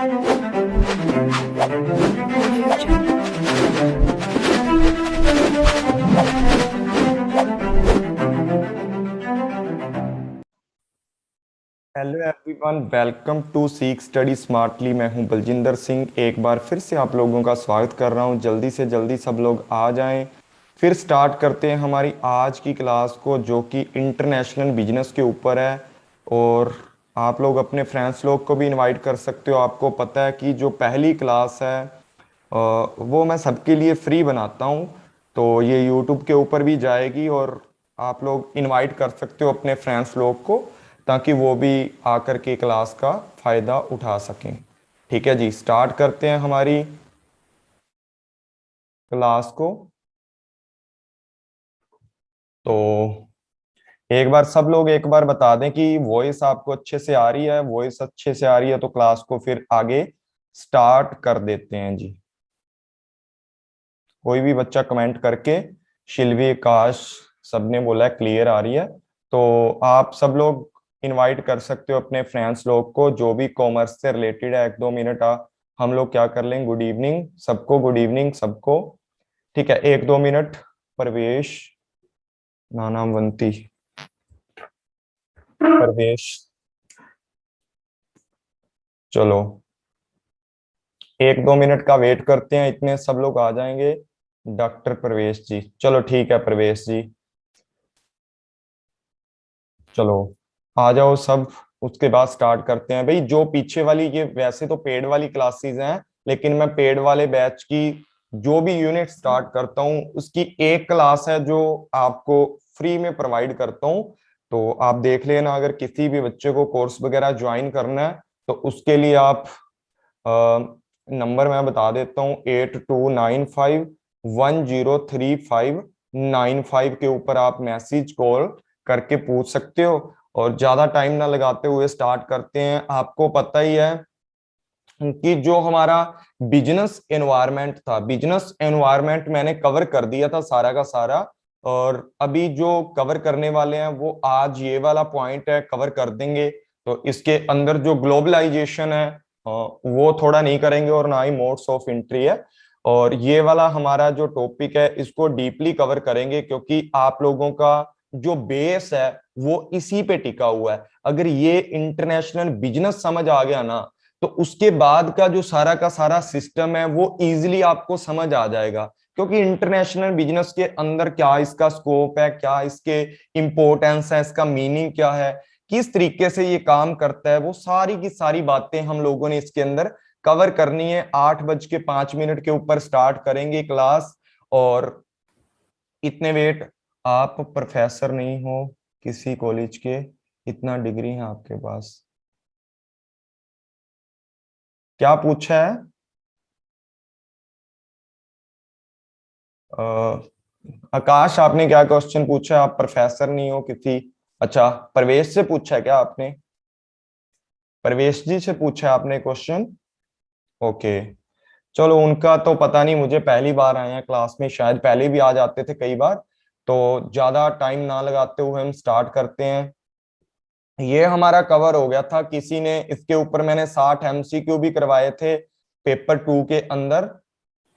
Hello everyone, welcome to सीख study smartly. मैं हूं बलजिंदर सिंह। एक बार फिर से आप लोगों का स्वागत कर रहा हूं। जल्दी से जल्दी सब लोग आ जाएं। फिर स्टार्ट करते हैं हमारी आज की क्लास को, जो कि इंटरनेशनल बिजनेस के ऊपर है। और आप लोग अपने फ्रेंड्स लोग को भी इनवाइट कर सकते हो। आपको पता है कि जो पहली क्लास है वो मैं सबके लिए फ्री बनाता हूं, तो ये यूट्यूब के ऊपर भी जाएगी और आप लोग इनवाइट कर सकते हो अपने फ्रेंड्स लोग को, ताकि वो भी आकर के क्लास का फायदा उठा सकें। ठीक है जी, स्टार्ट करते हैं हमारी क्लास को। तो एक बार सब लोग एक बार बता दें कि वॉइस आपको अच्छे से आ रही है। वॉइस अच्छे से आ रही है तो क्लास को फिर आगे स्टार्ट कर देते हैं जी। कोई भी बच्चा कमेंट करके, शिल्वी, काश, सबने बोला है क्लियर आ रही है, तो आप सब लोग इनवाइट कर सकते हो अपने फ्रेंड्स लोग को जो भी कॉमर्स से रिलेटेड है। 1-2 मिनट हम लोग क्या कर लेंगे। गुड इवनिंग सबको, गुड इवनिंग सबको। ठीक है, 1-2 मिनट। प्रवेश, नानावंती, प्रवेश, चलो 1-2 मिनट का वेट करते हैं, इतने सब लोग आ जाएंगे। डॉक्टर प्रवेश जी, चलो ठीक है प्रवेश जी, चलो आ जाओ सब। उसके बाद स्टार्ट करते हैं भाई। जो पीछे वाली, ये वैसे तो पेड वाली क्लासेस हैं, लेकिन मैं पेड वाले बैच की जो भी यूनिट स्टार्ट करता हूँ उसकी एक क्लास है जो आपको फ्री में प्रोवाइड करता हूँ। तो आप देख लेना, अगर किसी भी बच्चे को कोर्स वगैरह ज्वाइन करना है तो उसके लिए आप नंबर मैं बता देता हूँ, 8295103595 के ऊपर आप मैसेज कॉल करके पूछ सकते हो। और ज्यादा टाइम ना लगाते हुए स्टार्ट करते हैं। आपको पता ही है कि जो हमारा बिजनेस एनवायरनमेंट था, बिजनेस एनवायरनमेंट मैंने कवर कर दिया था सारा का सारा। और अभी जो कवर करने वाले हैं वो आज ये वाला पॉइंट है, कवर कर देंगे। तो इसके अंदर जो ग्लोबलाइजेशन है वो थोड़ा नहीं करेंगे, और ना ही मोड्स ऑफ एंट्री है। और ये वाला हमारा जो टॉपिक है इसको डीपली कवर करेंगे, क्योंकि आप लोगों का जो बेस है वो इसी पे टिका हुआ है। अगर ये इंटरनेशनल बिजनेस समझ आ गया ना, तो उसके बाद का सारा सिस्टम है वो इजीली आपको समझ आ जाएगा। क्योंकि इंटरनेशनल बिजनेस के अंदर क्या इसका स्कोप है, क्या इसके इंपॉर्टेंस है, इसका मीनिंग क्या है, किस तरीके से ये काम करता है, वो सारी की सारी बातें हम लोगों ने इसके अंदर कवर करनी है। 8:05 के ऊपर स्टार्ट करेंगे क्लास। और इतने वेट, आप प्रोफेसर नहीं हो किसी कॉलेज के, इतना डिग्री है आपके पास। क्या पूछा है? आकाश, आपने क्या क्वेश्चन पूछा है? आप प्रोफेसर नहीं हो किसी। अच्छा, प्रवेश से पूछा है क्या आपने? प्रवेश जी से पूछा है आपने क्वेश्चन? ओके, चलो उनका तो पता नहीं मुझे, पहली बार आए हैं क्लास में, शायद पहले भी आ जाते थे कई बार। तो ज्यादा टाइम ना लगाते हुए हम स्टार्ट करते हैं। ये हमारा कवर हो गया था, किसी ने इसके ऊपर मैंने 60 एमसीक्यू भी करवाए थे पेपर 2 के अंदर।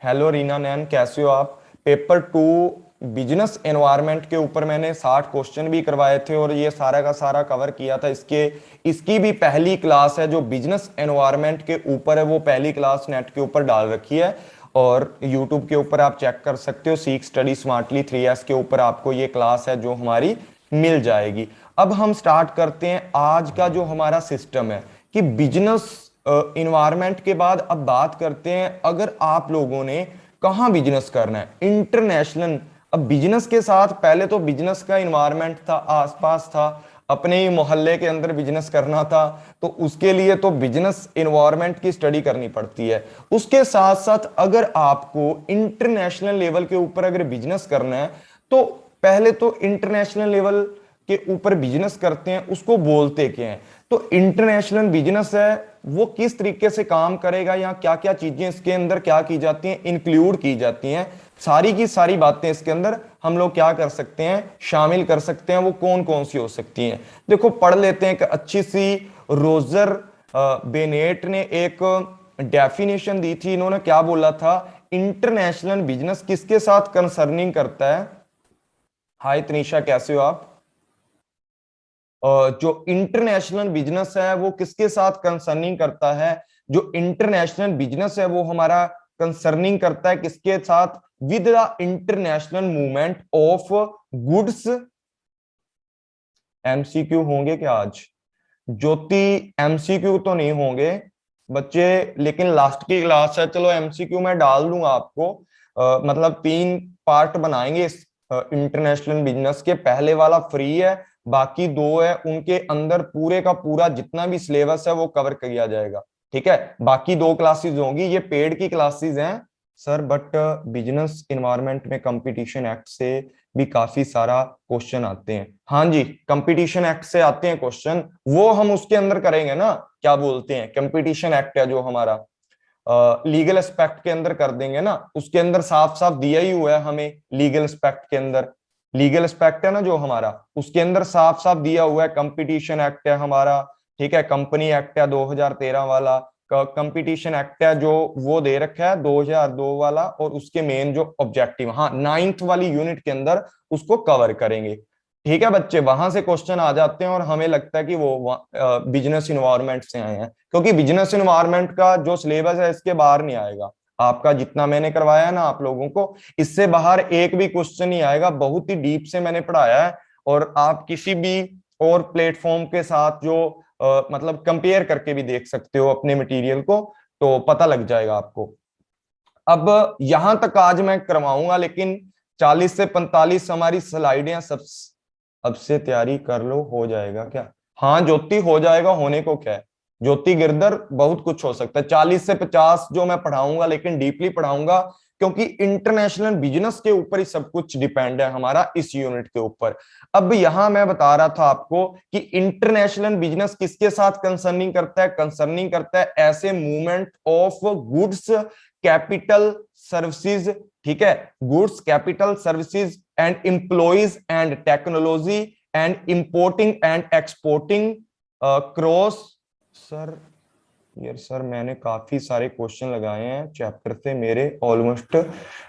हेलो रीना नैन, कैसे हो आप? पेपर 2 बिजनेस एनवायरनमेंट के ऊपर मैंने 60 क्वेश्चन भी करवाए थे, और ये सारा का सारा कवर किया था। इसकी भी पहली क्लास है जो बिजनेस एनवायरनमेंट के ऊपर है, वो पहली क्लास नेट के ऊपर डाल रखी है। और यूट्यूब के ऊपर आप चेक कर सकते हो, सीख स्टडी स्मार्टली 3S के ऊपर आपको ये क्लास है जो हमारी मिल जाएगी। अब हम स्टार्ट करते हैं आज का जो हमारा सिस्टम है, कि बिजनेस इन्वायरमेंट के बाद अब बात करते हैं अगर आप लोगों ने कहाँ बिजनेस करना है, इंटरनेशनल। अब बिजनेस के साथ पहले तो बिजनेस का इन्वायरमेंट था, आसपास था, अपने ही मोहल्ले के अंदर बिजनेस करना था। तो उसके लिए तो बिजनेस इन्वायरमेंट की स्टडी करनी पड़ती है। उसके साथ साथ अगर आपको इंटरनेशनल लेवल के ऊपर अगर बिजनेस करना है, तो पहले तो इंटरनेशनल लेवल के ऊपर बिजनेस करते हैं उसको बोलते क्या हैं। तो इंटरनेशनल बिजनेस है वो किस तरीके से काम करेगा, या क्या क्या चीजें इसके अंदर क्या की जाती हैं, इंक्लूड की जाती हैं, सारी की सारी बातें इसके अंदर हम लोग क्या कर सकते हैं, शामिल कर सकते हैं। वो कौन कौन सी हो सकती हैं, देखो पढ़ लेते हैं। एक अच्छी सी रोजर बेनेट ने एक डेफिनेशन दी थी, इन्होंने क्या बोला था, इंटरनेशनल बिजनेस किसके साथ कंसर्निंग करता है। हाय तनीषा, कैसे हो आप। जो इंटरनेशनल बिजनेस है वो किसके साथ कंसर्निंग करता है, जो इंटरनेशनल बिजनेस है वो हमारा कंसर्निंग करता है किसके साथ, with the international movement of goods. MCQ होंगे क्या आज ज्योति, एमसीक्यू तो नहीं होंगे बच्चे, लेकिन लास्ट की क्लास है, चलो एमसीक्यू मैं डाल दूंगा आपको। मतलब 3 पार्ट बनाएंगे इस इंटरनेशनल बिजनेस के, पहले वाला फ्री है, बाकी 2 है, उनके अंदर पूरे का पूरा जितना भी सिलेबस है वो कवर किया जाएगा। ठीक है, बाकी 2 क्लासेस होंगी, ये पेड की क्लासेस हैं सर, बट बिजनेस इन्वायरमेंट में कंपटीशन एक्ट से भी काफी सारा क्वेश्चन आते हैं। हाँ जी, कंपटीशन एक्ट से आते हैं क्वेश्चन, वो हम उसके अंदर करेंगे ना, क्या बोलते हैं, कंपटीशन एक्ट है जो हमारा लीगल एस्पेक्ट के अंदर कर देंगे ना, उसके अंदर साफ साफ दिया ही हुआ है हमें, लीगल एस्पेक्ट के अंदर, लीगल एस्पेक्ट है ना जो हमारा, उसके अंदर साफ साफ दिया हुआ है, कंपटीशन एक्ट है हमारा, ठीक है, कंपनी एक्ट है 2013 वाला, कंपटीशन एक्ट है जो वो दे रखा है 2002 वाला, और उसके मेन जो ऑब्जेक्टिव, हाँ 9th वाली यूनिट के अंदर उसको कवर करेंगे। ठीक है बच्चे, वहां से क्वेश्चन आ जाते हैं और हमें लगता है कि वो बिजनेस इन्वायरमेंट से आए हैं, क्योंकि बिजनेस इन्वायरमेंट का जो सिलेबस है इसके बाहर नहीं आएगा, आपका जितना मैंने करवाया है ना आप लोगों को, इससे बाहर एक भी क्वेश्चन नहीं आएगा, बहुत ही डीप से मैंने पढ़ाया है, और आप किसी भी और प्लेटफॉर्म के साथ जो मतलब कंपेयर करके भी देख सकते हो अपने मटेरियल को, तो पता लग जाएगा आपको। अब यहां तक आज मैं करवाऊंगा, लेकिन 40 से 45 हमारी स्लाइडें सब, अब से तैयारी कर लो, हो जाएगा क्या। हाँ ज्योति हो जाएगा, होने को क्या है ज्योति गिरधर, बहुत कुछ हो सकता है, 40 से 50 जो मैं पढ़ाऊंगा, लेकिन डीपली पढ़ाऊंगा, क्योंकि इंटरनेशनल बिजनेस के ऊपर ही सब कुछ डिपेंड है हमारा इस यूनिट के ऊपर। अब यहां मैं बता रहा था आपको कि इंटरनेशनल बिजनेस किसके साथ कंसर्निंग करता है, कंसर्निंग करता है ऐसे movement of goods, capital, services, ठीक है, goods, capital, services and employees and technology and importing and exporting cross. Sir यार सर, मैंने काफी सारे क्वेश्चन लगाए हैं चैप्टर से, मेरे ऑलमोस्ट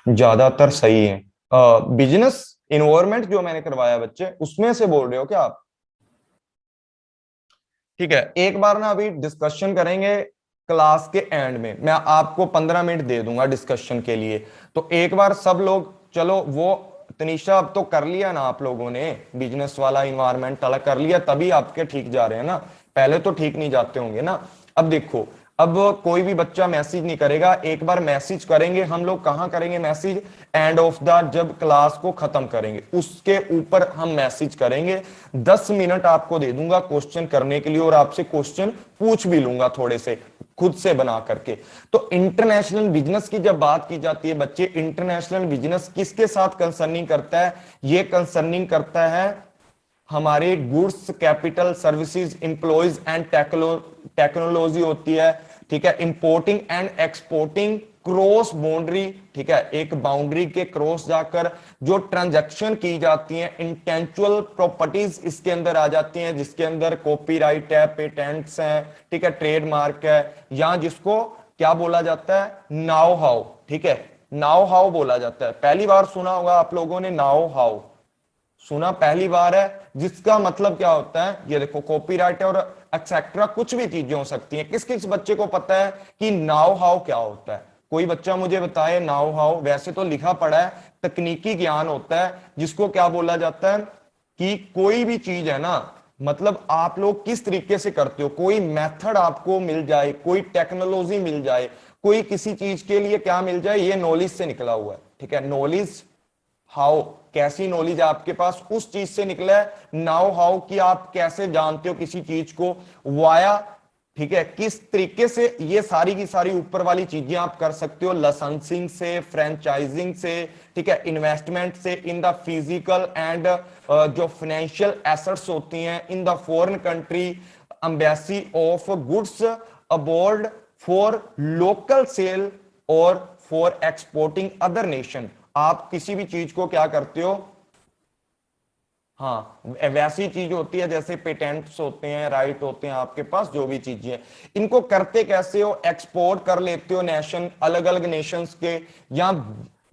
ज्यादातर सही हैं। बिजनेस इन्वायरमेंट जो मैंने करवाया बच्चे, उसमें से बोल रहे हो क्या आप। ठीक है, एक बार ना अभी डिस्कशन करेंगे क्लास के एंड में, मैं आपको 15 मिनट दे दूंगा डिस्कशन के लिए, तो एक बार सब लोग, चलो वो तनीषा अब तो कर लिया ना आप लोगों ने, बिजनेस वाला इन्वायरमेंट अलग कर लिया, तभी आपके ठीक जा रहे हैं ना, पहले तो ठीक नहीं जाते होंगे ना। अब देखो, अब कोई भी बच्चा मैसेज नहीं करेगा, एक बार मैसेज करेंगे हम लोग, कहां करेंगे मैसेज, एंड ऑफ द, जब क्लास को खत्म करेंगे उसके ऊपर हम मैसेज करेंगे। 10 मिनट आपको दे दूंगा क्वेश्चन करने के लिए, और आपसे क्वेश्चन पूछ भी लूंगा थोड़े से खुद से बना करके। तो इंटरनेशनल बिजनेस की जब बात की जाती है बच्चे, इंटरनेशनल बिजनेस किसके साथ कंसर्निंग करता है, ये कंसर्निंग करता है हमारे goods, capital, services, employees and technology होती है, ठीक है, importing and exporting cross boundary, ठीक है, एक बाउंड्री के क्रॉस जाकर जो ट्रांजैक्शन की जाती हैं, इंटेलेक्चुअल प्रॉपर्टीज इसके अंदर आ जाती हैं, जिसके अंदर कॉपीराइट है, पेटेंट्स हैं, ठीक है, ट्रेडमार्क है, या जिसको क्या बोला जाता है, नाउ हाउ, ठीक है, नाउ हाउ बोला जाता है, पहली बार सुना होगा आप लोगों ने नाउ हाउ, सुना पहली बार है, जिसका मतलब क्या होता है, ये देखो कॉपीराइट है और एक्सेट्रा कुछ भी चीजें हो सकती हैं। किस किस बच्चे को पता है कि नाउ हाउ क्या होता है, कोई बच्चा मुझे बताए नाउ हाउ। वैसे तो लिखा पड़ा है, तकनीकी ज्ञान होता है, जिसको क्या बोला जाता है कि कोई भी चीज है ना, मतलब आप लोग किस तरीके से करते हो, कोई मेथड आपको मिल जाए, कोई टेक्नोलॉजी मिल जाए, कोई किसी चीज के लिए क्या मिल जाए, ये नॉलेज से निकला हुआ है, ठीक है, नॉलेज हाउ, कैसी नॉलेज आपके पास उस चीज से निकला है, नाउ हाउ कि आप कैसे जानते हो किसी चीज को, वाया, ठीक है, किस तरीके से ये सारी की सारी ऊपर वाली चीजें आप कर सकते हो, लाइसेंसिंग से, फ्रेंचाइजिंग से, ठीक है, इन्वेस्टमेंट से इन द फिजिकल एंड जो फाइनेंशियल एसेट्स होती हैं in the foreign country, embassy of goods abroad for local sale और फॉर एक्सपोर्टिंग अदर नेशन। आप किसी भी चीज को क्या करते हो, हाँ, वैसी चीज होती है जैसे पेटेंट्स होते हैं, राइट होते हैं आपके पास, जो भी चीजें हैं इनको करते कैसे हो, एक्सपोर्ट कर लेते हो नेशन, अलग अलग नेशंस के, या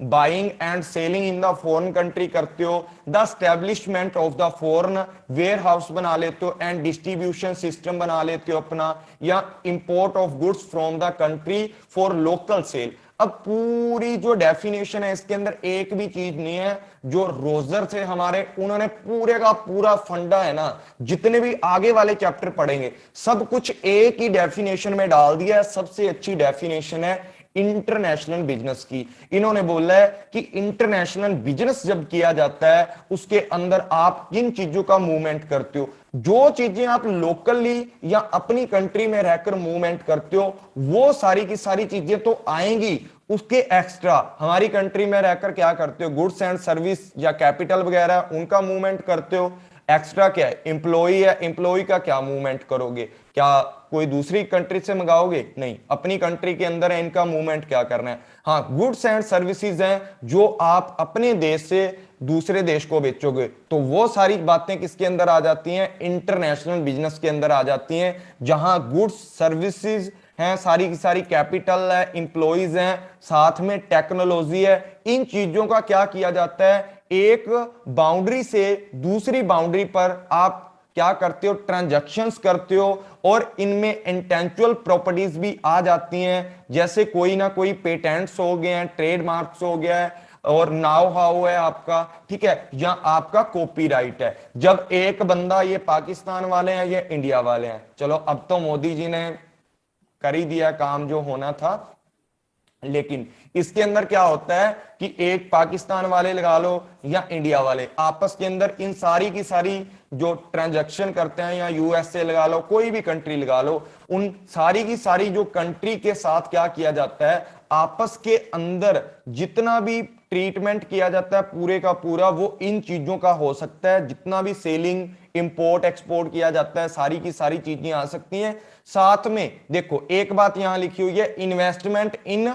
buying and selling in the foreign country करते हो, the establishment of the foreign warehouse बना लेते हो एंड डिस्ट्रीब्यूशन सिस्टम बना लेते हो अपना, या import of goods from the country for local cell. अब पूरी जो डेफिनेशन है इसके अंदर एक भी चीज नहीं है जो रोजर थे हमारे, उन्होंने पूरे का पूरा फंडा है ना, जितने भी आगे वाले चैप्टर पढ़ेंगे सब कुछ एक ही डेफिनेशन में डाल दिया है। सबसे अच्छी डेफिनेशन है इंटरनेशनल बिजनेस की। इन्होंने बोला है कि इंटरनेशनल बिजनेस जब किया जाता है उसके अंदर आप किन चीजों का मूवमेंट करते हो, जो चीजें आप लोकली या अपनी कंट्री में रहकर मूवमेंट करते हो वो सारी की सारी चीजें तो आएंगी, उसके एक्स्ट्रा हमारी कंट्री में रहकर क्या करते हो, गुड्स एंड सर्विस या कैपिटल वगैरह उनका मूवमेंट करते हो। एक्स्ट्रा क्या है, एम्प्लॉई है, एम्प्लॉई का क्या मूवमेंट करोगे, क्या कोई दूसरी कंट्री से मंगाओगे, नहीं, अपनी कंट्री के अंदर है, इनका मूवमेंट क्या करना है। हाँ, गुड्स एंड सर्विसेज हैं जो आप अपने देश से दूसरे देश को बेचोगे, तो वो सारी बातें किसके अंदर आ जाती हैं, इंटरनेशनल बिजनेस के अंदर आ जाती हैं, जहां गुड्स सर्विसेज हैं, सारी की सारी कैपिटल है, इंप्लॉइज हैं, साथ में टेक्नोलॉजी है। इन चीजों का क्या किया जाता है, एक बाउंड्री से दूसरी बाउंड्री पर आप क्या करते हो, ट्रांजैक्शंस करते हो, और इनमें इंटेलेक्चुअल प्रॉपर्टीज भी आ जाती हैं, जैसे कोई ना कोई पेटेंट्स हो गए हैं, ट्रेडमार्क्स हो गया है, और नाउ हाउ है आपका, ठीक है, या आपका कॉपीराइट है। जब एक बंदा, ये पाकिस्तान वाले हैं ये इंडिया वाले हैं, चलो अब तो मोदी जी ने कर ही दिया काम जो होना था, लेकिन इसके अंदर क्या होता है कि एक पाकिस्तान वाले लगा लो या इंडिया वाले आपस के अंदर इन सारी की सारी जो ट्रांजैक्शन करते हैं, या यूएसए लगा लो, कोई भी कंट्री लगा लो, उन सारी की सारी जो कंट्री के साथ क्या किया जाता है, आपस के अंदर जितना भी ट्रीटमेंट किया जाता है पूरे का पूरा वो इन चीजों का हो सकता है। जितना भी सेलिंग इंपोर्ट एक्सपोर्ट किया जाता है सारी की सारी चीजें आ सकती हैं। साथ में देखो एक बात यहां लिखी हुई है, investment in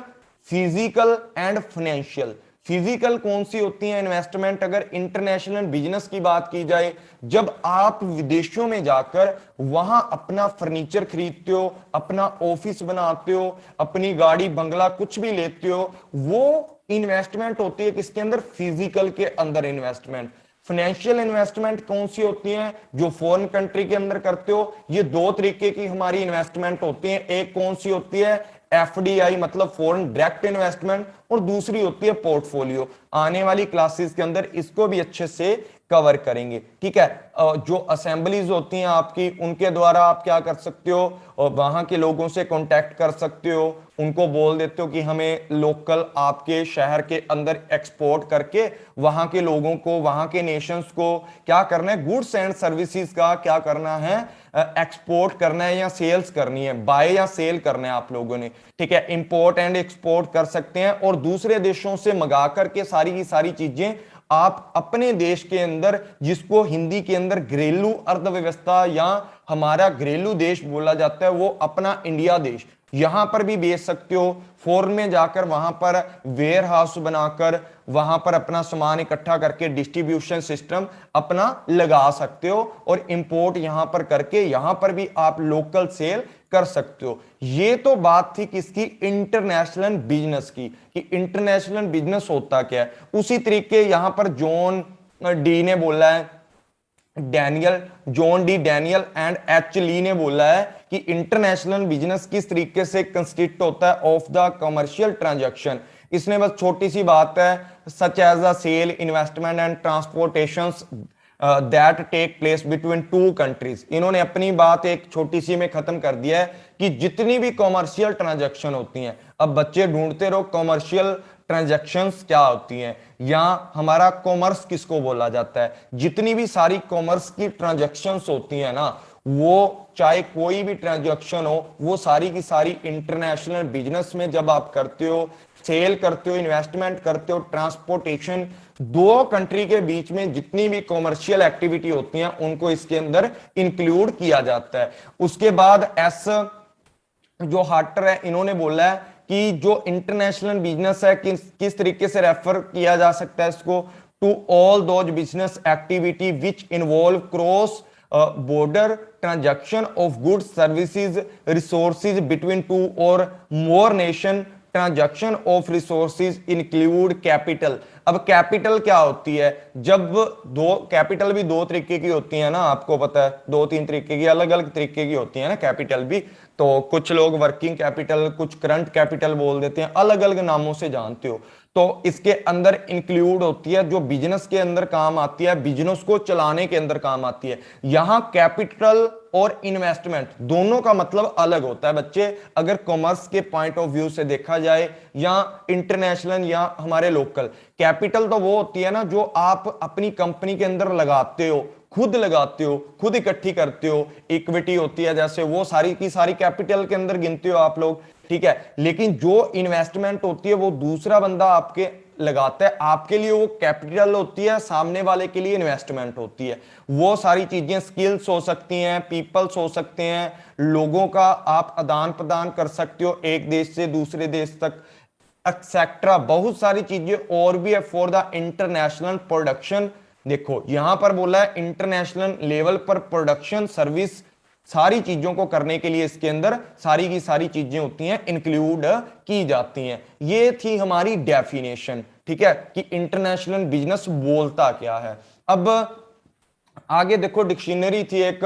physical and financial. Physical कौन सी होती है इन्वेस्टमेंट, अगर इंटरनेशनल बिजनेस की बात की जाए, जब आप विदेशों में जाकर वहां अपना फर्नीचर खरीदते हो, अपना ऑफिस बनाते हो, अपनी गाड़ी बंगला कुछ भी लेते हो, वो इन्वेस्टमेंट होती है किसके अंदर, फिजिकल के अंदर इन्वेस्टमेंट। फाइनेंशियल इन्वेस्टमेंट कौन सी होती है, जो फॉरेन कंट्री के अंदर करते हो। ये दो तरीके की हमारी इन्वेस्टमेंट होती है, एक कौन सी होती है, एफडीआई मतलब फॉरेन डायरेक्ट इन्वेस्टमेंट, और दूसरी होती है पोर्टफोलियो। आने वाली क्लासेस के अंदर इसको भी अच्छे से कवर करेंगे, ठीक है। जो असेंबलीज होती हैं आपकी, उनके द्वारा आप क्या कर सकते हो, और वहां के लोगों से कांटेक्ट कर सकते हो, उनको बोल देते हो कि हमें लोकल आपके शहर के अंदर एक्सपोर्ट करके वहां के लोगों को, वहां के नेशंस को क्या करना है, गुड्स एंड सर्विसेज का क्या करना है, एक्सपोर्ट करना है या सेल्स करनी है, बाय या सेल करना है आप लोगों ने, ठीक है। इंपोर्ट एंड एक्सपोर्ट कर सकते हैं, और दूसरे देशों से मंगा करके सारी की सारी चीजें आप अपने देश के अंदर, जिसको हिंदी के अंदर घरेलू अर्थव्यवस्था या हमारा घरेलू देश बोला जाता है, वो अपना इंडिया देश, यहां पर भी बेच सकते हो। फॉरेन में जाकर वहां पर वेयर हाउस बनाकर वहां पर अपना सामान इकट्ठा करके डिस्ट्रीब्यूशन सिस्टम अपना लगा सकते हो, और इंपोर्ट यहां पर करके यहां पर भी आप लोकल सेल कर सकते हो। ये तो बात थी किसकी, इंटरनेशनल बिजनेस की, कि इंटरनेशनल बिजनेस होता क्या है। उसी तरीके यहां पर जॉन डी ने बोला है, John D Daniel and H Lee ने बोला है कि इंटरनेशनल बिजनेस किस तरीके से कंस्टिट्यूट होता है ऑफ द कमर्शियल ट्रांजैक्शन। इसने बस छोटी सी बात है, such as a sale, investment and transportation that take place between two countries. इन्होंने अपनी बात एक छोटी सी में खत्म कर दिया है कि जितनी भी कॉमर्शियल ट्रांजैक्शन होती हैं, अब बच्चे ढूंढते रहो कॉमर्शियल ट्रांजैक्शंस क्या होती हैं, या हमारा कॉमर्स किसको बोला जाता है। जितनी भी सारी कॉमर्स की ट्रांजैक्शंस होती हैं ना, वो चाहे कोई भी ट्रांजैक्शन हो, वो सारी की सारी इंटरनेशनल बिजनेस में जब आप करते हो, सेल करते हो, इन्वेस्टमेंट करते हो, ट्रांसपोर्टेशन, दो कंट्री के बीच में जितनी भी कॉमर्शियल एक्टिविटी होती हैं उनको इसके अंदर इंक्लूड किया जाता है। उसके बाद एस जो हार्टर है, इन्होंने बोला है कि जो इंटरनेशनल बिजनेस है किस तरीके से रेफर किया जा सकता है इसको, to all those business activity which involve cross border transaction of goods, services, resources between two or more nation. Transaction of resources include capital. अब कैपिटल क्या होती है? जब दो कैपिटल भी दो तरीके की होती है ना, आपको पता है, दो तीन तरीके की, अलग अलग तरीके की होती है ना कैपिटल भी। तो कुछ लोग वर्किंग कैपिटल, कुछ करंट कैपिटल बोल देते हैं, अलग अलग नामों से जानते हो। तो इसके अंदर इंक्लूड होती है जो बिजनेस के अंदर काम आती है, बिजनेस को चलाने के अंदर काम आती है। यहां कैपिटल और इन्वेस्टमेंट दोनों का मतलब अलग होता है बच्चे, अगर कॉमर्स के पॉइंट ऑफ व्यू से देखा जाए या इंटरनेशनल या हमारे लोकल। कैपिटल तो वो होती है ना जो आप अपनी कंपनी के अंदर लगाते हो, खुद लगाते हो, खुद इकट्ठी करते हो। इक्विटी होती है जैसे, वो सारी की सारी कैपिटल के अंदर गिनते हो आप लोग, ठीक है। लेकिन जो इन्वेस्टमेंट होती है वो दूसरा बंदा आपके लगाता है, आपके लिए वो कैपिटल होती है, सामने वाले के लिए इन्वेस्टमेंट होती है। वो सारी चीजें स्किल्स हो सकती हैं, पीपल्स हो सकते हैं, लोगों का आप आदान प्रदान कर सकते हो एक देश से दूसरे देश तक, एक्सेट्रा बहुत सारी चीजें और भी है फॉर द इंटरनेशनल प्रोडक्शन। देखो यहां पर बोला है इंटरनेशनल लेवल पर प्रोडक्शन सर्विस, सारी चीजों को करने के लिए इसके अंदर सारी की सारी चीजें होती हैं, इंक्लूड की जाती हैं। ये थी हमारी डेफिनेशन, ठीक है, कि इंटरनेशनल बिजनेस बोलता क्या है। अब आगे देखो, डिक्शनरी थी एक,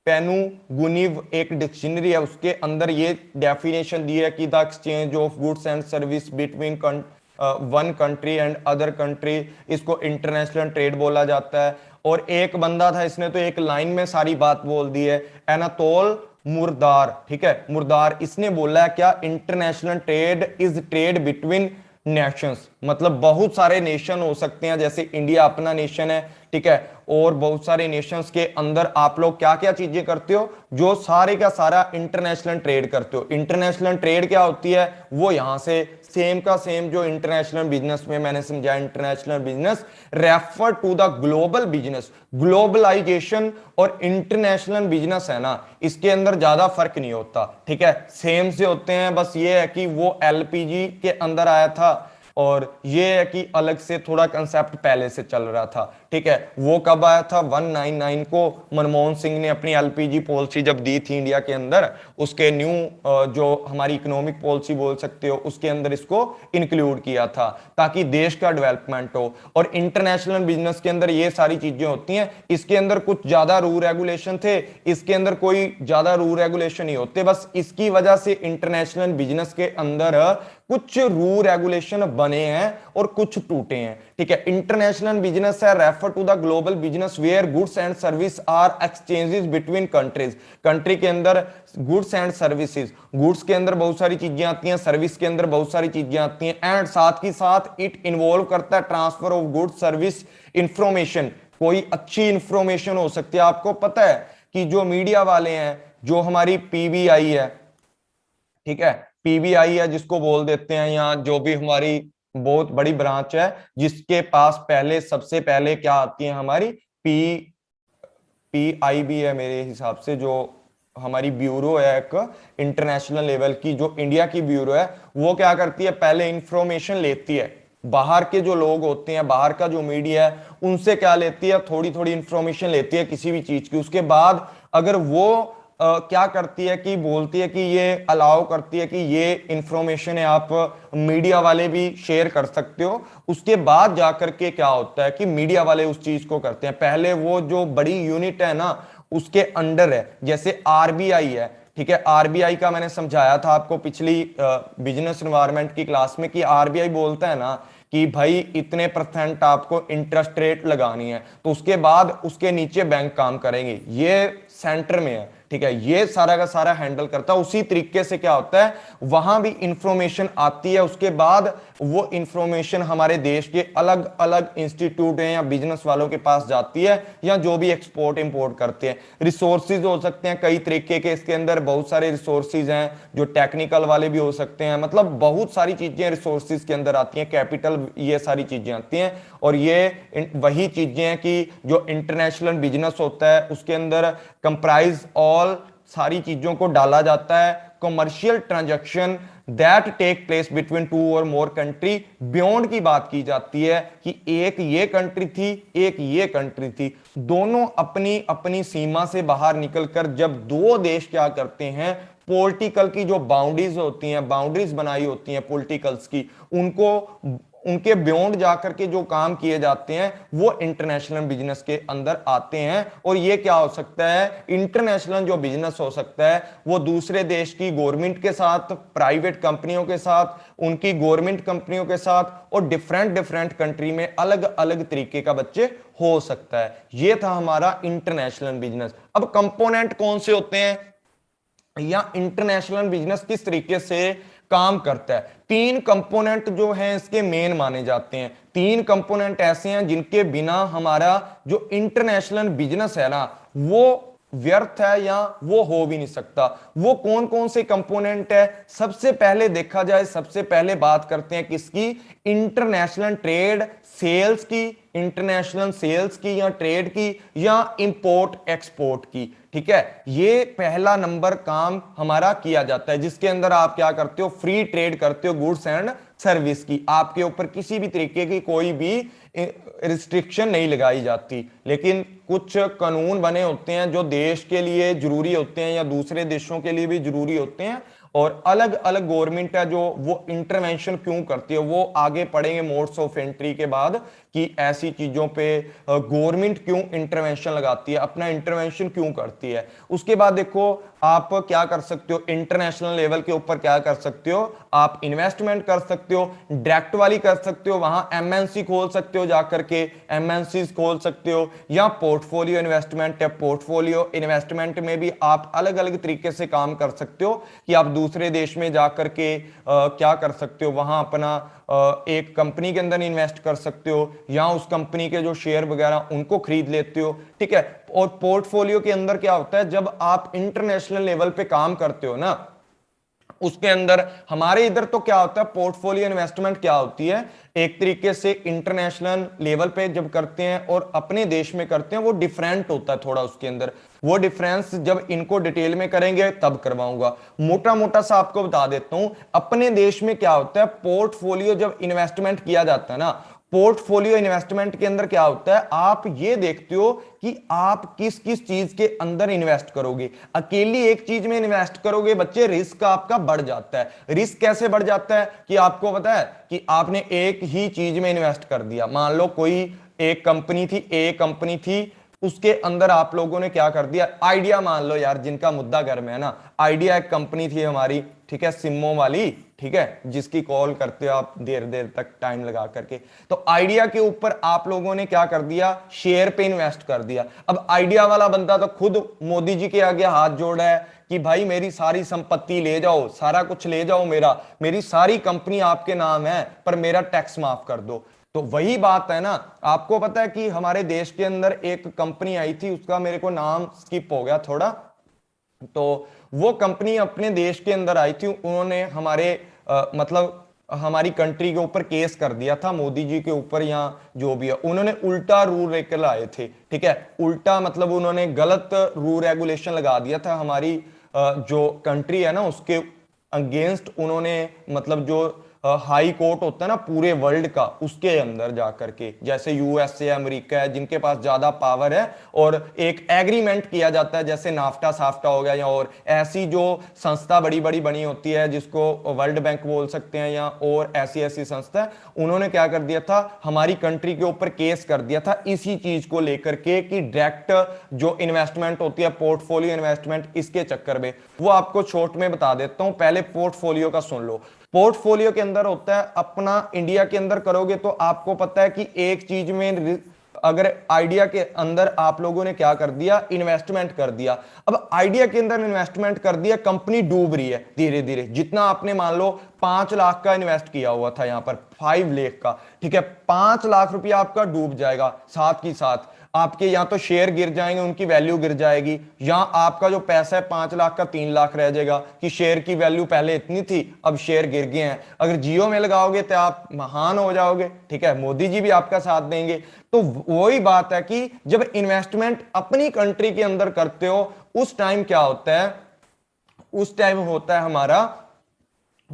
पेनुगुनिव एक डिक्शनरी है, उसके अंदर ये डेफिनेशन दी है कि the exchange of goods and service between one country and other country, इसको इंटरनेशनल ट्रेड बोला जाता है। और एक बंदा था, इसने तो एक लाइन में सारी बात बोल दी है, एनातोल मुरदार, ठीक है, मुरदार, इसने बोला है क्या, international trade is trade between Nations, मतलब बहुत सारे नेशन हो सकते हैं, जैसे इंडिया अपना नेशन है, ठीक है, और बहुत सारे नेशंस के अंदर आप लोग क्या क्या चीजें करते हो, जो सारे का सारा इंटरनेशनल ट्रेड करते हो। इंटरनेशनल ट्रेड क्या होती है, वो यहां से सेम का सेम जो इंटरनेशनल बिजनेस में मैंने समझाया, international business refer to the global business. Globalization और इंटरनेशनल बिजनेस है ना, इसके अंदर ज्यादा फर्क नहीं होता, ठीक है, सेम से होते हैं। बस ये है कि वो एलपीजी के अंदर आया था, और ये है कि अलग से थोड़ा कंसेप्ट पहले से चल रहा था, ठीक है। वो कब आया था, 199 को मनमोहन सिंह ने अपनी एलपीजी पॉलिसी जब दी थी इंडिया के अंदर, उसके न्यू जो हमारी इकोनॉमिक पॉलिसी बोल सकते हो, उसके अंदर इसको इंक्लूड किया था ताकि देश का डेवलपमेंट हो। और इंटरनेशनल बिजनेस के अंदर ये सारी चीजें होती हैं। इसके अंदर कुछ ज्यादा रूल रेगुलेशन थे, इसके अंदर कोई ज्यादा रूल रेगुलेशन नहीं होते, बस इसकी वजह से इंटरनेशनल बिजनेस के अंदर कुछ रूल रेगुलेशन बने हैं और कुछ टूटे हैं, ठीक है। इंटरनेशनल बिजनेस है refer to the global business where goods and service are exchanges between countries. Country के अंदर गुड्स एंड सर्विसेज, गुड्स के अंदर बहुत सारी चीजें आती हैं, सर्विस के अंदर बहुत सारी चीजें आती हैं, एंड साथ ही साथ इट इन्वॉल्व करता है transfer of goods service information. कोई अच्छी इंफॉर्मेशन हो सकती है, आपको पता है कि जो मीडिया वाले हैं, जो हमारी पीबीआई है, ठीक है, पीबीआई है जिसको बोल देते हैं, या जो भी हमारी बहुत बड़ी ब्रांच है, जिसके पास पहले सबसे पहले क्या आती है, हमारी पीआईबी है मेरे हिसाब से, जो हमारी ब्यूरो है एक इंटरनेशनल लेवल की, जो इंडिया की ब्यूरो है, वो क्या करती है, पहले इंफॉर्मेशन लेती है, बाहर के जो लोग होते हैं, बाहर का जो मीडिया है, उनसे क्या लेती है, थोड़ी थोड़ी इंफॉर्मेशन लेती है किसी भी चीज की। उसके बाद अगर वो क्या करती है कि बोलती है कि ये अलाउ करती है कि ये इंफॉर्मेशन है, आप मीडिया वाले भी शेयर कर सकते हो। उसके बाद जाकर के क्या होता है कि मीडिया वाले उस चीज को करते हैं। पहले वो जो बड़ी यूनिट है ना, उसके अंडर है, जैसे आरबीआई है, ठीक है, आरबीआई का मैंने समझाया था आपको पिछली बिजनेस एनवायरनमेंट की क्लास में, कि आरबीआई बोलता है ना कि भाई इतने % आपको इंटरेस्ट रेट लगानी है, तो उसके बाद उसके नीचे बैंक काम करेंगे, ये सेंटर में है, ठीक है, ये सारा का सारा हैंडल करता है। उसी तरीके से क्या होता है, वहां भी इंफॉर्मेशन आती है, उसके बाद वो इंफॉर्मेशन हमारे देश के अलग अलग इंस्टीट्यूट हैं या बिजनेस वालों के पास जाती है, या जो भी एक्सपोर्ट इंपोर्ट करते हैं। रिसोर्सेज हो सकते हैं कई तरीके के, इसके अंदर बहुत सारे रिसोर्सेज हैं, जो टेक्निकल वाले भी हो सकते हैं, मतलब बहुत सारी चीजें रिसोर्सेज के अंदर आती हैं, कैपिटल, ये सारी चीजें आती हैं। और ये वही चीजें हैं कि जो इंटरनेशनल बिजनेस होता है उसके अंदर कंप्राइज ऑल सारी चीजों को डाला जाता है, commercial transaction that take place between two और मोर कंट्री। बियॉन्ड की बात की जाती है कि एक ये कंट्री थी, एक ये कंट्री थी, दोनों अपनी अपनी सीमा से बाहर निकलकर जब दो देश क्या करते हैं, पॉलिटिकल की जो बाउंड्रीज होती हैं, बाउंड्रीज बनाई होती हैं पॉलिटिकल्स की, उनको उनके बियॉन्ड जाकर के जो काम किए जाते हैं वो इंटरनेशनल बिजनेस के अंदर आते हैं। और ये क्या हो सकता है, इंटरनेशनल जो बिजनेस हो सकता है वो दूसरे देश की गवर्नमेंट के साथ, प्राइवेट कंपनियों के साथ, उनकी गवर्नमेंट कंपनियों के साथ, और डिफरेंट डिफरेंट कंट्री में अलग अलग तरीके का बच्चे हो सकता है। ये था हमारा इंटरनेशनल बिजनेस। अब कंपोनेंट कौन से होते हैं या इंटरनेशनल बिजनेस किस तरीके से काम करता है? तीन कंपोनेंट जो हैं इसके मेन माने जाते हैं। तीन कंपोनेंट ऐसे हैं जिनके बिना हमारा जो इंटरनेशनल बिजनेस है ना वो व्यर्थ है या वो हो भी नहीं सकता। वो कौन कौन से कंपोनेंट है? सबसे पहले देखा जाए, सबसे पहले बात करते हैं किसकी, इंटरनेशनल ट्रेड सेल्स की, इंटरनेशनल सेल्स की या ट्रेड की, या इंपोर्ट एक्सपोर्ट की। ठीक है, ये पहला नंबर काम हमारा किया जाता है जिसके अंदर आप क्या करते हो, फ्री ट्रेड करते हो गुड्स एंड सर्विस की। आपके ऊपर किसी भी तरीके की कोई भी रिस्ट्रिक्शन नहीं लगाई जाती, लेकिन कुछ कानून बने होते हैं जो देश के लिए जरूरी होते हैं या दूसरे देशों के लिए भी जरूरी होते हैं, और अलग अलग गवर्नमेंट है जो वो इंटरवेंशन क्यों करती है वो आगे पढ़ेंगे मोड्स ऑफ एंट्री के बाद कि ऐसी चीजों पे गवर्नमेंट क्यों इंटरवेंशन लगाती है, अपना इंटरवेंशन क्यों करती है। उसके बाद देखो आप क्या कर सकते हो, इंटरनेशनल लेवल के ऊपर क्या कर सकते हो, आप इन्वेस्टमेंट कर सकते हो, डायरेक्ट वाली कर सकते हो, वहां एमएनसी खोल सकते हो, जाकर के एमएनसी खोल सकते हो, या पोर्टफोलियो इन्वेस्टमेंट है, पोर्टफोलियो इन्वेस्टमेंट में भी आप अलग अलग तरीके से काम कर सकते हो कि आप दूसरे देश में जाकर के क्या कर सकते हो, वहां अपना एक कंपनी के अंदर इन्वेस्ट कर सकते हो या उस कंपनी के जो शेयर वगैरह उनको खरीद लेते हो। ठीक है, और पोर्टफोलियो के अंदर क्या होता है, जब आप इंटरनेशनल लेवल पे काम करते हो ना, उसके अंदर हमारे इधर तो क्या होता है, पोर्टफोलियो इन्वेस्टमेंट क्या होती है, एक तरीके से इंटरनेशनल लेवल पे जब करते हैं और अपने देश में करते हैं वो डिफरेंट होता है थोड़ा उसके अंदर। वो डिफरेंस जब इनको डिटेल में करेंगे तब करवाऊंगा, मोटा मोटा सा आपको बता देता हूं। अपने देश में क्या होता है, पोर्टफोलियो जब इन्वेस्टमेंट किया जाता है ना, पोर्टफोलियो इन्वेस्टमेंट के अंदर क्या होता है, आप ये देखते हो कि आप किस किस चीज के अंदर इन्वेस्ट करोगे। अकेली एक चीज में इन्वेस्ट करोगे बच्चे, रिस्क आपका बढ़ जाता है। रिस्क कैसे बढ़ जाता है कि आपको पता है कि आपने एक ही चीज में इन्वेस्ट कर दिया। मान लो कोई एक कंपनी थी, ए कंपनी थी, उसके अंदर आप लोगों ने क्या कर दिया, आइडिया मान लो यार, जिनका मुद्दा घर में है ना, आइडिया एक कंपनी थी हमारी, ठीक है, सिमो वाली, ठीक है, जिसकी कॉल करते हो आप देर देर तक टाइम लगा करके। तो आइडिया के ऊपर आप लोगों ने क्या कर दिया, शेयर पे इन्वेस्ट कर दिया। अब आइडिया वाला बंदा तो खुद मोदी जी के आगे हाथ जोड़ा है कि भाई मेरी सारी संपत्ति ले जाओ, सारा कुछ ले जाओ, मेरी सारी कंपनी आपके नाम है, पर मेरा टैक्स माफ कर दो। तो वही बात है ना, आपको पता है कि हमारे देश के अंदर एक कंपनी आई थी, उसका मेरे को नाम स्किप हो गया थोड़ा, तो वो कंपनी अपने देश के अंदर आई थी, उन्होंने हमारे मतलब हमारी कंट्री के ऊपर केस कर दिया था, मोदी जी के ऊपर या जो भी है, उन्होंने उल्टा रूल लेकर लाए थे। ठीक है, उल्टा मतलब उन्होंने गलत रूल रेगुलेशन लगा दिया था हमारी जो कंट्री है ना उसके अगेंस्ट। उन्होंने मतलब जो हाई कोर्ट होता है ना पूरे वर्ल्ड का, उसके अंदर जाकर के, जैसे यूएसए अमेरिका है जिनके पास ज्यादा पावर है, और एक एग्रीमेंट किया जाता है जैसे नाफ्टा साफ्टा हो गया, या और ऐसी जो संस्था बड़ी बड़ी बनी होती है जिसको वर्ल्ड बैंक बोल सकते हैं, या और ऐसी ऐसी संस्था, उन्होंने क्या कर दिया था, हमारी कंट्री के ऊपर केस कर दिया था इसी चीज को लेकर के कि डायरेक्ट जो इन्वेस्टमेंट होती है, पोर्टफोलियो इन्वेस्टमेंट, इसके चक्कर में। वो आपको शॉर्ट में बता देता हूं, पहले पोर्टफोलियो का सुन लो। पोर्टफोलियो के अंदर होता है, अपना इंडिया के अंदर करोगे तो आपको पता है कि एक चीज में अगर आइडिया के अंदर आप लोगों ने क्या कर दिया, इन्वेस्टमेंट कर दिया। अब आइडिया के अंदर इन्वेस्टमेंट कर दिया, कंपनी डूब रही है धीरे धीरे। जितना आपने मान लो 5 लाख का इन्वेस्ट किया हुआ था, यहां पर 5 लाख का, ठीक है, 5 लाख रुपया आपका डूब जाएगा। साथ ही साथ आपके या तो शेयर गिर जाएंगे, उनकी वैल्यू गिर जाएगी, या आपका जो पैसा है 5 लाख का 3 लाख रह जाएगा कि शेयर की वैल्यू पहले इतनी थी अब शेयर गिर गए हैं। अगर जियो में लगाओगे तो आप महान हो जाओगे, ठीक है, मोदी जी भी आपका साथ देंगे। तो वही बात है कि जब इन्वेस्टमेंट अपनी कंट्री के अंदर करते हो उस टाइम क्या होता है, उस टाइम होता है हमारा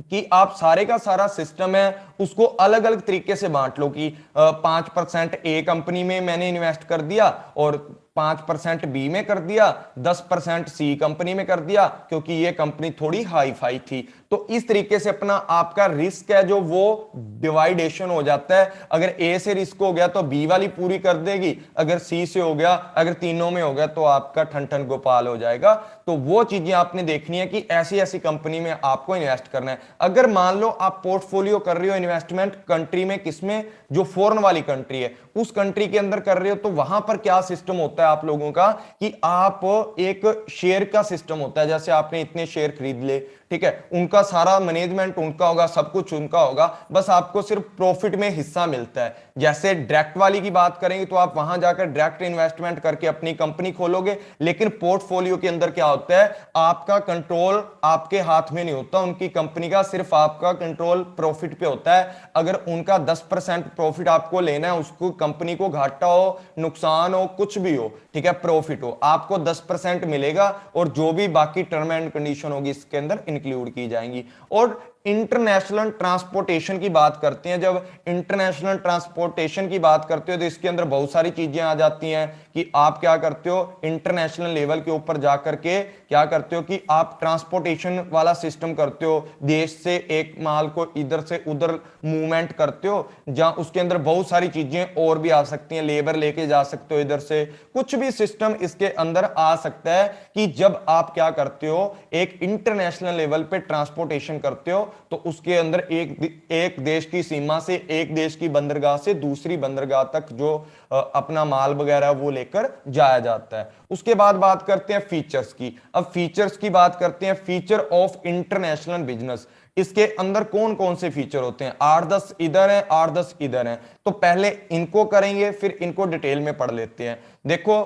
कि आप सारे का सारा सिस्टम है उसको अलग अलग तरीके से बांट लो कि 5% ए कंपनी में मैंने इन्वेस्ट कर दिया और 5% बी में कर दिया, 10% सी कंपनी में कर दिया क्योंकि ये कंपनी थोड़ी हाई फाई थी। तो इस तरीके से अपना आपका रिस्क है जो वो डिवाइडेशन हो जाता है। अगर ए से रिस्क हो गया तो बी वाली पूरी कर देगी, अगर सी से हो गया, अगर तीनों में हो गया तो आपका ठन ठन गोपाल हो जाएगा। तो वो चीजें आपने देखनी है कि ऐसी ऐसी कंपनी में आपको इन्वेस्ट करना है। अगर मान लो आप पोर्टफोलियो कर रहे हो इन्वेस्टमेंट कंट्री में, किसमें, जो फॉरेन वाली कंट्री है उस कंट्री के अंदर कर रहे हो, तो वहां पर क्या सिस्टम होता है आप लोगों का कि आप एक शेयर का सिस्टम होता है। जैसे आपने इतने शेयर खरीद ले, ठीक है, उनका सारा मैनेजमेंट उनका होगा, सब कुछ उनका होगा, बस आपको सिर्फ प्रॉफिट में हिस्सा मिलता है। जैसे डायरेक्ट वाली की बात करेंगे तो आप वहां जाकर डायरेक्ट इन्वेस्टमेंट करके अपनी कंपनी खोलोगे, लेकिन पोर्टफोलियो के अंदर क्या होता है, आपका कंट्रोल आपके हाथ में नहीं होता उनकी कंपनी का, सिर्फ आपका कंट्रोल प्रॉफिट पे होता है। अगर उनका 10% प्रॉफिट आपको लेना है, उसको कंपनी को घाटा हो, नुकसान हो, कुछ भी हो, ठीक है, प्रॉफिट हो, आपको 10% मिलेगा और जो भी बाकी टर्म एंड कंडीशन होगी इसके अंदर इंक्लूड की जाएंगी। और इंटरनेशनल ट्रांसपोर्टेशन की बात करते हैं, जब इंटरनेशनल ट्रांसपोर्टेशन की बात करते हो तो इसके अंदर बहुत सारी चीजें आ जाती हैं कि आप क्या करते हो, इंटरनेशनल लेवल के ऊपर जाकर के क्या करते हो कि आप ट्रांसपोर्टेशन वाला सिस्टम करते हो, देश से एक माल को इधर से उधर मूवमेंट करते हो, जहां उसके अंदर बहुत सारी चीजें और भी आ सकती हैं, लेबर लेके जा सकते हो इधर से, कुछ भी सिस्टम इसके अंदर आ सकता है कि जब आप क्या करते हो एक इंटरनेशनल लेवल पे ट्रांसपोर्टेशन करते हो तो उसके अंदर एक देश की सीमा से, एक देश की बंदरगाह से दूसरी बंदरगाह तक जो अपना माल वगैरह वो लेकर जाया जाता है। उसके बाद बात करते हैं फीचर्स की। अब फीचर्स की बात करते हैं, फीचर ऑफ इंटरनेशनल बिजनेस। इसके अंदर कौन कौन से फीचर होते हैं, 8-10 इधर है, 8-10 इधर है। तो पहले इनको करेंगे फिर इनको डिटेल में पढ़ लेते हैं। देखो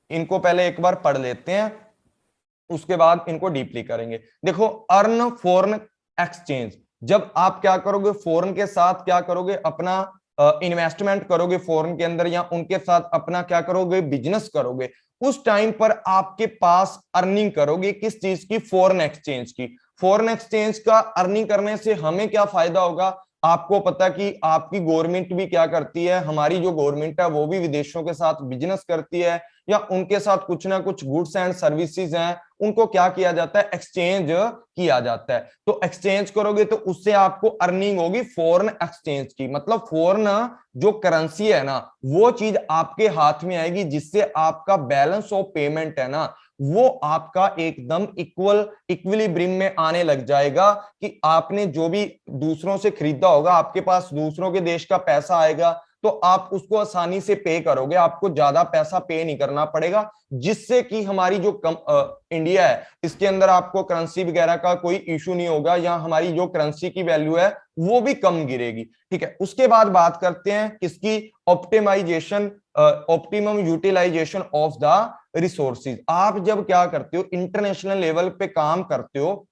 इनको पहले एक बार पढ़ लेते हैं, उसके बाद इनको डीपली करेंगे। देखो, अर्न फॉरेन एक्सचेंज, जब आप क्या करोगे फॉरेन के साथ क्या करोगे, अपना इन्वेस्टमेंट करोगे फॉरेन के अंदर या उनके साथ अपना क्या करोगे, बिजनेस करोगे, उस टाइम पर आपके पास अर्निंग करोगे किस चीज की, फॉरेन एक्सचेंज की। फॉरेन एक्सचेंज का अर्निंग करने से हमें क्या फायदा होगा, आपको पता कि आपकी गवर्नमेंट भी क्या करती है, हमारी जो गवर्नमेंट है वो भी विदेशों के साथ बिजनेस करती है या उनके साथ कुछ ना कुछ गुड्स एंड सर्विसेज हैं, उनको क्या किया जाता है, एक्सचेंज किया जाता है। तो एक्सचेंज करोगे तो उससे आपको अर्निंग होगी फॉरेन एक्सचेंज की, मतलब फॉरेन जो करेंसी है ना वो चीज आपके हाथ में आएगी, जिससे आपका बैलेंस ऑफ पेमेंट है ना वो आपका एकदम इक्विलिब्रियम में आने लग जाएगा कि आपने जो भी दूसरों से खरीदा होगा, आपके पास दूसरों के देश का पैसा आएगा तो आप उसको आसानी से पे करोगे, आपको ज्यादा पैसा पे नहीं करना पड़ेगा, जिससे कि हमारी जो इंडिया है इसके अंदर आपको करेंसी वगैरह का कोई इशू नहीं होगा या हमारी जो करेंसी की वैल्यू है वो भी कम गिरेगी। ठीक है, उसके बाद बात करते हैं किसकी, optimization, optimum utilization of the resources. आप जब क्या करते हो इंटरनेशनल लेवल पे काम करते हो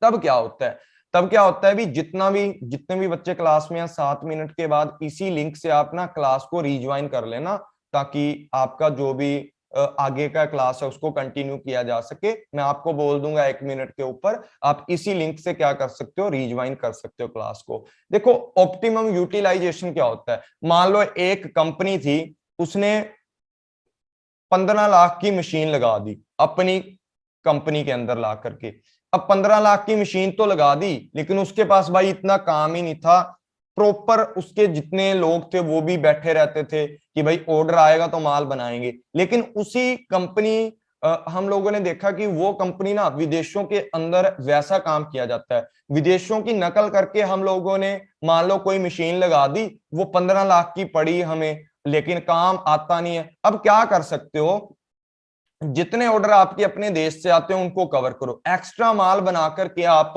तब क्या होता है, तब क्या होता है भी जितने भी बच्चे क्लास में हैं 7 मिनट के बाद इसी लिंक से आप ना क्लास को रिज्वाइन कर लेना, ताकि आपका जो भी आगे का क्लास है उसको कंटिन्यू किया जा सके। मैं आपको बोल दूंगा 1 मिनट के ऊपर, आप इसी लिंक से क्या कर सकते हो, रिज्वाइन कर सकते हो क्लास को। देखो ऑप्टिमम यूटिलाइजेशन क्या होता है, मान लो एक कंपनी थी, उसने 15 लाख की मशीन लगा दी अपनी कंपनी के अंदर ला करके। अब 15 लाख की मशीन तो लगा दी, लेकिन उसके पास भाई इतना काम ही नहीं था प्रॉपर, उसके जितने लोग थे वो भी बैठे रहते थे कि भाई ऑर्डर आएगा तो माल बनाएंगे। लेकिन उसी कंपनी हम लोगों ने देखा कि वो कंपनी ना विदेशों के अंदर वैसा काम किया जाता है, विदेशों की नकल करके हम लोगों ने मान लो कोई मशीन लगा दी, वो 15 लाख की पड़ी हमें, लेकिन काम आता नहीं है। अब क्या कर सकते हो, जितने ऑर्डर आपके अपने देश से आते हैं उनको कवर करो, एक्स्ट्रा माल बना करके आप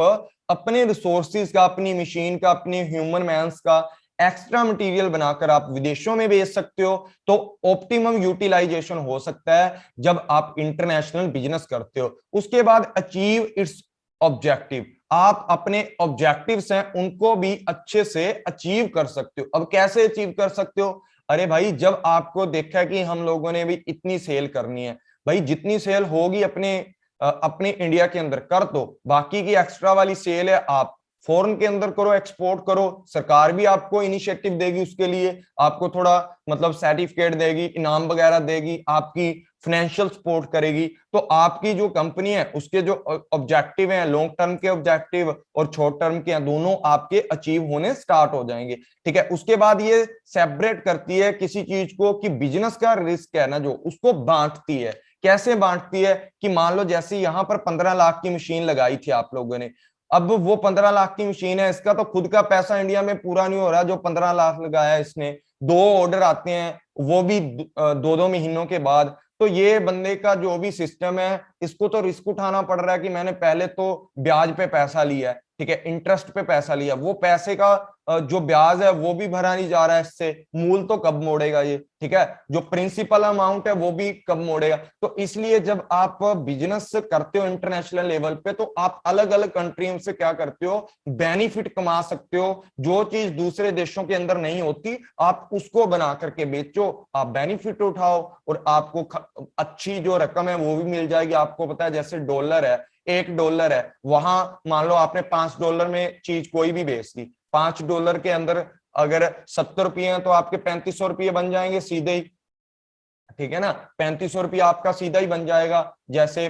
अपने रिसोर्सिस का, अपनी मशीन का, अपने ह्यूमन मैंस का एक्स्ट्रा मटेरियल बनाकर आप विदेशों में बेच सकते हो। तो ऑप्टिमम यूटिलाइजेशन हो सकता है जब आप इंटरनेशनल बिजनेस करते हो। उसके बाद अचीव इट्स ऑब्जेक्टिव, आप अपने ऑब्जेक्टिव्स हैं उनको भी अच्छे से अचीव कर सकते हो। अब कैसे अचीव कर सकते हो, अरे भाई जब आपको देखा कि हम लोगों ने भी इतनी सेल करनी है, भाई जितनी सेल होगी अपने अपनी इंडिया के अंदर कर दो, बाकी की एक्स्ट्रा वाली सेल है आप फॉरेन के अंदर करो, एक्सपोर्ट करो, सरकार भी आपको इनिशिएटिव देगी, उसके लिए आपको थोड़ा मतलब सर्टिफिकेट देगी, इनाम वगैरह देगी, आपकी फाइनेंशियल सपोर्ट करेगी। तो आपकी जो कंपनी है उसके जो ऑब्जेक्टिव हैं, लॉन्ग टर्म के ऑब्जेक्टिव और शॉर्ट टर्म के हैं, दोनों आपके अचीव होने स्टार्ट हो जाएंगे। ठीक है, उसके बाद ये सेपरेट करती है किसी चीज को कि बिजनेस का रिस्क है ना जो, उसको बांटती है। कैसे बांटती है कि मान लो जैसे यहाँ पर 15 लाख की मशीन लगाई थी आप लोगों ने, अब वो 15 लाख की मशीन है, इसका तो खुद का पैसा इंडिया में पूरा नहीं हो रहा, जो 15 लाख लगाया इसने, दो ऑर्डर आते हैं वो भी 2-2 महीनों के बाद। तो ये बंदे का जो भी सिस्टम है, इसको तो रिस्क उठाना पड़ रहा है कि मैंने पहले तो ब्याज पे पैसा लिया है, ठीक है, इंटरेस्ट पे पैसा लिया, वो पैसे का जो ब्याज है वो भी भरा नहीं जा रहा है, इससे मूल तो कब मोड़ेगा ये, ठीक है, जो प्रिंसिपल अमाउंट है वो भी कब मोड़ेगा। तो इसलिए जब आप बिजनेस करते हो इंटरनेशनल लेवल पे, तो आप अलग अलग कंट्रियों से क्या करते हो, बेनिफिट कमा सकते हो, जो चीज दूसरे देशों के अंदर नहीं होती आप उसको बना करके बेचो, आप बेनिफिट उठाओ और आपको अच्छी जो रकम है वो भी मिल जाएगी। आपको पता है जैसे डॉलर है, $1 है, वहां मान लो आपने $5 में चीज कोई भी बेच दी, $5 के अंदर अगर 70 रुपये हैं तो आपके 3500 रुपये बन जाएंगे सीधे ही, ठीक है ना, 3500 रुपये आपका सीधा ही बन जाएगा। जैसे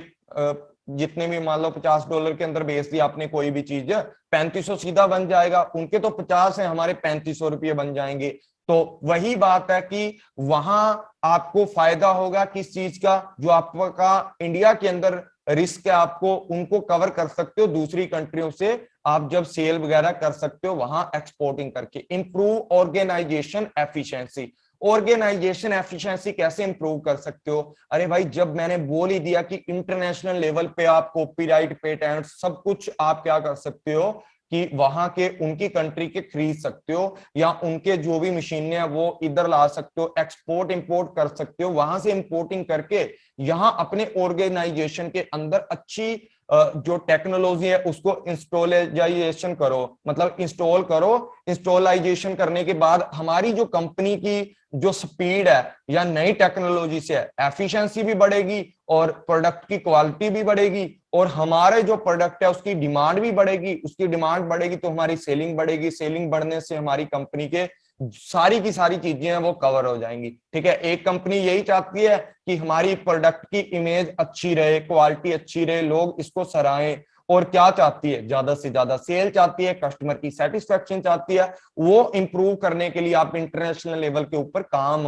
जितने भी मान लो $50 के अंदर बेच दी आपने कोई भी चीज, 3500 सीधा बन जाएगा, उनके तो 50 है, हमारे 3500 रुपये बन जाएंगे। तो वही बात है कि वहां आपको फायदा होगा किस चीज का, जो आपका इंडिया के अंदर रिस्क है आपको उनको कवर कर सकते हो दूसरी कंट्रियों से, आप जब सेल वगैरह कर सकते हो वहां एक्सपोर्टिंग करके। Improve organization efficiency, organization efficiency कैसे इंप्रूव कर सकते हो, अरे भाई जब मैंने बोल ही दिया कि इंटरनेशनल लेवल पे आप कॉपीराइट, पेटेंट सब कुछ आप क्या कर सकते हो कि वहां के उनकी कंट्री के खरीद सकते हो, या उनके जो भी मशीनें हैं वो इधर ला सकते हो, एक्सपोर्ट इंपोर्ट कर सकते हो, वहां से इंपोर्टिंग करके यहाँ अपने ऑर्गेनाइजेशन के अंदर अच्छी जो टेक्नोलॉजी है उसको इंस्टॉलाइजेशन करो, मतलब इंस्टॉल करो। इंस्टॉलाइजेशन करने के बाद हमारी जो कंपनी की जो स्पीड है या नई टेक्नोलॉजी से है, एफिशिएंसी भी बढ़ेगी और प्रोडक्ट की क्वालिटी भी बढ़ेगी, और हमारे जो प्रोडक्ट है उसकी डिमांड भी बढ़ेगी, उसकी डिमांड बढ़ेगी तो हमारी सेलिंग बढ़ेगी, सेलिंग बढ़ने से हमारी कंपनी के सारी की सारी चीजें हैं वो कवर हो जाएंगी। ठीक है, एक कंपनी यही चाहती है कि हमारी प्रोडक्ट की इमेज अच्छी रहे, क्वालिटी अच्छी रहे, लोग इसको सराहें, और क्या चाहती है, ज्यादा से ज्यादा सेल चाहती है, कस्टमर की सेटिस्फेक्शन चाहती है। वो इंप्रूव करने के लिए आप इंटरनेशनल लेवल के ऊपर काम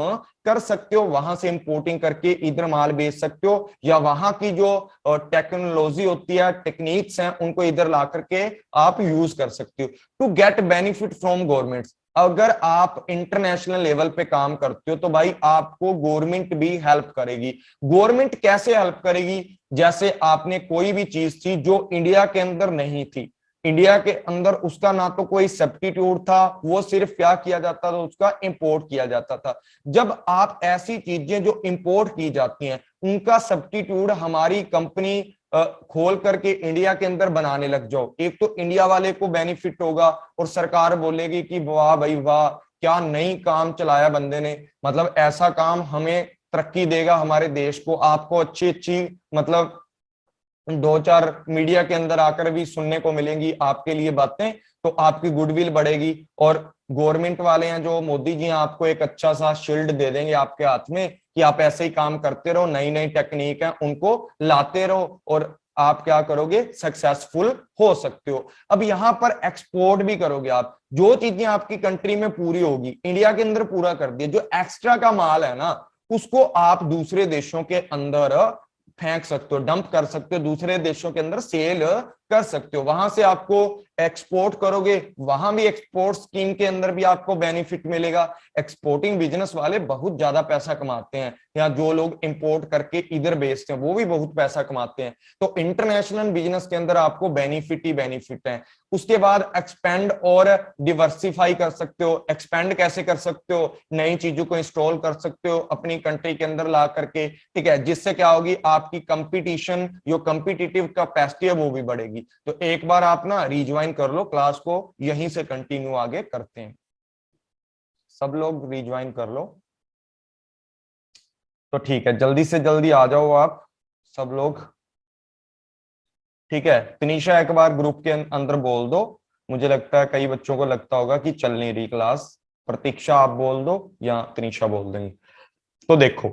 कर सकते हो, वहां से इंपोर्टिंग करके इधर माल बेच सकते हो, या वहां की जो टेक्नोलॉजी होती है, टेक्निक्स हैं, उनको इधर ला करके आप यूज कर सकते हो to get benefit from government. अगर आप इंटरनेशनल लेवल पे काम करते हो तो भाई आपको गवर्नमेंट भी हेल्प करेगी। गवर्नमेंट कैसे हेल्प करेगी, जैसे आपने कोई भी चीज थी जो इंडिया के अंदर नहीं थी, इंडिया के अंदर उसका ना तो कोई सब्स्टिट्यूट था, वो सिर्फ क्या किया जाता था, उसका इंपोर्ट किया जाता था। जब आप ऐसी चीजें जो इंपोर्ट की जाती हैं उनका सब्स्टिट्यूट हमारी कंपनी खोल करके इंडिया के अंदर बनाने लग जाओ, एक तो इंडिया वाले को बेनिफिट होगा और सरकार बोलेगी कि वाह भाई वाह, क्या नई काम चलाया बंदे ने, मतलब ऐसा काम हमें तरक्की देगा हमारे देश को। आपको अच्छी अच्छी मतलब 2-4 मीडिया के अंदर आकर भी सुनने को मिलेंगी आपके लिए बातें, तो आपकी गुडविल बढ़ेगी। और गवर्नमेंट वाले हैं जो मोदी जी हैं, आपको एक अच्छा सा शील्ड दे देंगे आपके हाथ में कि आप ऐसे ही काम करते रहो, नई नई टेक्निक है उनको लाते रहो और आप क्या करोगे, सक्सेसफुल हो सकते हो। अब यहाँ पर एक्सपोर्ट भी करोगे आप, जो चीजें आपकी कंट्री में पूरी होगी इंडिया के अंदर पूरा कर दिए, जो एक्स्ट्रा का माल है ना उसको आप दूसरे देशों के अंदर फेंक सकते हो, डंप कर सकते हो, दूसरे देशों के अंदर सेल कर सकते हो, वहां से आपको एक्सपोर्ट करोगे, वहां भी एक्सपोर्ट स्कीम के अंदर भी आपको बेनिफिट मिलेगा। एक्सपोर्टिंग बिजनेस वाले बहुत ज्यादा पैसा कमाते हैं, या जो लोग इंपोर्ट करके इधर बेचते हैं वो भी बहुत पैसा कमाते हैं। तो इंटरनेशनल बिजनेस के अंदर आपको बेनिफिट ही बेनिफिट है। उसके बाद एक्सपेंड और डिवर्सिफाई कर सकते हो। एक्सपेंड कैसे कर सकते हो, नई चीजों को इंस्टॉल कर सकते हो अपनी कंट्री के अंदर ला करके, ठीक है, जिससे क्या होगी, आपकी कंपटीशन जो कंपिटिटिव कैपेसिटी है वो भी बढ़ेगी। तो एक बार आप ना रिज्वाइन कर लो क्लास को, यहीं से कंटिन्यू आगे करते हैं, सब लोग रिज्वाइन कर लो। तो ठीक है, जल्दी से जल्दी आ जाओ आप सब लोग। ठीक है, तनीषा एक बार ग्रुप के अंदर बोल दो। मुझे लगता है कई बच्चों को लगता होगा कि चल नहीं रही क्लास। प्रतीक्षा आप बोल दो या तनीषा बोल देंगे। तो देखो,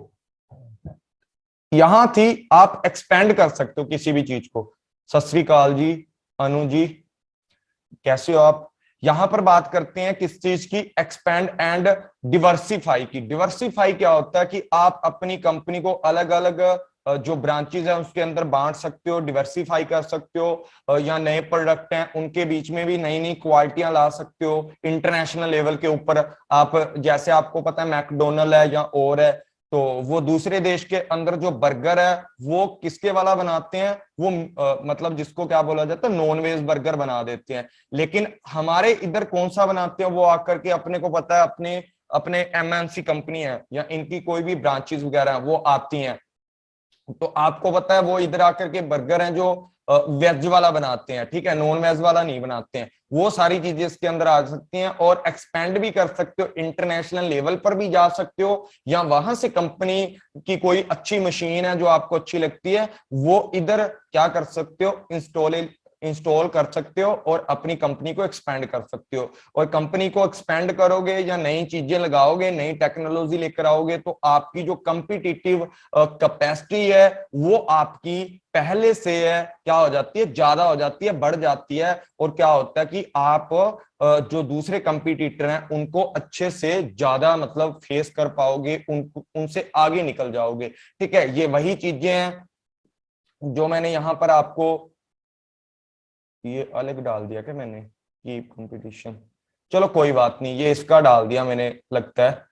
यहां थी, आप एक्सपेंड कर सकते हो किसी भी चीज को। सत श्री अकाल जी, अनु जी, कैसे हो आप? यहां पर बात करते हैं किस चीज की? एक्सपेंड एंड डिवर्सिफाई की। डिवर्सिफाई क्या होता है कि आप अपनी कंपनी को अलग अलग जो ब्रांचेस है उसके अंदर बांट सकते हो, डिवर्सिफाई कर सकते हो, या नए प्रोडक्ट हैं उनके बीच में भी नई नई क्वालिटियां ला सकते हो इंटरनेशनल लेवल के ऊपर। आप जैसे आपको पता है मैकडोनल्ड है या और है, तो वो दूसरे देश के अंदर जो बर्गर है वो किसके वाला बनाते हैं? वो मतलब जिसको क्या बोला जाता है, नॉन वेज बर्गर बना देते हैं। लेकिन हमारे इधर कौन सा बनाते हैं? वो आकर के, अपने को पता है, अपने अपने एमएनसी कंपनी है या इनकी कोई भी ब्रांचेस वगैरह है वो आती हैं, तो आपको पता है वो इधर आकर के बर्गर हैं जो वेज वाला बनाते हैं, ठीक है, नॉन वेज वाला नहीं बनाते हैं। वो सारी चीजें इसके अंदर आ सकती हैं और एक्सपेंड भी कर सकते हो, इंटरनेशनल लेवल पर भी जा सकते हो, या वहां से कंपनी की कोई अच्छी मशीन है जो आपको अच्छी लगती है वो इधर क्या कर सकते हो, इंस्टॉल कर सकते हो और अपनी कंपनी को एक्सपेंड कर सकते हो। और कंपनी को एक्सपेंड करोगे या नई चीजें लगाओगे, नई टेक्नोलॉजी लेकर आओगे, तो आपकी जो कम्पिटिटिव कैपेसिटी है वो आपकी पहले से है क्या हो जाती है, ज्यादा हो जाती है, बढ़ जाती है। और क्या होता है कि आप जो दूसरे कंपटीटर हैं उनको अच्छे से ज्यादा मतलब फेस कर पाओगे, उनसे आगे निकल जाओगे। ठीक है, ये वही चीजें हैं जो मैंने यहां पर आपको, ये अलग डाल दिया क्या मैंने, ये कंपटीशन, चलो कोई बात नहीं, ये इसका डाल दिया मैंने लगता है,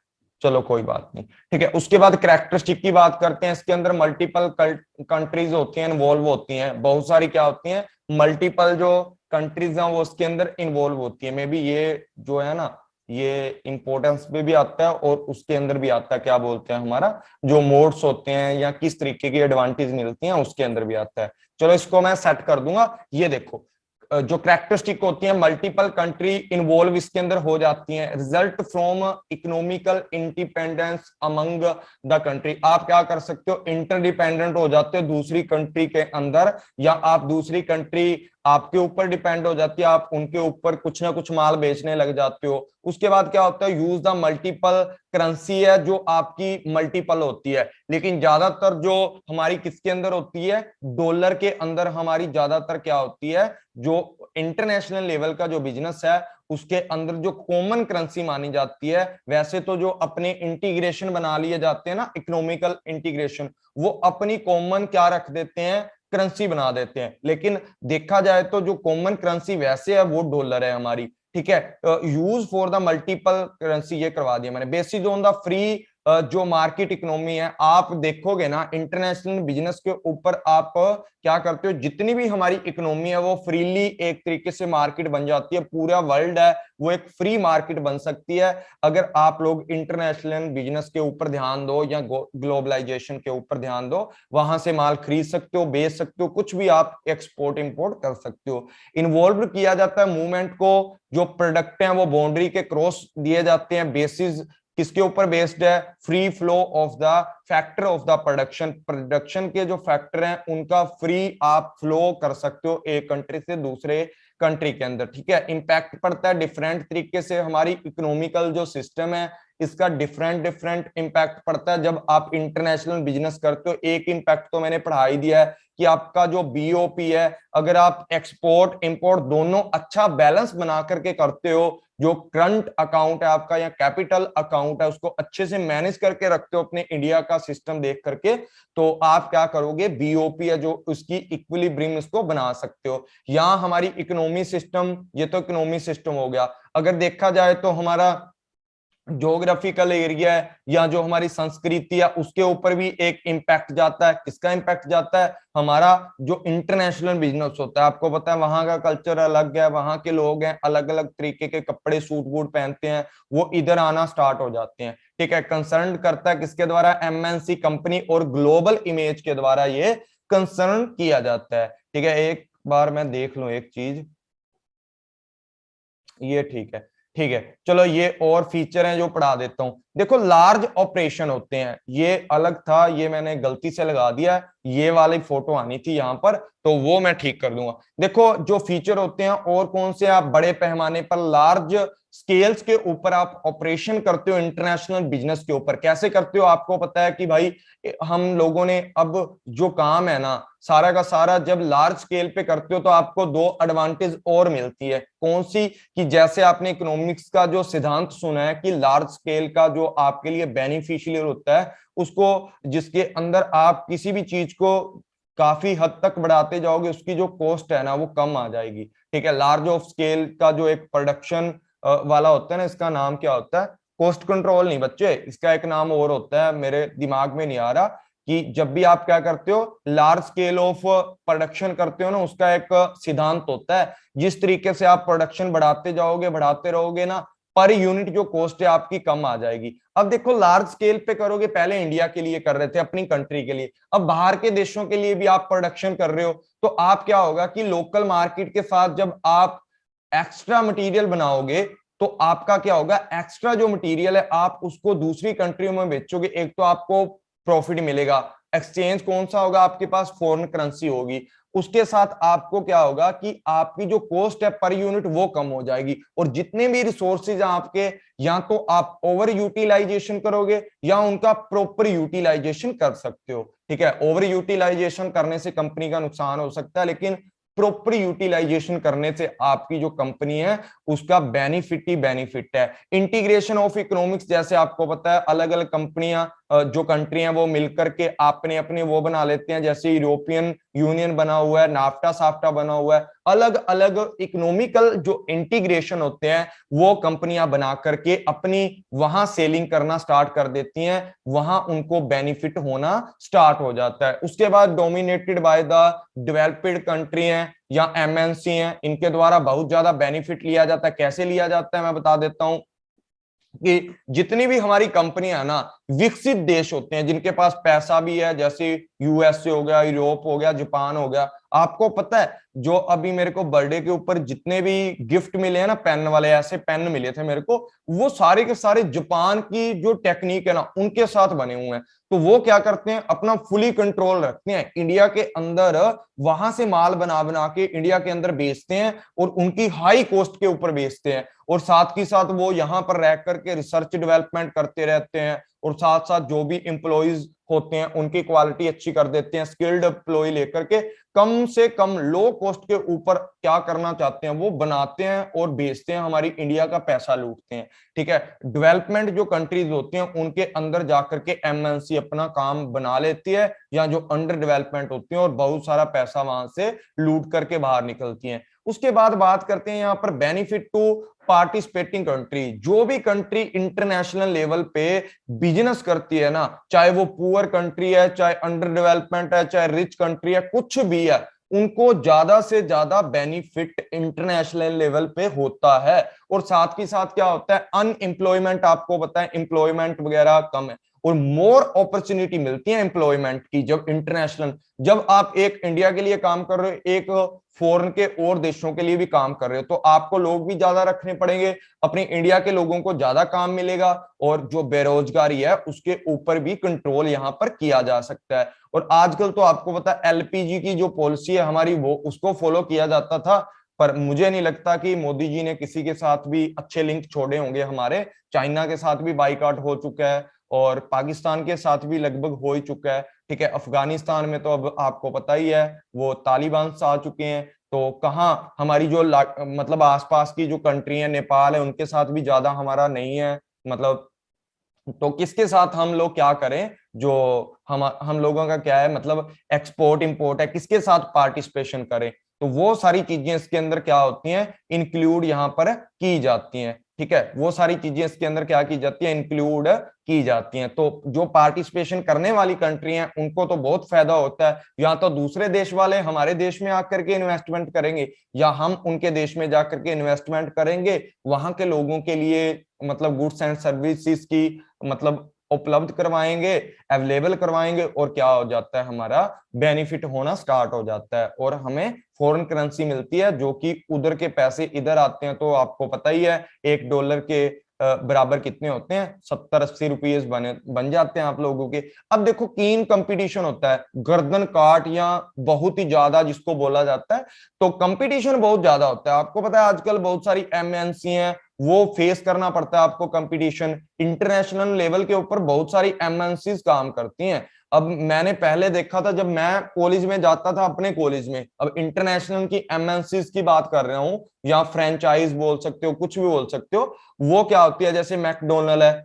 चलो कोई बात नहीं। ठीक है, उसके बाद कैरेक्टरिस्टिक की बात करते हैं। इसके अंदर मल्टीपल कंट्रीज होती हैं, इन्वॉल्व होती हैं, बहुत सारी क्या होती हैं, मल्टीपल जो कंट्रीज हैं वो उसके अंदर इन्वॉल्व होती है। मे बी ये जो है ना, ये इंपॉर्टेंस पे भी आता है और उसके अंदर भी आता है, क्या बोलते हैं, हमारा जो मोड्स होते हैं या किस तरीके की एडवांटेज मिलती हैं उसके अंदर भी आता है। चलो इसको मैं सेट कर दूंगा। ये देखो, जो कैरेक्टरिस्टिक होती है, मल्टीपल कंट्री इन्वॉल्व इसके अंदर हो जाती हैं। Result from economical independence among the country. आप क्या कर सकते हो, इंटरडिपेंडेंट हो जाते हो दूसरी कंट्री के अंदर, या आप दूसरी कंट्री आपके ऊपर डिपेंड हो जाती है, आप उनके ऊपर कुछ ना कुछ माल बेचने लग जाते हो। उसके बाद क्या होता है, यूज द मल्टीपल करेंसी है जो आपकी मल्टीपल होती है, लेकिन ज्यादातर जो हमारी किसके अंदर होती है, डॉलर के अंदर हमारी ज्यादातर क्या होती है, जो इंटरनेशनल लेवल का जो बिजनेस है उसके अंदर जो कॉमन करेंसी मानी जाती है। वैसे तो जो अपने इंटीग्रेशन बना लिए जाते हैं ना, इकोनॉमिकल इंटीग्रेशन, वो अपनी कॉमन क्या रख देते हैं, करेंसी बना देते हैं। लेकिन देखा जाए तो जो कॉमन करेंसी वैसे है वो डॉलर है हमारी। ठीक है, use for the multiple currency ये करवा दिया मैंने। बेसिस ऑन द फ्री जो मार्केट इकोनॉमी है, आप देखोगे ना इंटरनेशनल बिजनेस के ऊपर आप क्या करते हो, जितनी भी हमारी इकोनॉमी है वो फ्रीली एक तरीके से मार्केट बन जाती है। पूरा वर्ल्ड है वो एक फ्री मार्केट बन सकती है अगर आप लोग इंटरनेशनल बिजनेस के ऊपर ध्यान दो या ग्लोबलाइजेशन के ऊपर ध्यान दो। वहां से माल खरीद सकते हो, बेच सकते हो, कुछ भी आप एक्सपोर्ट इंपोर्ट कर सकते हो। इन्वॉल्व किया जाता है मूवमेंट को, जो प्रोडक्ट हैं वो बाउंड्री के क्रॉस दिए जाते हैं। बेसिस किसके ऊपर बेस्ड है, free flow of the factor of the production. Production के जो फैक्टर हैं उनका फ्री आप फ्लो कर सकते हो एक कंट्री से दूसरे कंट्री के अंदर। ठीक है, इंपैक्ट पड़ता है डिफरेंट तरीके से, हमारी इकोनॉमिकल जो सिस्टम है इसका डिफरेंट डिफरेंट इंपैक्ट पड़ता है जब आप इंटरनेशनल बिजनेस करते हो। एक इंपैक्ट तो मैंने पढ़ा ही दिया है कि आपका जो बीओपी है, अगर आप एक्सपोर्ट इंपोर्ट दोनों अच्छा बैलेंस बना करके करते हो, जो करंट अकाउंट है आपका या कैपिटल अकाउंट है उसको अच्छे से मैनेज करके रखते हो अपने इंडिया का सिस्टम देख करके, तो आप क्या करोगे, बीओपी है जो उसकी इक्विलिब्रियम इसको बना सकते हो। यहाँ हमारी इकोनॉमी सिस्टम, ये तो इकोनॉमी सिस्टम हो गया। अगर देखा जाए तो हमारा ज्योग्राफिकल एरिया है या जो हमारी संस्कृति है उसके ऊपर भी एक इम्पैक्ट जाता है। किसका इम्पैक्ट जाता है, हमारा जो इंटरनेशनल बिजनेस होता है। आपको पता है वहां का कल्चर अलग है, वहां के लोग हैं अलग अलग तरीके के कपड़े सूट बूट पहनते हैं, वो इधर आना स्टार्ट हो जाते हैं। ठीक है, कंसर्न करता है किसके द्वारा, एमएनसी कंपनी और ग्लोबल इमेज के द्वारा ये कंसर्न किया जाता है। ठीक है, एक बार मैं देख लूं एक चीज, ये ठीक है। ठीक है, चलो ये और फीचर हैं जो पढ़ा देता हूं। देखो लार्ज ऑपरेशन होते हैं, ये अलग था, ये मैंने गलती से लगा दिया, ये वाली फोटो आनी थी यहाँ पर, तो वो मैं ठीक कर दूंगा। देखो जो फीचर होते हैं और कौन से, आप बड़े पैमाने पर लार्ज स्केल्स के ऊपर आप ऑपरेशन करते हो, इंटरनेशनल बिजनेस के ऊपर कैसे करते हो, आपको पता है कि भाई हम लोगों ने अब जो काम है ना सारा का सारा जब लार्ज स्केल पे करते हो तो आपको दो एडवांटेज और मिलती है। कौन सी? कि जैसे आपने इकोनॉमिक्स का जो सिद्धांत सुना है कि लार्ज स्केल का जो आपके लिए बेनिफिशियल होता है उसको, जिसके अंदर आप किसी भी चीज को काफी हद तक बढ़ाते जाओगे उसकी जो कॉस्ट है ना वो कम आ जाएगी। ठीक है, लार्ज ऑफ स्केल का जो एक प्रोडक्शन वाला होता है ना, इसका नाम क्या होता है? कॉस्ट कंट्रोल नहीं बच्चे, इसका एक नाम और होता है, मेरे दिमाग में नहीं आ रहा। कि जब भी आप क्या करते हो लार्ज स्केल ऑफ प्रोडक्शन करते हो ना, उसका एक सिद्धांत होता है, जिस तरीके से आप प्रोडक्शन बढ़ाते जाओगे बढ़ाते रहोगे ना, पर यूनिट जो कॉस्ट है आपकी कम आ जाएगी। अब देखो लार्ज स्केल पे करोगे, पहले इंडिया के लिए कर रहे थे अपनी कंट्री के लिए, अब बाहर के देशों के लिए भी आप प्रोडक्शन कर रहे हो, तो आप क्या होगा कि लोकल मार्केट के साथ जब आप एक्स्ट्रा मटेरियल बनाओगे तो आपका क्या होगा, एक्स्ट्रा जो मटेरियल है आप उसको दूसरी कंट्रियों में बेचोगे, एक तो आपको प्रॉफिट मिलेगा, एक्सचेंज कौन सा होगा आपके पास, फॉरेन करेंसी होगी, उसके साथ आपको क्या होगा कि आपकी जो कॉस्ट है पर यूनिट वो कम हो जाएगी, और जितने भी रिसोर्सेज आपके, या तो आप ओवर यूटिलाइजेशन करोगे या उनका प्रॉपर यूटिलाइजेशन कर सकते हो। ठीक है, ओवर यूटिलाइजेशन करने से कंपनी का नुकसान हो सकता है, लेकिन प्रॉपर यूटिलाइजेशन करने से आपकी जो कंपनी है उसका बेनिफिट ही बेनिफिट है। इंटीग्रेशन ऑफ इकोनॉमिक्स, जैसे आपको पता है अलग अलग कंपनियां जो कंट्री हैं वो मिलकर के अपने अपने वो बना लेते हैं, जैसे यूरोपियन यूनियन बना हुआ है, नाफ्टा साफ्टा बना हुआ है, अलग अलग इकोनॉमिकल जो इंटीग्रेशन होते हैं वो कंपनियां बना करके अपनी वहां सेलिंग करना स्टार्ट कर देती हैं, वहां उनको बेनिफिट होना स्टार्ट हो जाता है। उसके बाद dominated by the developed country हैं या एमएनसी हैं, इनके द्वारा बहुत ज्यादा बेनिफिट लिया जाता है। कैसे लिया जाता है मैं बता देता हूं कि जितनी भी हमारी कंपनियां ना विकसित देश होते हैं जिनके पास पैसा भी है, जैसे यूएसए हो गया, यूरोप हो गया, जापान हो गया, आपको पता है जो अभी मेरे को बर्थडे के ऊपर जितने भी गिफ्ट मिले हैं ना, पेन वाले ऐसे पेन मिले थे मेरे को, वो सारे के सारे जापान की जो टेक्निक है ना उनके साथ बने हुए हैं। तो वो क्या करते हैं, अपना फुली कंट्रोल रखते हैं इंडिया के अंदर, वहां से माल बना बना के इंडिया के अंदर बेचते हैं और उनकी हाई कॉस्ट के ऊपर बेचते हैं, और साथ ही साथ वो यहाँ पर रह करके रिसर्च डेवलपमेंट करते रहते हैं, और साथ साथ जो भी एम्प्लॉइज होते हैं उनकी क्वालिटी अच्छी कर देते हैं, स्किल्ड एम्प्लॉय लेकर के कम से कम लो कॉस्ट के ऊपर क्या करना चाहते हैं वो बनाते हैं और बेचते हैं, हमारी इंडिया का पैसा लूटते हैं। ठीक है, डेवलपमेंट जो कंट्रीज होती हैं उनके अंदर जाकर के एमएनसी अपना काम बना लेती है, या जो अंडर डेवलपमेंट होती हैं और बहुत सारा पैसा वहां से लूट करके बाहर निकलती हैं। उसके बाद बात करते हैं यहाँ पर बेनिफिट टू पार्टिसिपेटिंग कंट्री। जो भी कंट्री इंटरनेशनल लेवल पे बिजनेस करती है ना, चाहे वो पुअर कंट्री है, चाहे अंडर डेवलपमेंट है, चाहे रिच कंट्री है, कुछ भी है, उनको ज्यादा से ज्यादा बेनिफिट इंटरनेशनल लेवल पे होता है। और साथ ही साथ क्या होता है, अनएम्प्लॉयमेंट, आपको पता है एम्प्लॉयमेंट वगैरह कम है और मोर अपॉर्चुनिटी मिलती है एम्प्लॉयमेंट की। जब इंटरनेशनल, जब आप एक इंडिया के लिए काम कर रहे हो, एक फॉरेन के और देशों के लिए भी काम कर रहे हो, तो आपको लोग भी ज्यादा रखने पड़ेंगे, अपने इंडिया के लोगों को ज्यादा काम मिलेगा, और जो बेरोजगारी है उसके ऊपर भी कंट्रोल यहाँ पर किया जा सकता है। और आजकल तो आपको पता है एलपीजी की जो पॉलिसी है हमारी, वो उसको फॉलो किया जाता था, पर मुझे नहीं लगता कि मोदी जी ने किसी के साथ भी अच्छे लिंक छोड़े होंगे हमारे। चाइना के साथ भी बाइकआउट हो चुका है और पाकिस्तान के साथ भी लगभग हो ही चुका है। ठीक है, अफगानिस्तान में तो अब आपको पता ही है वो तालिबान से आ चुके हैं, तो कहाँ हमारी जो मतलब आसपास की जो कंट्री है, नेपाल है, उनके साथ भी ज्यादा हमारा नहीं है मतलब। तो किसके साथ हम लोग क्या करें, जो हम लोगों का क्या है मतलब एक्सपोर्ट इंपोर्ट है, किसके साथ पार्टिसिपेशन करें, तो वो सारी चीजें इसके अंदर क्या होती हैं, इंक्लूड यहाँ पर की जाती हैं। ठीक है, वो सारी चीजें इसके अंदर क्या की जाती है, इंक्लूड की जाती हैं। तो जो पार्टिसिपेशन करने वाली कंट्री हैं उनको तो बहुत फायदा होता है, या तो दूसरे देश वाले हमारे देश में आकर के इन्वेस्टमेंट करेंगे, या हम उनके देश में जाकर के इन्वेस्टमेंट करेंगे, वहां के लोगों के लिए मतलब गुड्स एंड सर्विसेज की मतलब उपलब्ध करवाएंगे, अवेलेबल करवाएंगे, और क्या हो जाता है, हमारा बेनिफिट होना स्टार्ट हो जाता है, और हमें फॉरेन करेंसी मिलती है, जो कि उधर के पैसे इधर आते हैं। तो आपको पता ही है $1 के बराबर कितने होते हैं, 70-80 रुपीज बन जाते हैं आप लोगों के। अब देखो कीन कंपटीशन होता है, गर्दन काट या बहुत ही ज्यादा जिसको बोला जाता है, तो कंपटीशन बहुत ज्यादा होता है। आपको पता है आजकल बहुत सारी एमएनसी हैं, वो फेस करना पड़ता है आपको कंपटीशन। इंटरनेशनल लेवल के ऊपर बहुत सारी एमएनसीज काम करती हैं। अब मैंने पहले देखा था जब मैं कॉलेज में जाता था, अपने कॉलेज में, अब इंटरनेशनल की एमएनसीज की बात कर रहा हूं, या फ्रेंचाइज बोल सकते हो, कुछ भी बोल सकते हो। वो क्या होती है, जैसे मैकडोनल्ड है,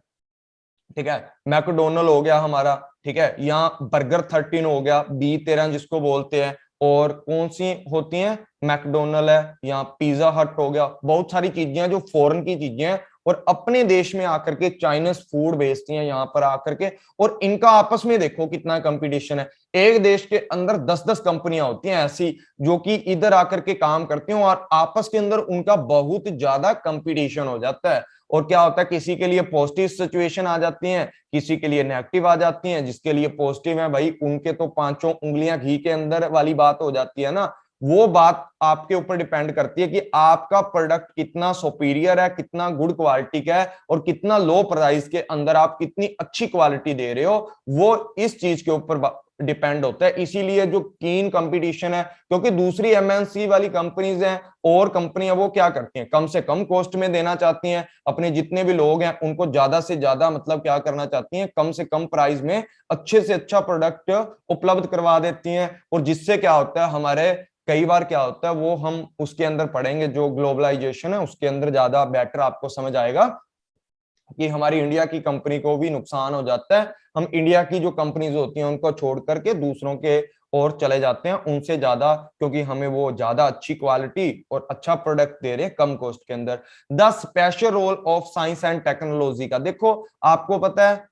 ठीक है, मैकडोनल्ड हो गया हमारा, ठीक है, या बर्गर 13 हो गया, B13 जिसको बोलते हैं। और कौन सी होती हैं, मैकडोनल्ड है या पिज्जा हट हो गया, बहुत सारी चीजें हैं जो फॉरेन की चीजें हैं और अपने देश में आकर के चाइनीज फूड बेचती हैं यहाँ पर आकर के। और इनका आपस में देखो कितना कंपटीशन है। एक देश के अंदर 10-10 कंपनियां होती हैं ऐसी जो कि इधर आकर के काम करती हैं, और आपस के अंदर उनका बहुत ज्यादा कंपटीशन हो जाता है। और क्या होता है, किसी के लिए पॉजिटिव सिचुएशन आ जाती हैं, किसी के लिए नेगेटिव आ जाती हैं। जिसके लिए पॉजिटिव है भाई, उनके तो पांचों उंगलियां घी के अंदर वाली बात हो जाती है ना। वो बात आपके ऊपर डिपेंड करती है कि आपका प्रोडक्ट कितना सुपीरियर है, कितना गुड क्वालिटी का है, और कितना लो प्राइस के अंदर आप कितनी अच्छी क्वालिटी दे रहे हो। वो इस चीज के ऊपर डिपेंड होता है। इसीलिए जो कीन कंपटीशन है, क्योंकि दूसरी एमएनसी वाली कंपनीज हैं और कंपनियां, वो क्या करती हैं, कम से कम कॉस्ट में देना चाहती हैं। अपने जितने भी लोग हैं उनको ज्यादा से ज्यादा मतलब क्या करना चाहती हैं, कम से कम प्राइस में अच्छे से अच्छा प्रोडक्ट उपलब्ध करवा देती हैं। और जिससे क्या होता है, हमारे कई बार क्या होता है, वो हम उसके अंदर पढ़ेंगे, जो ग्लोबलाइजेशन है उसके अंदर ज्यादा बेटर आपको समझ आएगा कि हमारी इंडिया की कंपनी को भी नुकसान हो जाता है। हम इंडिया की जो कंपनीज होती हैं उनको छोड़ करके दूसरों के और चले जाते हैं उनसे ज्यादा, क्योंकि हमें वो ज्यादा अच्छी क्वालिटी और अच्छा प्रोडक्ट दे रहे हैं कम कॉस्ट के अंदर। The special role of science and technology का देखो, आपको पता है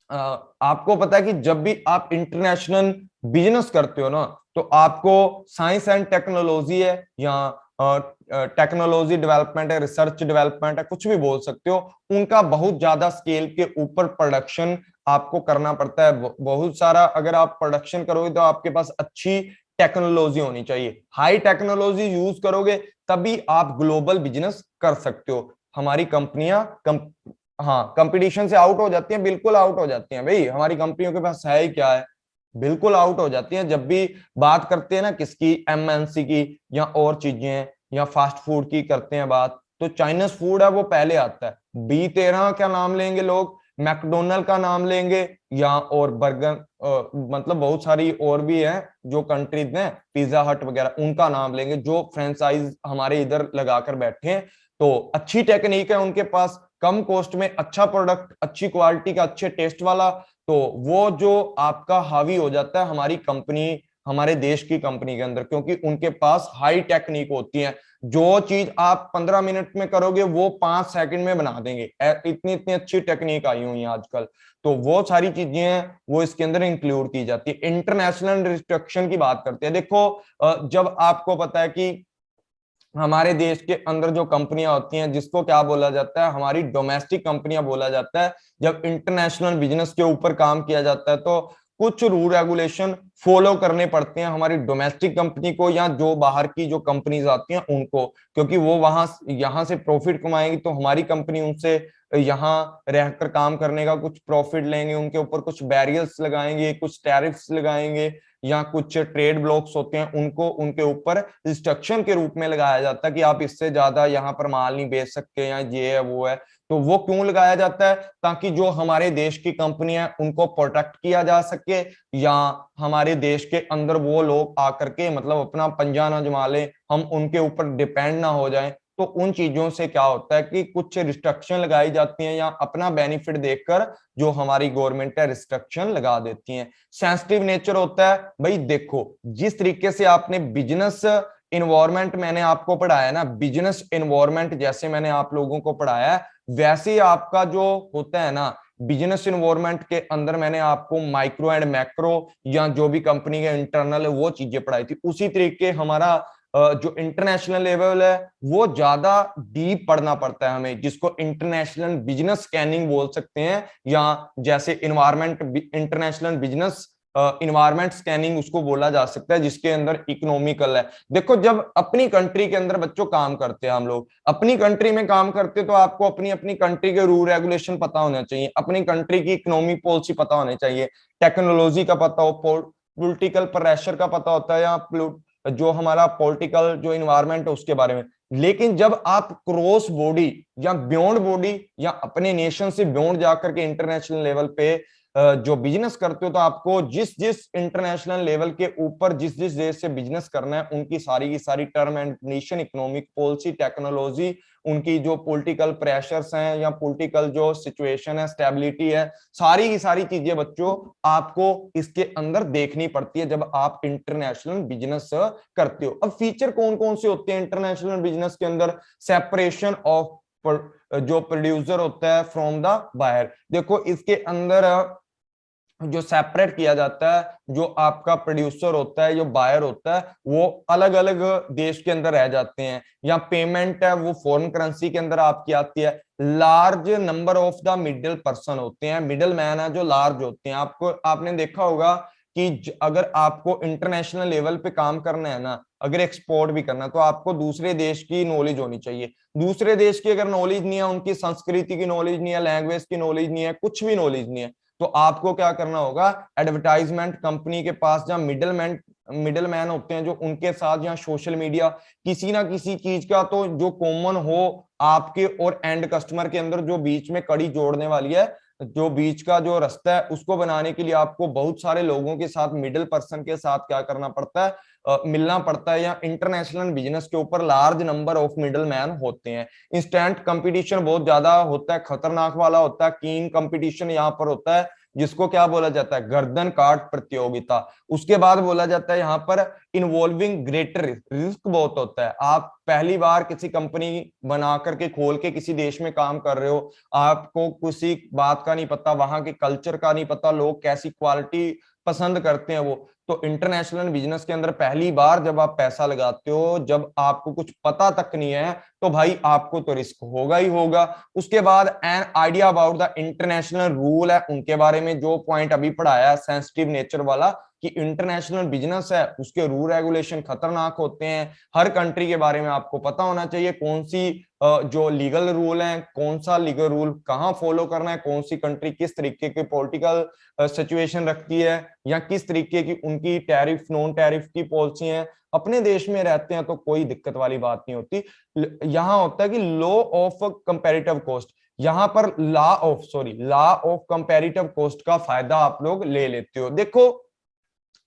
आपको पता है कि जब भी आप इंटरनेशनल बिजनेस करते हो ना, तो आपको साइंस एंड टेक्नोलॉजी है या टेक्नोलॉजी डेवलपमेंट है, रिसर्च डेवलपमेंट है, कुछ भी बोल सकते हो, उनका बहुत ज्यादा स्केल के ऊपर प्रोडक्शन आपको करना पड़ता है। बहुत सारा अगर आप प्रोडक्शन करोगे तो आपके पास अच्छी टेक्नोलॉजी होनी चाहिए, हाई टेक्नोलॉजी यूज करोगे तभी आप ग्लोबल बिजनेस कर सकते हो। हमारी कंपनियां हाँ कंपटीशन से आउट हो जाती हैं, बिल्कुल आउट हो जाती हैं भाई। हमारी कंपनियों के पास है ही क्या है, बिल्कुल आउट हो जाती हैं। जब भी बात करते हैं ना किसकी, एमएनसी की या और चीजें या फास्ट फूड की करते हैं बात, तो चाइनीज फूड है वो पहले आता है। B13 का नाम लेंगे लोग, मैकडोनल्ड का नाम लेंगे, या और बर्गर मतलब बहुत सारी और भी है जो कंट्रीज में, पिज्जा हट वगैरह, उनका नाम लेंगे जो फ्रेंचाइज हमारे इधर लगाकर बैठे हैं। तो अच्छी टेक्निक है उनके पास, कम कॉस्ट में अच्छा प्रोडक्ट, अच्छी क्वालिटी का, अच्छे टेस्ट वाला। तो वो जो आपका हावी हो जाता है हमारी कंपनी, हमारे देश की कंपनी के अंदर, क्योंकि उनके पास हाई टेक्निक होती है। जो चीज आप 15 मिनट में करोगे वो 5 सेकंड में बना देंगे। इतनी इतनी अच्छी टेक्निक आई हुई है आजकल। तो वो सारी चीजें हैं वो इसके अंदर इंक्लूड की जाती है। इंटरनेशनल रिस्ट्रिक्शन की बात करते हैं, देखो जब आपको पता है कि हमारे देश के अंदर जो कंपनियां होती हैं जिसको क्या बोला जाता है, हमारी डोमेस्टिक कंपनियां बोला जाता है। जब इंटरनेशनल बिजनेस के ऊपर काम किया जाता है तो कुछ रूल रेगुलेशन फॉलो करने पड़ते हैं हमारी डोमेस्टिक कंपनी को, या जो बाहर की जो कंपनीज आती हैं उनको, क्योंकि वो वहां यहाँ से प्रॉफिट कमाएंगी तो हमारी कंपनी उनसे यहाँ रहकर काम करने का कुछ प्रॉफिट लेंगे, उनके ऊपर कुछ बैरियर्स लगाएंगे, कुछ टैरिफ्स लगाएंगे, या कुछ ट्रेड ब्लॉक्स होते हैं उनको उनके ऊपर रिस्ट्रिक्शन के रूप में लगाया जाता है कि आप इससे ज्यादा यहाँ पर माल नहीं बेच सकते, या ये है वो है। तो वो क्यों लगाया जाता है, ताकि जो हमारे देश की कंपनी है उनको प्रोटेक्ट किया जा सके, या हमारे देश के अंदर वो लोग आकर के मतलब अपना पंजा ना जमा ले, हम उनके ऊपर डिपेंड ना हो जाएं। तो उन चीजों से क्या होता है कि कुछ रिस्ट्रिक्शन लगाई जाती हैं, या अपना बेनिफिट देखकर जो हमारी गवर्नमेंट है रिस्ट्रिक्शन लगा देती हैं। सेंसिटिव नेचर होता है भाई, देखो जिस तरीके से आपने बिजनेस इन्वायरमेंट मैंने आपको पढ़ाया ना, बिजनेस इन्वायरमेंट जैसे मैंने आप लोगों को पढ़ाया है, वैसे ही आपका जो होता है ना बिजनेस इन्वायरमेंट के अंदर मैंने आपको माइक्रो एंड मैक्रो या जो भी कंपनी के इंटरनल है वो चीजें पढ़ाई थी। उसी तरीके हमारा जो इंटरनेशनल लेवल है वो ज्यादा डीप पढ़ना पड़ता है हमें, जिसको इंटरनेशनल बिजनेस स्कैनिंग बोल सकते हैं, या जैसे environment international business environment scanning उसको बोला जा सकता है, जिसके अंदर इकोनॉमिकल है। देखो जब अपनी कंट्री के अंदर बच्चों काम करते हैं, हम लोग अपनी कंट्री में काम करते हैं, तो आपको अपनी अपनी कंट्री के रूल रेगुलेशन पता होना चाहिए, अपनी कंट्री की इकोनॉमिक पॉलिसी पता होनी चाहिए, टेक्नोलॉजी का पता हो, पॉलिटिकल प्रेशर का पता होता है, या जो हमारा पॉलिटिकल जो इन्वायरमेंट है उसके बारे में। लेकिन जब आप क्रॉस बॉडी या बियॉन्ड बॉडी या अपने नेशन से बियॉन्ड जाकर के इंटरनेशनल लेवल पे जो बिजनेस करते हो, तो आपको जिस जिस इंटरनेशनल लेवल के ऊपर जिस जिस देश से बिजनेस करना है, उनकी सारी की सारी term and condition, economic policy, technology, उनकी जो पॉलिटिकल प्रेशर्स हैं या पॉलिटिकल जो सिचुएशन है, स्टेबिलिटी है, सारी की सारी चीजें बच्चों आपको इसके अंदर देखनी पड़ती है जब आप इंटरनेशनल बिजनेस करते हो। अब फीचर कौन कौन से होते हैं इंटरनेशनल बिजनेस के अंदर? सेपरेशन ऑफ जो प्रोड्यूसर होता है फ्रॉम द बायर। देखो इसके अंदर जो सेपरेट किया जाता है, जो आपका प्रोड्यूसर होता है, जो बायर होता है, वो अलग अलग देश के अंदर रह जाते हैं, या पेमेंट है वो फॉरेन करेंसी के अंदर आपकी आती है। Large number of the middle person होते हैं, मिडिल मैन है जो लार्ज होते हैं। आपको आपने देखा होगा कि अगर आपको इंटरनेशनल लेवल पे काम करना है ना, अगर एक्सपोर्ट भी करना है, तो आपको दूसरे देश की नॉलेज होनी चाहिए। दूसरे देश की अगर नॉलेज नहीं है, उनकी संस्कृति की नॉलेज नहीं है, लैंग्वेज की नॉलेज नहीं है, कुछ भी नॉलेज नहीं है, तो आपको क्या करना होगा? एडवर्टाइजमेंट कंपनी के पास, जहां मिडिल मैन होते हैं जो, उनके साथ, या सोशल मीडिया, किसी ना किसी चीज का तो जो कॉमन हो आपके और एंड कस्टमर के अंदर, जो बीच में कड़ी जोड़ने वाली है, जो बीच का जो रास्ता है, उसको बनाने के लिए आपको बहुत सारे लोगों के साथ, मिडिल पर्सन के साथ क्या करना पड़ता है? मिलना पड़ता है। या इंटरनेशनल बिजनेस के ऊपर large number of middle man होते हैं। इंस्टेंट कंपटीशन बहुत ज्यादा होता है, खतरनाक वाला होता है, कीन कंपटीशन यहाँ पर होता है, जिसको क्या बोला जाता है? गर्दन काट प्रतियोगिता। उसके बाद बोला जाता है यहाँ पर इन्वॉल्विंग ग्रेटर रिस्क। रिस्क बहुत होता है। आप पहली बार किसी कंपनी बना करके खोल के किसी देश में काम कर रहे हो, आपको किसी बात का नहीं पता, वहां के कल्चर का नहीं पता, लोग कैसी क्वालिटी पसंद करते हैं वो, तो इंटरनेशनल बिजनेस के अंदर पहली बार जब आप पैसा लगाते हो, जब आपको कुछ पता तक नहीं है, तो भाई आपको तो रिस्क होगा ही होगा। उसके बाद an idea about the international rule है, उनके बारे में जो पॉइंट अभी पढ़ाया है सेंसिटिव नेचर वाला, कि इंटरनेशनल बिजनेस है उसके रूल रेगुलेशन खतरनाक होते हैं। हर कंट्री के बारे में आपको पता होना चाहिए, कौन सी जो लीगल रूल है, कौन सा लीगल रूल कहाँ फॉलो करना है, कौन सी कंट्री किस तरीके की पॉलिटिकल सिचुएशन रखती है, या किस तरीके की उनकी टैरिफ नॉन टैरिफ की पॉलिसी है। अपने देश में रहते हैं तो कोई दिक्कत वाली बात नहीं होती। यहाँ होता है कि लॉ ऑफ कंपैरेटिव कॉस्ट, यहाँ पर लॉ ऑफ कंपैरेटिव कॉस्ट का फायदा आप लोग ले लेते हो। देखो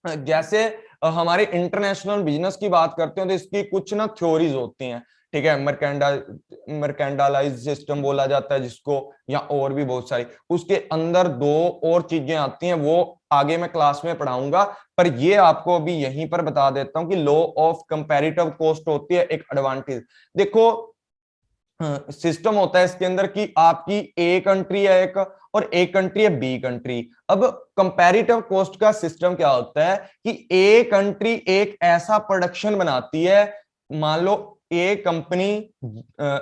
जैसे हमारे इंटरनेशनल बिजनेस की बात करते हैं, तो इसकी कुछ ना थ्योरीज होती हैं, ठीक है? मर्केंडालाइज सिस्टम बोला जाता है जिसको, या और भी बहुत सारी। उसके अंदर दो और चीजें आती हैं, वो आगे मैं क्लास में पढ़ाऊंगा, पर ये आपको अभी यहीं पर बता देता हूं कि लॉ ऑफ कंपैरेटिव कॉस्ट होती है एक एडवांटेज। देखो सिस्टम होता है इसके अंदर कि आपकी ए कंट्री है एक, और एक कंट्री है बी कंट्री। अब कंपैरेटिव कॉस्ट का सिस्टम क्या होता है कि ए कंट्री एक ऐसा प्रोडक्शन बनाती है, मान लो ए कंपनी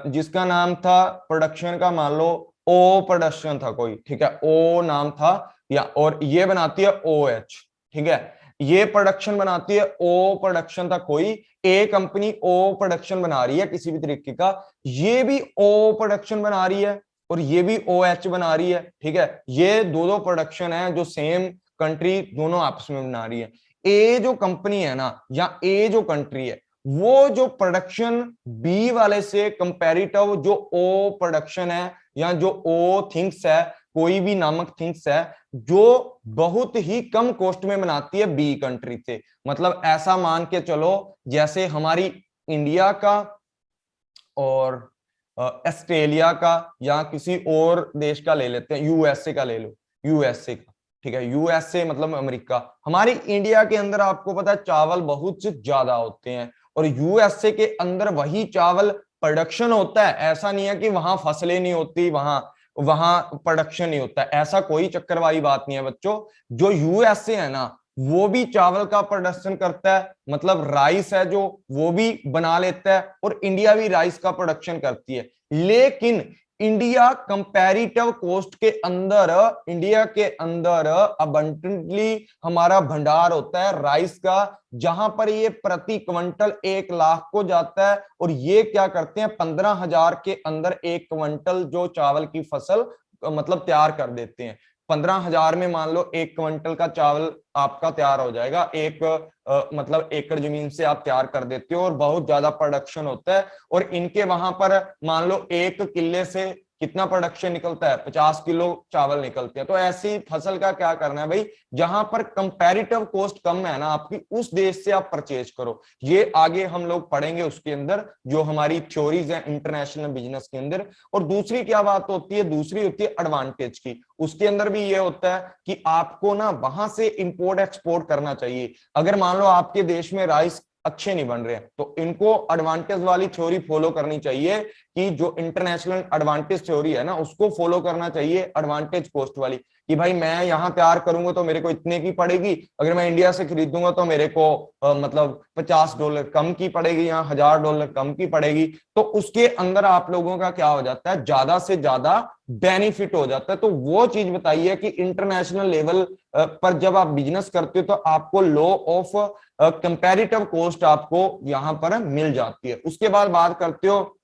जिसका नाम था प्रोडक्शन का, मान लो ओ प्रोडक्शन था कोई, ठीक है, ओ नाम था, या और ये बनाती है ओ एच, ठीक है, ये प्रोडक्शन बनाती है, ओ प्रोडक्शन था कोई, ए कंपनी ओ प्रोडक्शन बना रही है किसी भी तरीके का, ये भी ओ प्रोडक्शन बना रही है, और ये भी ओ एच बना रही है, ठीक है। ये दो दो प्रोडक्शन है जो सेम कंट्री दोनों आपस में बना रही है। ए जो कंपनी है ना, या ए जो कंट्री है, वो जो प्रोडक्शन बी वाले से कंपैरेटिव जो ओ प्रोडक्शन है, या जो ओ थिंग्स है, कोई भी नामक थिंग्स है, जो बहुत ही कम कॉस्ट में बनाती है बी कंट्री से। मतलब ऐसा मान के चलो जैसे हमारी इंडिया का और ऑस्ट्रेलिया का, या किसी और देश का ले लेते हैं, यूएसए का ले लो, यूएसए का, ठीक है, यूएसए मतलब अमेरिका। हमारी इंडिया के अंदर आपको पता है चावल बहुत ज्यादा होते हैं, और यूएसए के अंदर वही चावल प्रोडक्शन होता है। ऐसा नहीं है कि वहां फसलें नहीं होती, वहां वहां प्रोडक्शन नहीं होता, ऐसा कोई चक्कर वाली बात नहीं है बच्चों। जो यूएसए है ना, वो भी चावल का प्रोडक्शन करता है, मतलब राइस है जो, वो भी बना लेता है, और इंडिया भी राइस का प्रोडक्शन करती है। लेकिन इंडिया कंपैरेटिव कॉस्ट के अंदर, इंडिया के अंदर अबंडेंटली हमारा भंडार होता है राइस का, जहां पर ये प्रति क्विंटल 1 लाख को जाता है। और ये क्या करते हैं, 15,000 के अंदर 1 क्विंटल जो चावल की फसल मतलब तैयार कर देते हैं। 15,000 में मान लो 1 क्विंटल का चावल आपका तैयार हो जाएगा, मतलब एकड़ जमीन से आप तैयार कर देते हो, और बहुत ज्यादा प्रोडक्शन होता है। और इनके वहां पर मान लो 1 किले से कितना प्रोडक्शन निकलता है, 50 किलो चावल निकलते हैं। तो ऐसी फसल का क्या करना है भाई, जहां पर कंपैरेटिव कॉस्ट कम है ना आपकी, उस देश से आप परचेज करो। ये आगे हम लोग पढ़ेंगे उसके अंदर, जो हमारी थ्योरीज है इंटरनेशनल बिजनेस के अंदर। और दूसरी क्या बात होती है, दूसरी होती है एडवांटेज की। उसके अंदर भी ये होता है कि आपको ना वहां से इंपोर्ट एक्सपोर्ट करना चाहिए। अगर मान लो आपके देश में राइस अच्छे नहीं बन रहे हैं, तो इनको एडवांटेज वाली थ्योरी फॉलो करनी चाहिए, कि जो इंटरनेशनल एडवांटेज थ्योरी है ना, उसको फॉलो करना चाहिए, एडवांटेज कॉस्ट वाली, कि भाई मैं यहां तैयार करूंगा तो मेरे को इतने की पड़ेगी, अगर मैं इंडिया से खरीदूंगा तो मेरे को मतलब $50 कम की पड़ेगी या $1,000 कम की पड़ेगी। तो उसके अंदर आप लोगों का क्या हो जाता है, ज्यादा से ज्यादा बेनिफिट हो जाता है। तो वो चीज बताइए कि इंटरनेशनल लेवल पर जब आप बिजनेस करते हो तो आपको लॉ ऑफ कंपैरेटिव कॉस्ट आपको यहां पर मिल जाती है। उसके बाद बात करते हो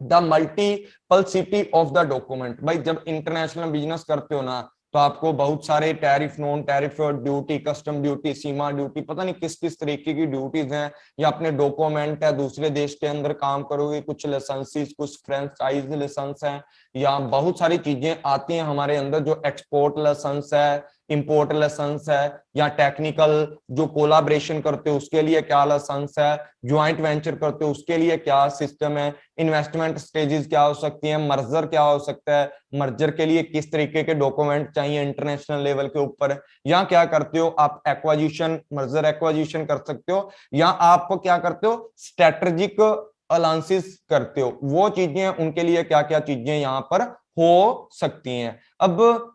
द मल्टीपल्सिटी ऑफ द डॉक्यूमेंट। भाई जब इंटरनेशनल बिजनेस करते हो ना, तो आपको बहुत सारे tariff, non tariff duty, custom duty, सीमा ड्यूटी, पता नहीं किस किस तरीके की ड्यूटीज हैं, या अपने डॉक्यूमेंट है, दूसरे देश के अंदर काम करोगे, कुछ लाइसेंसेस, कुछ फ्रेंचाइज लाइसेंस हैं, या बहुत सारी चीजें आती हैं हमारे अंदर, जो एक्सपोर्ट लाइसेंस है, इंपोर्ट लाइसेंस है, या टेक्निकल जो कोलाब्रेशन करते हो उसके लिए क्या लाइसेंस है, ज्वाइंट वेंचर करते हो उसके लिए क्या सिस्टम है, इन्वेस्टमेंट स्टेजेस क्या हो सकती हैं, मर्जर क्या हो सकता है, मर्जर के लिए किस तरीके के डॉक्यूमेंट चाहिए इंटरनेशनल लेवल के ऊपर, या क्या करते हो आप एक्वाजिशन, मर्जर एक्वाजिशन कर सकते हो, या आप क्या करते हो स्ट्रेटेजिक अलायंसेस करते हो। वो चीजें उनके लिए क्या क्या चीजें यहाँ पर हो सकती हैं। अब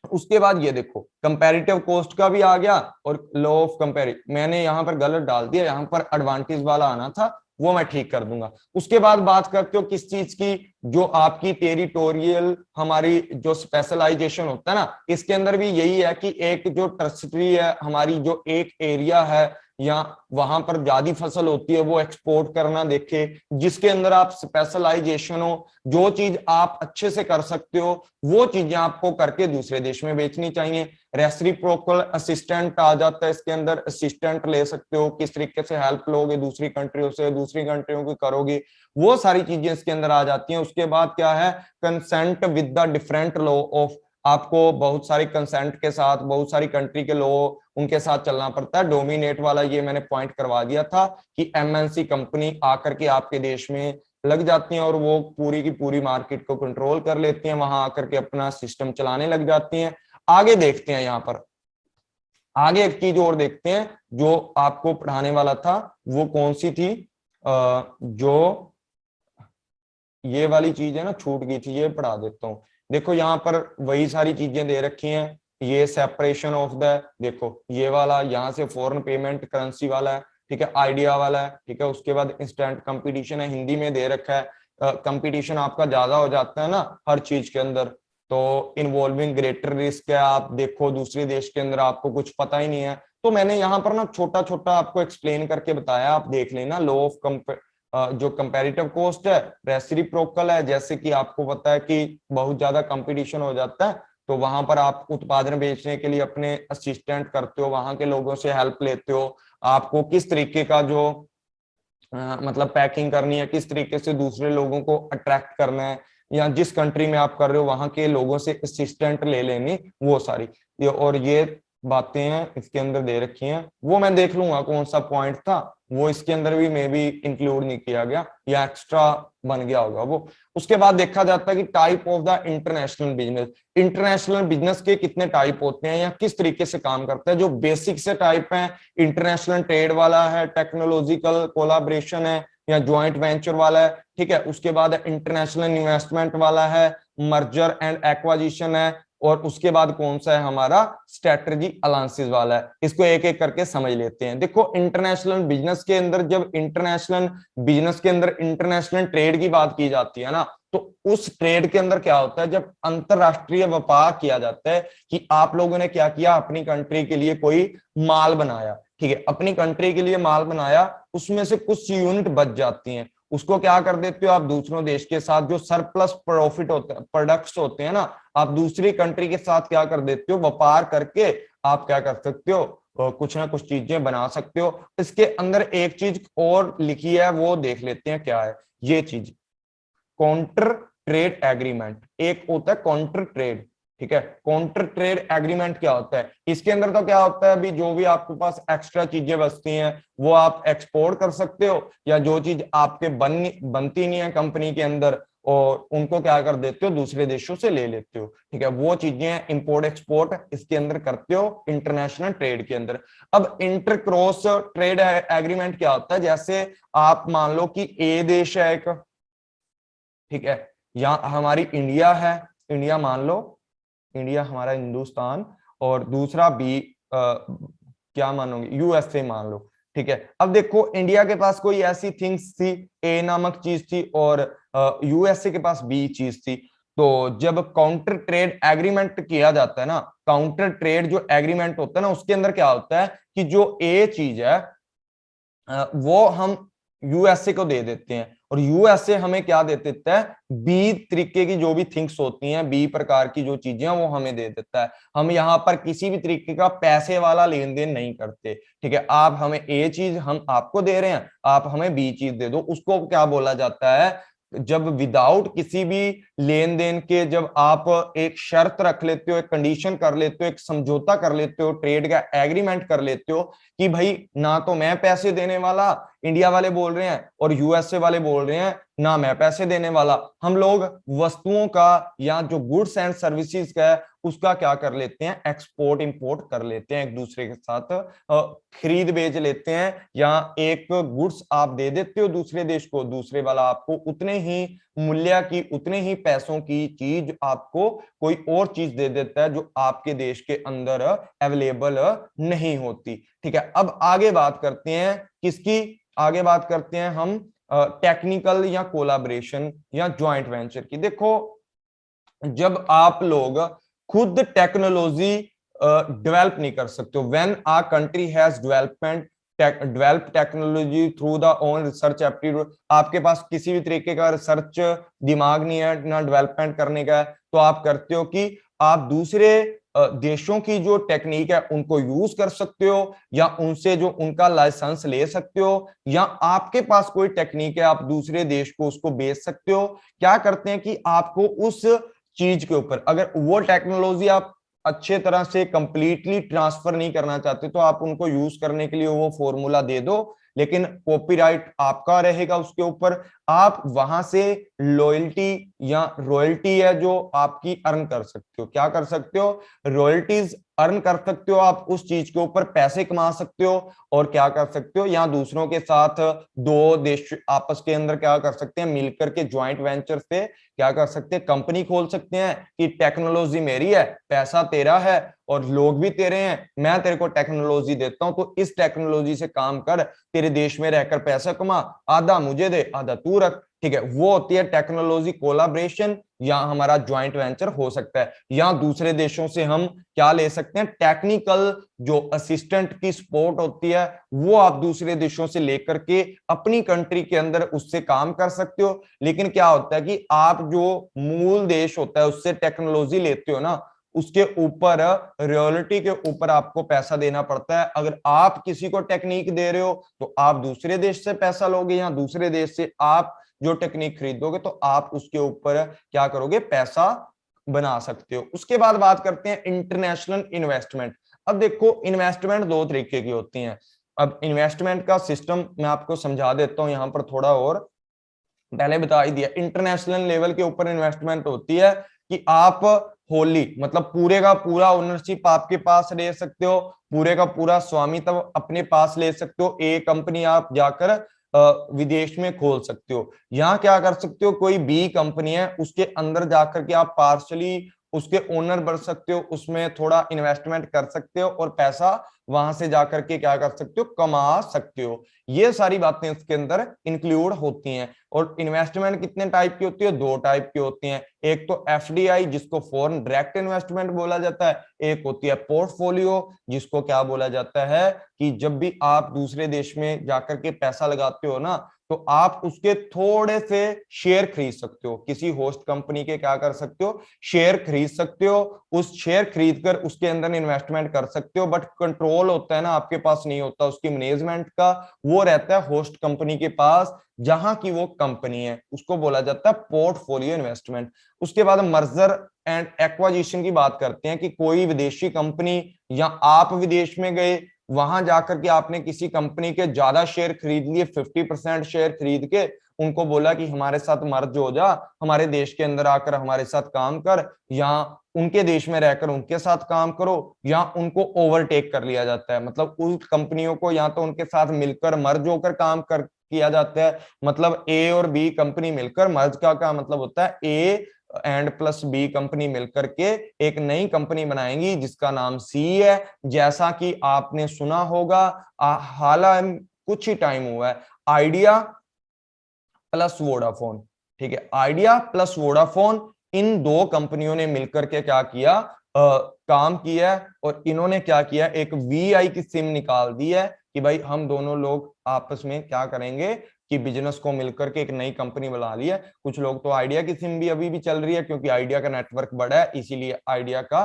उसके बाद ये देखो कंपैरेटिव कॉस्ट का भी आ गया, और लॉ ऑफ कंपैरिजन मैंने यहाँ पर गलत डाल दिया, यहाँ पर एडवांटेज वाला आना था, वो मैं ठीक कर दूंगा। उसके बाद बात करते हो किस चीज की, जो आपकी टेरिटोरियल हमारी जो स्पेशलाइजेशन होता है ना, इसके अंदर भी यही है कि एक जो टर्सरी है हमारी, जो एक एरिया है या वहां पर ज्यादा फसल होती है, वो एक्सपोर्ट करना देखे, जिसके अंदर आप स्पेशलाइजेशन हो, जो चीज आप अच्छे से कर सकते हो वो चीजें आपको करके दूसरे देश में बेचनी चाहिए। रेसिप्रोकल असिस्टेंट आ जाता है इसके अंदर, असिस्टेंट ले सकते हो, किस तरीके से हेल्प लोगे दूसरी कंट्रियों से, दूसरी कंट्रियों की करोगे, वो सारी चीजें इसके अंदर आ जाती हैं। उसके बाद क्या है, consent with the different law of, आपको बहुत सारी कंसेंट के साथ बहुत सारी कंट्री के लॉ उनके साथ चलना पड़ता है। डोमिनेट वाला ये मैंने पॉइंट करवा दिया था कि एमएनसी कंपनी आकर के आपके देश में लग जाती हैं और वो पूरी की पूरी मार्केट को कंट्रोल कर लेती हैं, वहां आकर के अपना सिस्टम चलाने लग जाती हैं। आगे देखते हैं, यहाँ पर आगे एक चीज और देखते हैं जो आपको पढ़ाने वाला था, वो कौन सी थी, जो ये वाली चीज है ना छूट गई थी, ये पढ़ा देता हूँ। देखो यहाँ पर वही सारी चीजें दे रखी हैं, ये सेपरेशन ऑफ द, देखो ये वाला यहाँ से फॉरेन पेमेंट करेंसी वाला है, ठीक है, आइडिया वाला है, ठीक है। उसके बाद इंस्टेंट कंपटीशन है, हिंदी में दे रखा है। कंपटीशन आपका ज्यादा हो जाता है ना हर चीज के अंदर, तो इन्वॉल्विंग ग्रेटर रिस्क है, आप देखो दूसरे देश के अंदर आपको कुछ पता ही नहीं है, तो मैंने यहाँ पर ना छोटा छोटा आपको एक्सप्लेन करके बताया, आप देख लेना। लॉ ऑफ जो कंपैरेटिव कॉस्ट है, रेसिप्रोकल है, जैसे कि आपको पता है कि बहुत ज्यादा कंपटीशन हो जाता है, तो वहां पर आप उत्पादन बेचने के लिए अपने असिस्टेंट करते हो, वहां के लोगों से हेल्प लेते हो, आपको किस तरीके का जो मतलब पैकिंग करनी है, किस तरीके से दूसरे लोगों को अट्रैक्ट करना है, या जिस कंट्री में आप कर रहे हो वहां के लोगों से असिस्टेंट ले लेनी, वो सारी और ये बातें हैं इसके अंदर दे रखी हैं। वो मैं देख लूंगा कौन सा पॉइंट था, वो इसके अंदर भी मे बी इंक्लूड नहीं किया गया या एक्स्ट्रा बन गया होगा वो। उसके बाद देखा जाता है कि type of the international business, international business के कितने टाइप होते हैं या किस तरीके से काम करता है। जो बेसिक से टाइप है, इंटरनेशनल ट्रेड वाला है, टेक्नोलॉजिकल कोलाब्रेशन है या ज्वाइंट वेंचर वाला है, ठीक है। उसके बाद इंटरनेशनल इन्वेस्टमेंट वाला है, मर्जर एंड एक्वाजिशन है, और उसके बाद कौन सा है हमारा स्ट्रेटजी अलायंसेस वाला है। इसको एक एक करके समझ लेते हैं। देखो इंटरनेशनल बिजनेस के अंदर, जब इंटरनेशनल बिजनेस के अंदर इंटरनेशनल ट्रेड की बात की जाती है ना, तो उस ट्रेड के अंदर क्या होता है, जब अंतरराष्ट्रीय व्यापार किया जाता है कि आप लोगों ने क्या किया, अपनी कंट्री के लिए कोई माल बनाया, ठीक है, अपनी कंट्री के लिए माल बनाया, उसमें से कुछ यूनिट बच जाती हैं, उसको क्या कर देते हो आप दूसरों देश के साथ, जो सरप्लस प्रॉफिट होते हैं, प्रोडक्ट्स होते हैं ना, आप दूसरी कंट्री के साथ क्या कर देते हो, व्यापार करके आप क्या कर सकते हो, कुछ ना कुछ चीजें बना सकते हो। इसके अंदर एक चीज और लिखी है, वो देख लेते हैं क्या है ये चीज, काउंटर ट्रेड एग्रीमेंट। एक होता है काउंटर ट्रेड, ठीक है, काउंटर ट्रेड एग्रीमेंट क्या होता है, इसके अंदर तो क्या होता है, अभी जो भी आपके पास एक्स्ट्रा चीजें बचती हैं वो आप एक्सपोर्ट कर सकते हो, या जो चीज आपके बनती नहीं है कंपनी के अंदर, और उनको क्या कर देते हो, दूसरे देशों से ले लेते हो, ठीक है, वो चीजें इंपोर्ट एक्सपोर्ट इसके अंदर करते हो इंटरनेशनल ट्रेड के अंदर। अब इंटर क्रॉस ट्रेड एग्रीमेंट क्या होता है, जैसे आप मान लो कि ए देश है एक, ठीक है, यहाँ हमारी इंडिया है, इंडिया मान लो, इंडिया हमारा हिंदुस्तान, और दूसरा बी क्या मानोगे, यूएसए मान लो, ठीक है। अब देखो इंडिया के पास कोई ऐसी थिंग्स थी, ए नामक चीज थी, और यूएसए के पास बी चीज थी। तो जब काउंटर ट्रेड एग्रीमेंट किया जाता है ना, काउंटर ट्रेड जो एग्रीमेंट होता है ना, उसके अंदर क्या होता है कि जो ए चीज है वो हम यूएसए को दे देते हैं, और यूएसए हमें क्या दे देता है, बी तरीके की जो भी थिंग्स होती हैं, बी प्रकार की जो चीजें हैं वो हमें दे देता है। हम यहाँ पर किसी भी तरीके का पैसे वाला लेन देन नहीं करते, ठीक है, आप हमें ए चीज हम आपको दे रहे हैं, आप हमें बी चीज दे दो, उसको क्या बोला जाता है, जब विदाउट किसी भी लेन देन के जब आप एक शर्त रख लेते हो, एक कंडीशन कर लेते हो, एक समझौता कर लेते हो, ट्रेड का एग्रीमेंट कर लेते हो कि भाई ना तो मैं पैसे देने वाला, इंडिया वाले बोल रहे हैं, और यूएसए वाले बोल रहे हैं ना मैं पैसे देने वाला, हम लोग वस्तुओं का या जो गुड्स एंड सर्विसेज का है उसका क्या कर लेते हैं, एक्सपोर्ट इंपोर्ट कर लेते हैं, एक दूसरे के साथ खरीद बेच लेते हैं, या एक गुड्स आप दे देते हो दूसरे देश को, दूसरे वाला आपको उतने ही मूल्य की, उतने ही पैसों की चीज आपको कोई और चीज दे देता है जो आपके देश के अंदर अवेलेबल नहीं होती, ठीक है। अब आगे बात करते हैं किसकी, आगे बात करते हैं हम टेक्निकल या कोलाबरेशन या ज्वाइंट वेंचर की। देखो जब आप लोग खुद टेक्नोलॉजी डेवलप नहीं कर सकते हो, when a country has develop technology through the own research aptitude, आपके पास किसी भी तरीके का रिसर्च दिमाग नहीं है ना डेवलपमेंट करने का है, तो आप करते हो कि आप दूसरे देशों की जो टेक्निक है उनको यूज कर सकते हो, या उनसे जो उनका लाइसेंस ले सकते हो, या आपके पास कोई टेक्निक है आप दूसरे देश को उसको बेच सकते हो। क्या करते हैं कि आपको उस चीज के ऊपर, अगर वो टेक्नोलॉजी आप अच्छे तरह से कंप्लीटली ट्रांसफर नहीं करना चाहते तो आप उनको यूज करने के लिए वो फॉर्मूला दे दो, लेकिन कॉपीराइट आपका रहेगा उसके ऊपर, आप वहां से लॉयल्टी या रॉयल्टी है जो आपकी अर्न कर सकते हो। क्या कर सकते हो, रॉयल्टीज अर्न कर सकते हो, आप उस चीज के ऊपर पैसे कमा सकते हो, और क्या कर सकते हो, या दूसरों के साथ दो देश आपस के अंदर क्या कर सकते हैं, मिलकर के ज्वाइंट वेंचर से क्या कर सकते हैं, कंपनी खोल सकते हैं कि टेक्नोलॉजी मेरी है, पैसा तेरा है, और लोग भी तेरे हैं, मैं तेरे को टेक्नोलॉजी देता हूं, तो इस टेक्नोलॉजी से काम कर, तेरे देश में रहकर पैसा कमा, आधा मुझे दे आधा तू रख, ठीक है। वो होती है टेक्नोलॉजी कोलाब्रेशन, या हमारा ज्वाइंट वेंचर हो सकता है, या दूसरे देशों से हम क्या ले सकते हैं, टेक्निकल जो असिस्टेंट की सपोर्ट होती है वो आप दूसरे देशों से लेकर के अपनी कंट्री के अंदर उससे काम कर सकते हो। लेकिन क्या होता है कि आप जो मूल देश होता है उससे टेक्नोलॉजी लेते हो ना, उसके ऊपर रॉयल्टी के ऊपर आपको पैसा देना पड़ता है। अगर आप किसी को टेक्निक दे रहे हो तो आप दूसरे देश से पैसा लोगे, या दूसरे देश से आप जो टेक्निक खरीदोगे तो आप उसके ऊपर क्या करोगे, पैसा बना सकते हो। उसके बाद बात करते हैं इंटरनेशनल इन्वेस्टमेंट। अब देखो इन्वेस्टमेंट दो तरीके की होती हैं। अब इन्वेस्टमेंट का सिस्टम मैं आपको समझा देता हूं यहां पर थोड़ा और, पहले बता ही दिया। इंटरनेशनल लेवल के ऊपर इन्वेस्टमेंट होती है कि आप होली मतलब पूरे का पूरा ओनरशिप आपके पास ले सकते हो, पूरे का पूरा स्वामित्व अपने पास ले सकते हो, एक कंपनी आप जाकर विदेश में खोल सकते हो। यहाँ क्या कर सकते हो, कोई बी कंपनी है उसके अंदर जाकर के आप पार्शली उसके ओनर बन सकते हो, उसमें थोड़ा इन्वेस्टमेंट कर सकते हो और पैसा वहां से जाकर के क्या कर सकते हो, कमा सकते हो। ये सारी बातें इसके अंदर इंक्लूड होती हैं। और इन्वेस्टमेंट कितने टाइप की होती है, दो टाइप की होती हैं। एक तो एफडीआई जिसको फॉरेन डायरेक्ट इन्वेस्टमेंट बोला जाता है, एक होती है पोर्टफोलियो जिसको क्या बोला जाता है कि जब भी आप दूसरे देश में जाकर के पैसा लगाते हो ना, तो आप उसके थोड़े से शेयर खरीद सकते हो, किसी होस्ट कंपनी के क्या कर सकते हो, शेयर खरीद सकते हो। उस शेयर खरीद कर उसके अंदर इन्वेस्टमेंट कर सकते हो, बट कंट्रोल होता है ना आपके पास नहीं होता उसकी मैनेजमेंट का, वो रहता है होस्ट कंपनी के पास जहां की वो कंपनी है, उसको बोला जाता है पोर्टफोलियो इन्वेस्टमेंट। उसके बाद मर्जर एंड एक्वाजिशन की बात करते हैं कि कोई विदेशी कंपनी या आप विदेश में गए, वहां जाकर के आपने किसी कंपनी के ज्यादा शेयर खरीद लिए, 50% शेयर खरीद के उनको बोला कि हमारे साथ मर्ज हो जा, हमारे देश के अंदर आकर हमारे साथ काम कर, या उनके देश में रहकर उनके साथ काम करो, या उनको ओवरटेक कर लिया जाता है। मतलब उस कंपनियों को या तो उनके साथ मिलकर मर्ज होकर काम कर किया जाता है, मतलब ए और बी कंपनी मिलकर, मर्ज का क्या मतलब होता है, A and plus B company मिलकर के एक नई कंपनी बनाएंगी जिसका नाम सी है। जैसा कि आपने सुना होगा, हालांकि कुछ ही टाइम हुआ है, आइडिया प्लस वोडाफोन, ठीक है, आइडिया प्लस वोडाफोन, इन दो कंपनियों ने मिलकर के क्या किया, काम किया है। और इन्होंने क्या किया, एक वीआई की सिम निकाल दी है कि भाई हम दोनों लोग आपस में क्या करेंगे कि बिजनेस को मिलकर के एक नई कंपनी बना ली है। कुछ लोग तो आइडिया की सिम भी अभी भी चल रही है क्योंकि आइडिया का नेटवर्क बड़ा है, इसीलिए आइडिया का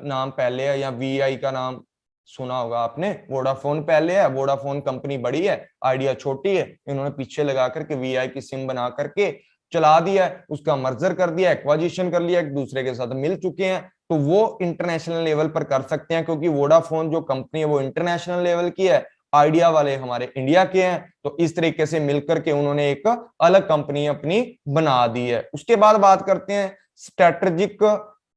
नाम पहले है, या वीआई का नाम सुना होगा आपने, वोडाफोन पहले है, वोडाफोन कंपनी बड़ी है, आइडिया छोटी है, इन्होंने पीछे लगा करके वीआई की सिम बना करके चला दिया है, उसका मर्जर कर दिया, एक्वाजिशन कर लिया, एक दूसरे के साथ मिल चुके हैं। तो वो इंटरनेशनल लेवल पर कर सकते हैं क्योंकि वोडाफोन जो कंपनी है वो इंटरनेशनल लेवल की है, आइडिया वाले हमारे इंडिया के हैं। तो इस तरीके से मिलकर के उन्होंने एक अलग कंपनी अपनी बना दी है। उसके बाद बात करते हैं स्ट्रेटेजिक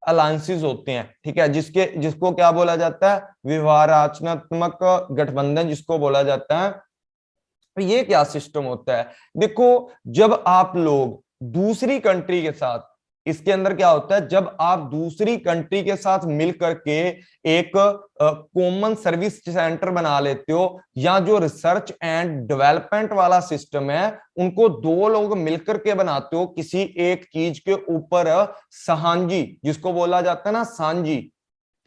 अलायंसेस होते हैं, ठीक है, जिसको क्या बोला जाता है, व्यवहारात्मक गठबंधन जिसको बोला जाता है। ये क्या सिस्टम होता है, देखो जब आप लोग दूसरी कंट्री के साथ, इसके अंदर क्या होता है, जब आप दूसरी कंट्री के साथ मिल करके एक कॉमन सर्विस सेंटर बना लेते हो, या जो रिसर्च एंड डेवलपमेंट वाला सिस्टम है उनको दो लोग मिलकर के बनाते हो किसी एक चीज के ऊपर, साझी जिसको बोला जाता है ना, सांझी,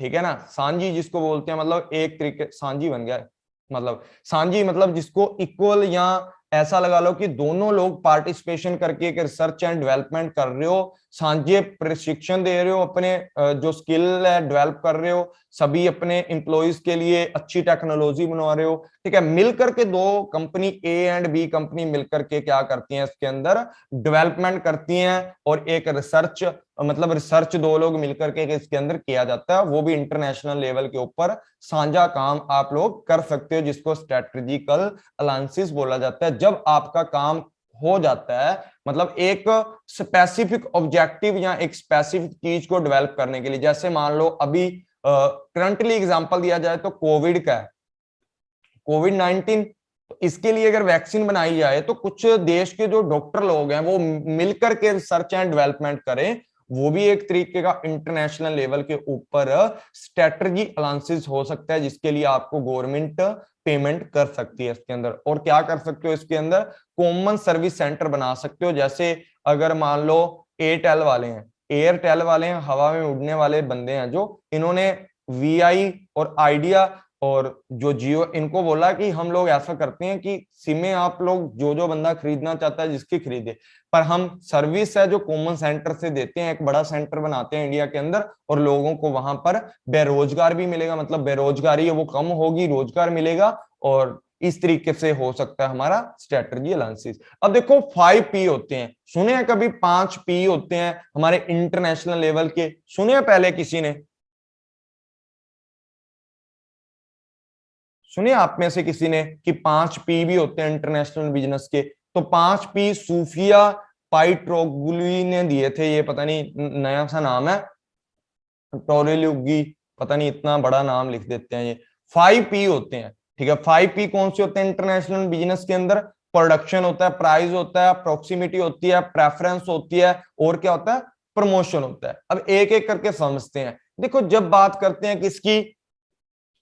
ठीक है ना, सांझी जिसको बोलते हैं, मतलब एक तरीके सांझी बन गया, मतलब सांझी मतलब जिसको इक्वल, या ऐसा लगा लो कि दोनों लोग पार्टिसिपेशन करके एक रिसर्च एंड डेवलपमेंट कर रहे हो, सांझे प्रशिक्षण दे रहे हो, अपने जो स्किल है डेवलप कर रहे हो, सभी अपने एम्प्लॉइज के लिए अच्छी टेक्नोलॉजी बना रहे हो, ठीक है। मिलकर के दो company A and B company मिलकर के क्या करती हैं, इसके अंदर डेवलपमेंट करती हैं, और एक रिसर्च, मतलब रिसर्च दो लोग मिलकर के इसके अंदर किया जाता है, वो भी इंटरनेशनल लेवल के ऊपर साझा काम आप लोग कर सकते हो, जिसको स्ट्रेटेजिकल अलायंसेस बोला जाता है। जब आपका काम हो जाता है, मतलब एक स्पेसिफिक ऑब्जेक्टिव या एक स्पेसिफिक चीज को डेवलप करने के लिए, जैसे मान लो अभी करंटली एग्जांपल दिया जाए तो कोविड का है, कोविड-19, तो इसके लिए अगर वैक्सीन बनाई जाए तो कुछ देश के जो डॉक्टर लोग हैं वो मिलकर के रिसर्च एंड डेवलपमेंट करें, वो भी एक तरीके का इंटरनेशनल लेवल के ऊपर स्ट्रेटजी अलायंसेस हो सकता है, जिसके लिए आपको गवर्नमेंट पेमेंट कर सकती है इसके अंदर। और क्या कर सकते हो, इसके अंदर कॉमन सर्विस सेंटर बना सकते हो। जैसे अगर मान लो एयरटेल वाले हैं, एयरटेल वाले हैं, हवा में उड़ने वाले बंदे हैं, जो इन्होंने वीआई और आइडिया और जो जियो, इनको बोला कि हम लोग ऐसा करते हैं कि सिमें आप लोग जो बंदा खरीदना चाहता है जिसकी खरीदे, पर हम सर्विस है जो कॉमन सेंटर से देते हैं, एक बड़ा सेंटर बनाते हैं इंडिया के अंदर, और लोगों को वहां पर बेरोजगार भी मिलेगा, मतलब बेरोजगारी है वो कम होगी, रोजगार मिलेगा, और इस तरीके से हो सकता है हमारा स्ट्रेटजी अलायंसेस। अब देखो 5P होते हैं, सुने हैं कभी? 5P होते हैं हमारे इंटरनेशनल लेवल के, सुने हैं पहले किसी ने? सुनिए आप में से किसी ने कि 5P भी होते हैं इंटरनेशनल बिजनेस के? तो 5P सूफिया पाइट्रोगुली ने दिए थे, ये पता नहीं नया सा नाम है, टोरेलुगी, पता नहीं इतना बड़ा नाम लिख देते हैं ये। 5P होते हैं, ठीक है। 5P कौन से होते हैं इंटरनेशनल बिजनेस के अंदर? प्रोडक्शन होता है, प्राइस होता है, प्रोक्सीमिटी होती है, प्रेफरेंस होती है, और क्या होता है? प्रमोशन होता है। अब एक एक करके समझते हैं। देखो जब बात करते हैं किसकी,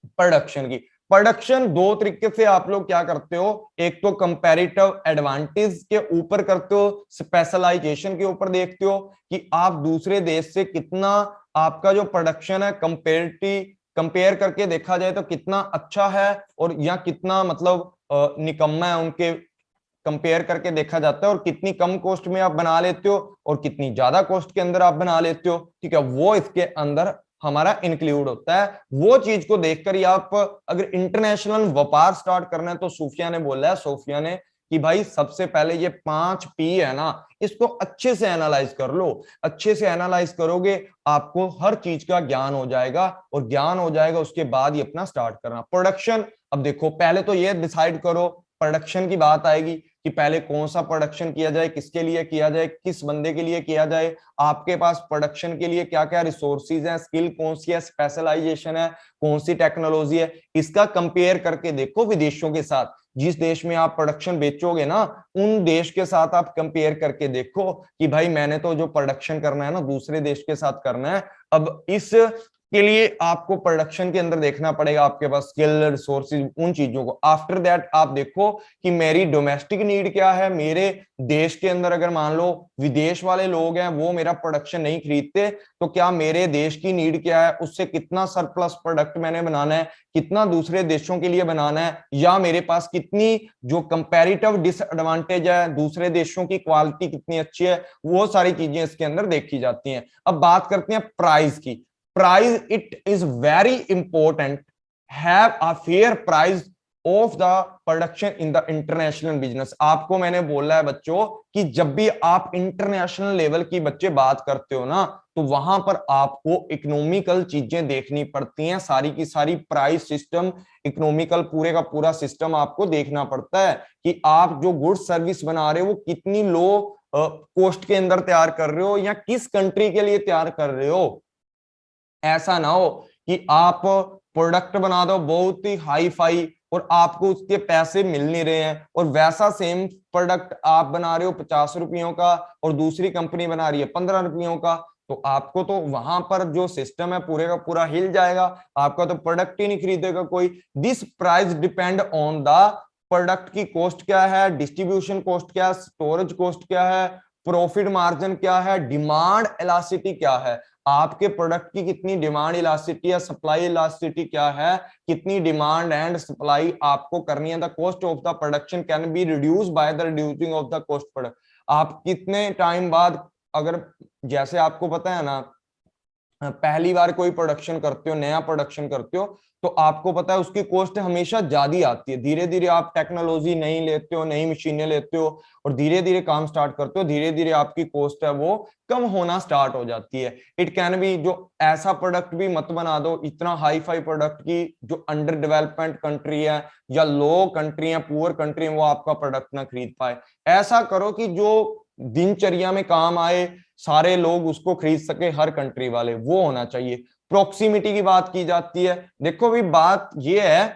प्रोडक्शन की, प्रोडक्शन दो तरीके से आप लोग क्या करते हो, एक तो कंपैरेटिव एडवांटेज के ऊपर करते हो, स्पेशलाइजेशन के ऊपर देखते हो कि आप दूसरे देश से कितना आपका जो प्रोडक्शन है कंपेयर करके देखा जाए तो कितना अच्छा है, और या कितना मतलब निकम्मा है उनके कंपेयर करके देखा जाता है, और कितनी कम कॉस्ट में आप बना लेते हो और कितनी ज्यादा कॉस्ट के अंदर आप बना लेते हो, ठीक है, वो इसके अंदर हमारा इंक्लूड होता है। वो चीज को देखकर ही आप अगर इंटरनेशनल व्यापार स्टार्ट करना है तो सूफिया ने बोला है, सोफिया ने, कि भाई सबसे पहले ये 5 P है ना, इसको अच्छे से एनालाइज कर लो। अच्छे से एनालाइज करोगे आपको हर चीज का ज्ञान हो जाएगा, और ज्ञान हो जाएगा उसके बाद ही अपना स्टार्ट करना प्रोडक्शन। अब देखो पहले तो ये डिसाइड करो, प्रोडक्शन की बात आएगी कि पहले कौन सा प्रोडक्शन किया जाए, किसके लिए किया जाए, किस बंदे के लिए किया जाए, आपके पास प्रोडक्शन के लिए क्या क्या रिसोर्सेज हैं, स्किल कौन सी है, स्पेशलाइजेशन है, कौन सी टेक्नोलॉजी है, इसका कंपेयर करके देखो विदेशों के साथ। जिस देश में आप प्रोडक्शन बेचोगे ना, उन देश के साथ आप कंपेयर करके देखो कि भाई मैंने तो जो प्रोडक्शन करना है ना दूसरे देश के साथ करना है। अब इस के लिए आपको प्रोडक्शन के अंदर देखना पड़ेगा आपके पास स्किल, रिसोर्सेज, उन चीजों को। आफ्टर दैट आप देखो कि मेरी डोमेस्टिक नीड क्या है, मेरे देश के अंदर अगर मान लो विदेश वाले लोग हैं वो मेरा प्रोडक्शन नहीं खरीदते, तो क्या मेरे देश की नीड क्या है, उससे कितना सरप्लस प्रोडक्ट मैंने बनाना है, कितना दूसरे देशों के लिए बनाना है, या मेरे पास कितनी जो कंपैरेटिव डिसएडवांटेज है, दूसरे देशों की क्वालिटी कितनी अच्छी है, वो सारी चीजें इसके अंदर देखी जाती हैं। अब बात करते हैं प्राइस की। Price, it is very important, have a fair price of the production in the international business। आपको मैंने बोला है बच्चों कि जब भी आप इंटरनेशनल लेवल की बच्चे बात करते हो ना, तो वहां पर आपको इकोनॉमिकल चीजें देखनी पड़ती हैं, सारी की सारी प्राइस सिस्टम, इकोनॉमिकल पूरे का पूरा सिस्टम आपको देखना पड़ता है कि आप जो गुड सर्विस बना रहे हो वो कितनी लो कॉस्ट के अंदर तैयार कर रहे हो, या किस कंट्री के लिए तैयार कर रहे हो। ऐसा ना हो कि आप प्रोडक्ट बना दो बहुत ही हाई फाई और आपको उसके पैसे मिल नहीं रहे हैं, और वैसा सेम प्रोडक्ट आप बना रहे हो 50 रुपयों का और दूसरी कंपनी बना रही है 15 रुपयों का, तो आपको तो वहां पर जो सिस्टम है पूरे का पूरा हिल जाएगा, आपका तो प्रोडक्ट ही नहीं खरीदेगा कोई। This price depend on the product की कॉस्ट क्या है, डिस्ट्रीब्यूशन कॉस्ट क्या है, स्टोरेज कॉस्ट क्या है, प्रॉफिट मार्जिन क्या है, डिमांड इलास्टिसिटी क्या है, आपके प्रोडक्ट की कितनी डिमांड इलास्टिसिटी है, सप्लाई इलास्टिसिटी क्या है, कितनी डिमांड एंड सप्लाई आपको करनी है। The cost of the production can be reduce by the reducing of the cost product. आप कितने टाइम बाद, अगर जैसे आपको पता है ना, पहली बार कोई प्रोडक्शन करते हो, नया प्रोडक्शन करते हो, तो आपको पता है उसकी कॉस्ट हमेशा ज्यादा आती है। धीरे धीरे आप टेक्नोलॉजी नहीं लेते हो, नई मशीनें लेते हो और धीरे धीरे काम स्टार्ट करते हो, धीरे धीरे आपकी कॉस्ट है वो कम होना स्टार्ट हो जाती है। इट कैन बी, जो ऐसा प्रोडक्ट भी मत बना दो इतना हाई फाई प्रोडक्ट की जो अंडर डेवलपमेंट कंट्री है या लो कंट्री है, पुअर कंट्री है, वो आपका प्रोडक्ट ना खरीद पाए। ऐसा करो कि जो दिनचर्या में काम आए, सारे लोग उसको खरीद सके, हर कंट्री वाले, वो होना चाहिए। प्रोक्सीमिटी की बात की जाती है। देखो भी बात ये है,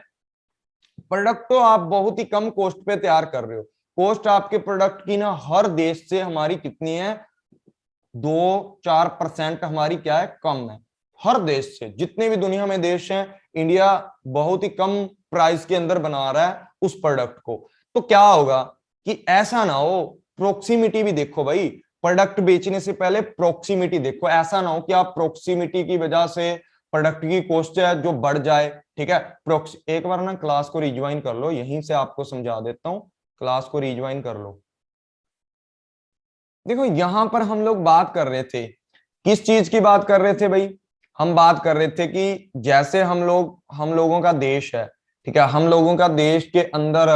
प्रोडक्ट तो आप बहुत ही कम कॉस्ट पे तैयार कर रहे हो, कॉस्ट आपके प्रोडक्ट की ना हर देश से हमारी कितनी है, 2-4% हमारी क्या है, कम है। हर देश से, जितने भी दुनिया में देश हैं, इंडिया बहुत ही कम प्राइस के अंदर बना रहा है उस प्रोडक्ट को। तो क्या होगा कि ऐसा ना हो, प्रोक्सीमिटी भी देखो भाई, प्रोडक्ट बेचने से पहले प्रोक्सीमिटी देखो। ऐसा ना हो कि आप प्रोक्सीमिटी की वजह से प्रोडक्ट की कॉस्ट है जो बढ़ जाए, ठीक है। एक बार ना क्लास को रिज्वाइन कर लो, यहीं से आपको समझा देता हूं, क्लास को रिज्वाइन कर लो। देखो यहां पर हम लोग बात कर रहे थे, किस चीज की बात कर रहे थे भाई, हम बात कर रहे थे कि जैसे हम लोगों का देश है, ठीक है, हम लोगों का देश के अंदर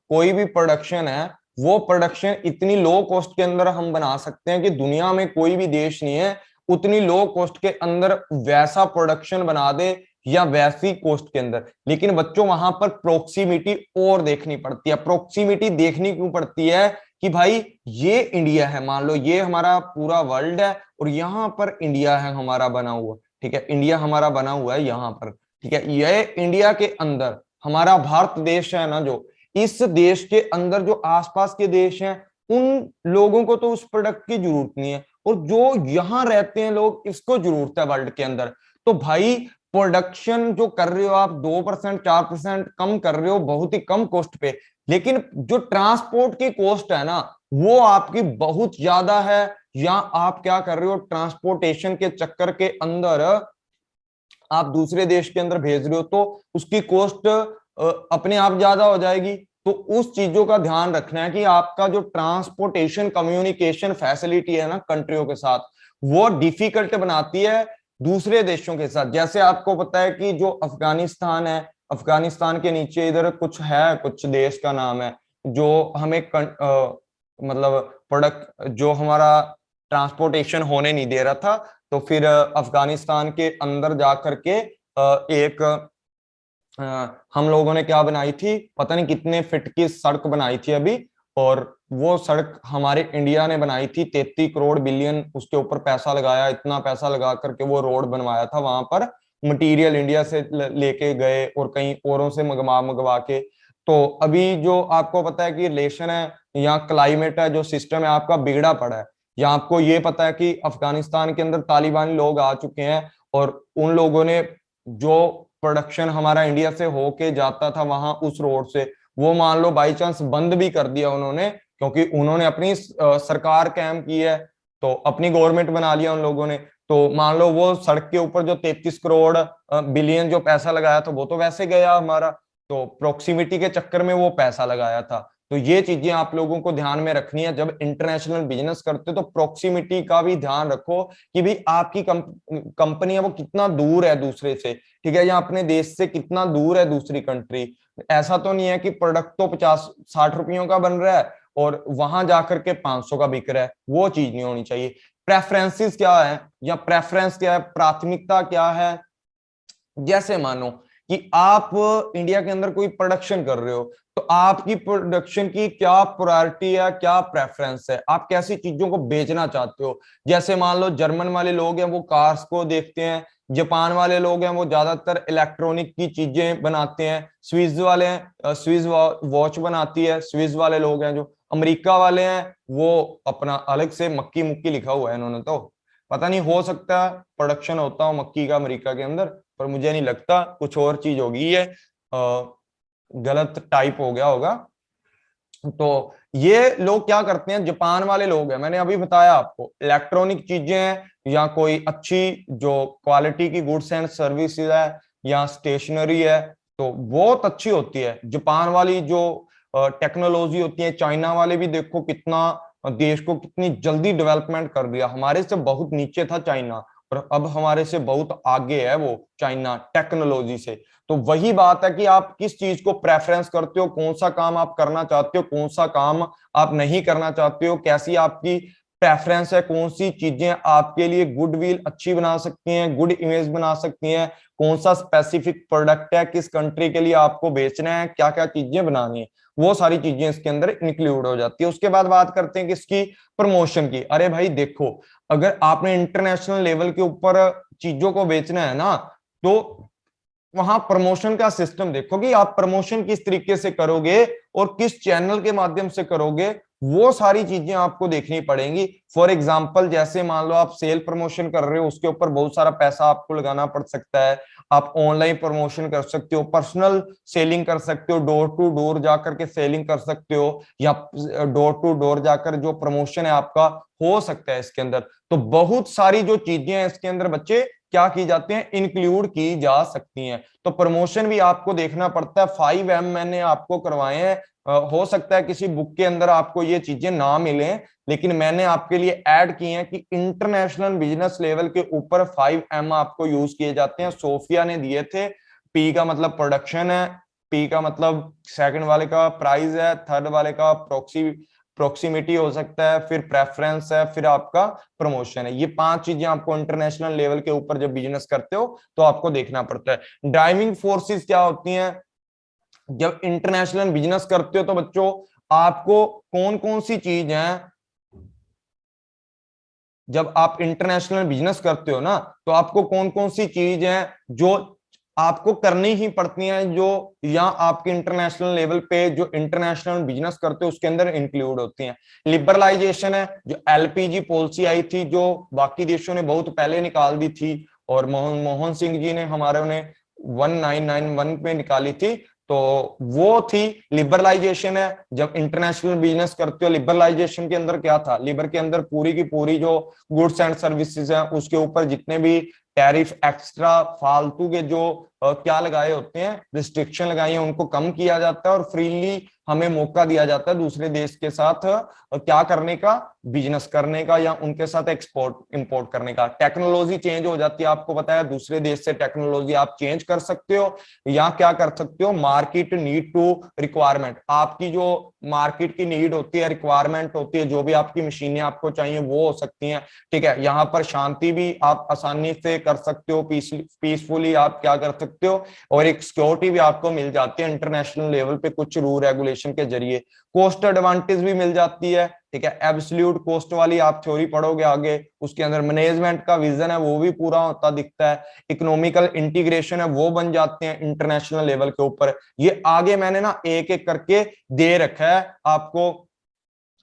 कोई भी प्रोडक्शन है, वो प्रोडक्शन इतनी लो कॉस्ट के अंदर हम बना सकते हैं कि दुनिया में कोई भी देश नहीं है उतनी लो कॉस्ट के अंदर वैसा प्रोडक्शन बना दे या वैसी कॉस्ट के अंदर। लेकिन बच्चों वहां पर प्रोक्सीमिटी और देखनी पड़ती है। प्रोक्सीमिटी देखनी क्यों पड़ती है कि भाई ये इंडिया है, मान लो ये हमारा पूरा वर्ल्ड है और यहाँ पर इंडिया है हमारा बना हुआ, ठीक है, इंडिया हमारा बना हुआ है यहाँ पर, ठीक है। ये इंडिया के अंदर हमारा भारत देश है ना, जो इस देश के अंदर जो आसपास के देश हैं उन लोगों को तो उस प्रोडक्ट की जरूरत नहीं है, और जो यहाँ रहते हैं लोग, इसको जरूरत है वर्ल्ड के अंदर। तो भाई प्रोडक्शन जो कर रहे हो आप 2% 4% कम कर रहे हो बहुत ही कम कॉस्ट पे, लेकिन जो ट्रांसपोर्ट की कॉस्ट है ना वो आपकी बहुत ज्यादा है। या आप क्या कर रहे हो, ट्रांसपोर्टेशन के चक्कर के अंदर आप दूसरे देश के अंदर भेज रहे हो तो उसकी कॉस्ट अपने आप ज्यादा हो जाएगी। तो उस चीजों का ध्यान रखना है कि आपका जो ट्रांसपोर्टेशन कम्युनिकेशन फैसिलिटी है ना कंट्रियों के साथ, वो डिफिकल्ट बनाती है दूसरे देशों के साथ। जैसे आपको पता है कि जो अफगानिस्तान है, अफगानिस्तान के नीचे इधर कुछ है, कुछ देश का नाम है जो हमें मतलब प्रोडक्ट जो हमारा ट्रांसपोर्टेशन होने नहीं दे रहा था। तो फिर अफगानिस्तान के अंदर जा करके एक हम लोगों ने क्या बनाई थी, पता नहीं कितने फीट की सड़क बनाई थी अभी। और वो सड़क हमारे इंडिया ने बनाई थी, 33 करोड़ बिलियन उसके ऊपर पैसा लगाया, इतना पैसा लगा करके वो रोड बनवाया था। वहां पर मटेरियल इंडिया से लेके गए और कहीं औरों से मंगवा मंगवा के। तो अभी जो आपको पता है कि रिलेशन है या क्लाइमेट है, जो सिस्टम है आपका बिगड़ा पड़ा है। या आपको ये पता है कि अफगानिस्तान के अंदर तालिबानी लोग आ चुके हैं और उन लोगों ने जो प्रोडक्शन हमारा इंडिया से होके जाता था वहां उस रोड से, वो मान लो बाई चांस बंद भी कर दिया उन्होंने, क्योंकि उन्होंने अपनी सरकार कायम की है, तो अपनी गवर्नमेंट बना लिया उन लोगों ने। तो मान लो वो सड़क के ऊपर जो 33 करोड़ बिलियन जो पैसा लगाया था वो तो वैसे गया हमारा, तो प्रोक्सीमिटी के चक्कर में वो पैसा लगाया था। तो ये चीजें आप लोगों को ध्यान में रखनी है जब इंटरनेशनल बिजनेस करते हो, तो प्रोक्सीमिटी का भी ध्यान रखो कि भाई आपकी कंपनी है वो कितना दूर है दूसरे से, ठीक है, या अपने देश से कितना दूर है दूसरी कंट्री। ऐसा तो नहीं है कि प्रोडक्ट तो 50-60 रुपयों का बन रहा है और वहां जाकर के 500 का बिक रहा है, वो चीज नहीं होनी चाहिए। प्रेफरेंसेस क्या है, या प्रेफरेंस क्या है, प्राथमिकता क्या है। जैसे मानो कि आप इंडिया के अंदर कोई प्रोडक्शन कर रहे हो, तो आपकी प्रोडक्शन की क्या प्रायोरिटी है, क्या प्रेफरेंस है, आप कैसी चीजों को बेचना चाहते हो। जैसे मान लो जर्मन वाले लोग हैं वो कार्स को देखते हैं, जापान वाले लोग हैं वो ज्यादातर इलेक्ट्रॉनिक की चीजें बनाते हैं, स्विस वाले हैं स्विस वॉच बनाती है, स्विस वाले लोग हैं। जो अमेरिका वाले हैं वो अपना अलग से मक्की मुक्की लिखा हुआ है इन्होंने, तो पता नहीं, हो सकता है प्रोडक्शन होता हो मक्की का अमेरिका के अंदर, पर मुझे नहीं लगता, कुछ और चीज होगी ये, गलत टाइप हो गया होगा। तो ये लोग क्या करते हैं, जापान वाले लोग हैं, मैंने अभी बताया आपको, इलेक्ट्रॉनिक चीजें हैं या कोई अच्छी जो क्वालिटी की गुड्स एंड सर्विसेज है या स्टेशनरी है, तो बहुत अच्छी होती है जापान वाली जो टेक्नोलॉजी होती है। चाइना वाले भी देखो कितना देश को कितनी जल्दी डेवलपमेंट कर दिया, हमारे से बहुत नीचे था चाइना और अब हमारे से बहुत आगे है वो चाइना टेक्नोलॉजी से। तो वही बात है कि आप किस चीज को प्रेफरेंस करते हो, कौन सा काम आप करना चाहते हो, कौन सा काम आप नहीं करना चाहते हो, कैसी आपकी प्रेफरेंस है, कौन सी चीजें आपके लिए गुडविल अच्छी बना सकती हैं, गुड इमेज बना सकती हैं, कौन सा स्पेसिफिक प्रोडक्ट है, किस कंट्री के लिए आपको बेचना है, क्या क्या चीजें बनानी है, वो सारी चीजें इसके अंदर इंक्लूड हो जाती है। उसके बाद बात करते हैं किसकी, प्रमोशन की। अरे भाई देखो, अगर आपने इंटरनेशनल लेवल के ऊपर चीजों को बेचना है ना, तो वहां प्रमोशन का सिस्टम देखो कि आप प्रमोशन किस तरीके से करोगे और किस चैनल के माध्यम से करोगे, वो सारी चीजें आपको देखनी पड़ेंगी। फॉर एग्जांपल जैसे मान लो आप सेल प्रमोशन कर रहे हो, उसके ऊपर बहुत सारा पैसा आपको लगाना पड़ सकता है। आप ऑनलाइन प्रमोशन कर सकते हो, पर्सनल सेलिंग कर सकते हो, डोर टू डोर जाकर के सेलिंग कर सकते हो, या डोर टू डोर जाकर जो प्रमोशन है आपका हो सकता है इसके अंदर। तो बहुत सारी जो चीजें हैं इसके अंदर बच्चे क्या की जाती हैं, इंक्लूड की जा सकती हैं। तो प्रमोशन भी आपको देखना पड़ता है। 5M मैंने आपको करवाए हैं, हो सकता है किसी बुक के अंदर आपको ये चीजें ना मिले, लेकिन मैंने आपके लिए ऐड की हैं कि इंटरनेशनल बिजनेस लेवल के ऊपर 5M आपको यूज किए जाते हैं। सोफिया ने दिए थे। P का मतलब प्रोडक्शन है, P का मतलब सेकंड वाले का प्राइस है, थर्ड वाले का प्रोक्सीमिटी हो सकता है, फिर प्रेफरेंस है, फिर आपका प्रमोशन है। ये 5 चीजें आपको इंटरनेशनल लेवल के ऊपर जब बिजनेस करते हो तो आपको देखना पड़ता है। ड्राइविंग फोर्सेस क्या होती हैं जब इंटरनेशनल बिजनेस करते हो, तो बच्चों आपको कौन कौन सी चीज है, जब आप इंटरनेशनल बिजनेस करते हो ना, तो आपको कौन कौन सी चीज है जो आपको करनी ही पड़ती हैं, जो या आपके इंटरनेशनल लेवल पे जो इंटरनेशनल बिजनेस करते हो उसके अंदर इंक्लूड होती हैं। लिबरलाइजेशन है, जो एलपीजी पॉलिसी आई थी, जो बाकी देशों ने बहुत पहले निकाल दी थी, और मोहन सिंह जी ने हमारे उन्हें 1991 में निकाली थी, तो वो थी लिबरलाइजेशन है। जब इंटरनेशनल बिजनेस करते हो, लिबरलाइजेशन के अंदर क्या था, लिबर के अंदर पूरी की पूरी जो गुड्स एंड सर्विसेज है उसके ऊपर जितने भी टैरिफ एक्स्ट्रा फालतू के जो क्या लगाए होते हैं, रिस्ट्रिक्शन लगाई है, उनको कम किया जाता है और फ्रीली हमें मौका दिया जाता है दूसरे देश के साथ क्या करने का, बिजनेस करने का, या उनके साथ एक्सपोर्ट इंपोर्ट करने का। टेक्नोलॉजी चेंज हो जाती है, आपको पता है दूसरे देश से टेक्नोलॉजी आप चेंज कर सकते हो, या क्या कर सकते हो, मार्केट नीड टू रिक्वायरमेंट, आपकी जो मार्केट की नीड होती है, रिक्वायरमेंट होती है, जो भी आपकी मशीनें आपको चाहिए वो हो सकती हैं। ठीक है, यहाँ पर शांति भी आप आसानी से कर सकते हो, पीसफुली आप क्या कर सकते हो, और एक सिक्योरिटी भी आपको मिल जाती है इंटरनेशनल लेवल पे कुछ रूल रेगुलेशन के जरिए। कॉस्ट एडवांटेज भी मिल जाती है। ठीक है, एब्सोल्यूट कॉस्ट वाली आप थ्योरी पढ़ोगे आगे, उसके अंदर मैनेजमेंट का विजन है वो भी पूरा होता दिखता है। इकोनॉमिकल इंटीग्रेशन है वो बन जाते हैं इंटरनेशनल लेवल के ऊपर। ये आगे मैंने ना एक एक करके दे रखा है आपको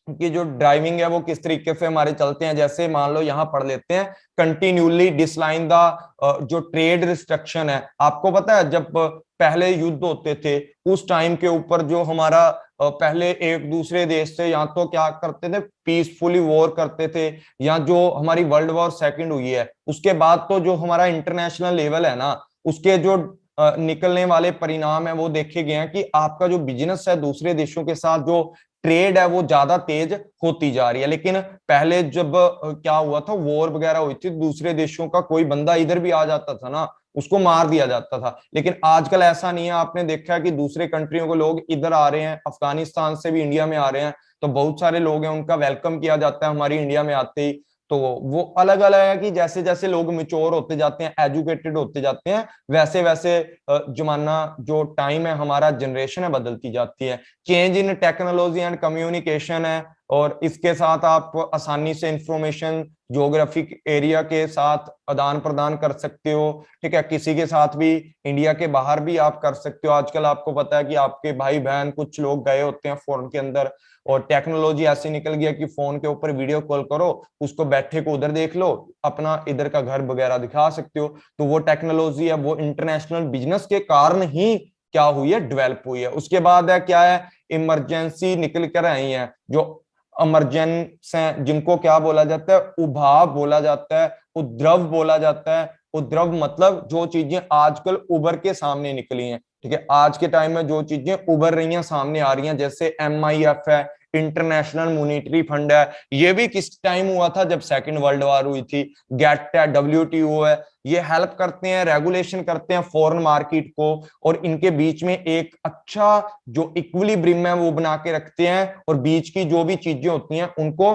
कि जो ड्राइविंग है वो किस तरीके से हमारे चलते हैं। जैसे मान लो यहाँ पढ़ लेते हैं, कंटिन्यूली डिसलाइन द जो ट्रेड रिस्ट्रिक्शन है। आपको पता है जब पहले युद्ध होते थे उस टाइम के ऊपर जो हमारा पहले एक दूसरे देश से या तो क्या करते थे, पीसफुली वॉर करते थे, या जो हमारी वर्ल्ड वॉर सेकंड हुई है उसके बाद तो जो हमारा इंटरनेशनल लेवल है ना, उसके जो निकलने वाले परिणाम है वो देखे गए हैं कि आपका जो बिजनेस है दूसरे देशों के साथ जो ट्रेड है वो ज्यादा तेज होती जा रही है। लेकिन पहले जब क्या हुआ था, वॉर वगैरह हुई थी, दूसरे देशों का कोई बंदा इधर भी आ जाता था ना, उसको मार दिया जाता था। लेकिन आजकल ऐसा नहीं है, आपने देखा है कि दूसरे कंट्रियों के लोग इधर आ रहे हैं, अफगानिस्तान से भी इंडिया में आ रहे हैं, तो बहुत सारे लोग हैं, उनका वेलकम किया जाता है हमारी इंडिया में आते ही। तो वो अलग अलग है कि जैसे जैसे लोग मिच्योर होते जाते हैं, एजुकेटेड होते जाते हैं, वैसे वैसे जमाना जो टाइम है हमारा, जनरेशन है, बदलती जाती है। Change in technology and communication है, और इसके साथ आप आसानी से इंफॉर्मेशन ज्योग्राफिक एरिया के साथ आदान प्रदान कर सकते हो। ठीक है, किसी के साथ भी इंडिया के बाहर भी आप कर सकते हो। आजकल आपको पता है कि आपके भाई बहन कुछ लोग गए होते हैं फॉरेन के अंदर, और टेक्नोलॉजी ऐसी निकल गया कि फोन के ऊपर वीडियो कॉल करो, उसको बैठे को उधर देख लो, अपना इधर का घर वगैरह दिखा सकते हो। तो वो टेक्नोलॉजी है वो इंटरनेशनल बिजनेस के कारण ही क्या हुई है, डेवलप हुई है। उसके बाद है क्या है, इमरजेंसी निकल कर आई है, जो इमरजेंस है, जिनको क्या बोला जाता है, उभाव बोला जाता है, उपद्रव बोला जाता है। उपद्रव मतलब जो चीजें आजकल उभर के सामने निकली हैं। ठीक है, आज के टाइम में जो चीजें उभर रही हैं, सामने आ रही हैं, जैसे MIF है, इंटरनेशनल मॉनिटरी फंड है, ये भी किस टाइम हुआ था, जब सेकंड वर्ल्ड वॉर हुई थी। गेट है, WTO है, ये हेल्प करते हैं, रेगुलेशन करते हैं फॉरेन मार्केट को, और इनके बीच में एक अच्छा जो इक्विलिब्रियम है वो बना के रखते हैं, और बीच की जो भी चीजें होती हैं उनको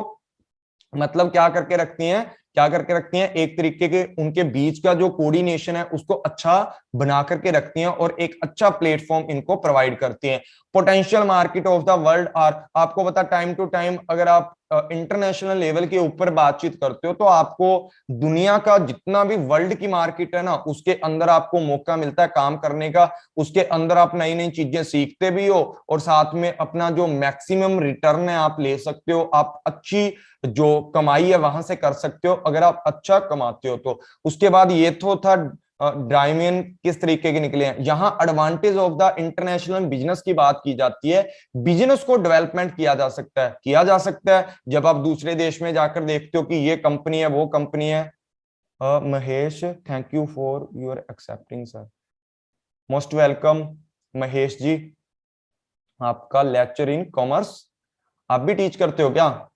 मतलब क्या करके रखती हैं, क्या करके रखती हैं, एक तरीके के उनके बीच का जो कोऑर्डिनेशन है उसको अच्छा बना करके रखती हैं, और एक अच्छा प्लेटफॉर्म इनको प्रोवाइड करती हैं। Potential market of the world are, आपको पता टाइम टू टाइम अगर आप इंटरनेशनल लेवल के ऊपर बातचीत करते हो तो आपको दुनिया का जितना भी वर्ल्ड की मार्केट है ना, उसके अंदर आपको मौका मिलता है काम करने का। उसके अंदर आप नई नई चीजें सीखते भी हो, और साथ में अपना जो मैक्सिमम रिटर्न है आप ले सकते हो, आप अच्छी जो कमाई है वहां से कर सकते हो अगर आप अच्छा कमाते हो तो। उसके बाद ये तो था ड्राइविंग किस तरीके के निकले हैं। यहां advantage of the international business की बात की जाती है। बिजनेस को डेवलपमेंट किया जा सकता है, किया जा सकता है जब आप दूसरे देश में जाकर देखते हो कि ये कंपनी है वो कंपनी है। Mahesh, thank you for your accepting sir, most welcome Mahesh ji, आपका लेक्चर इन कॉमर्स, आप भी टीच करते हो क्या?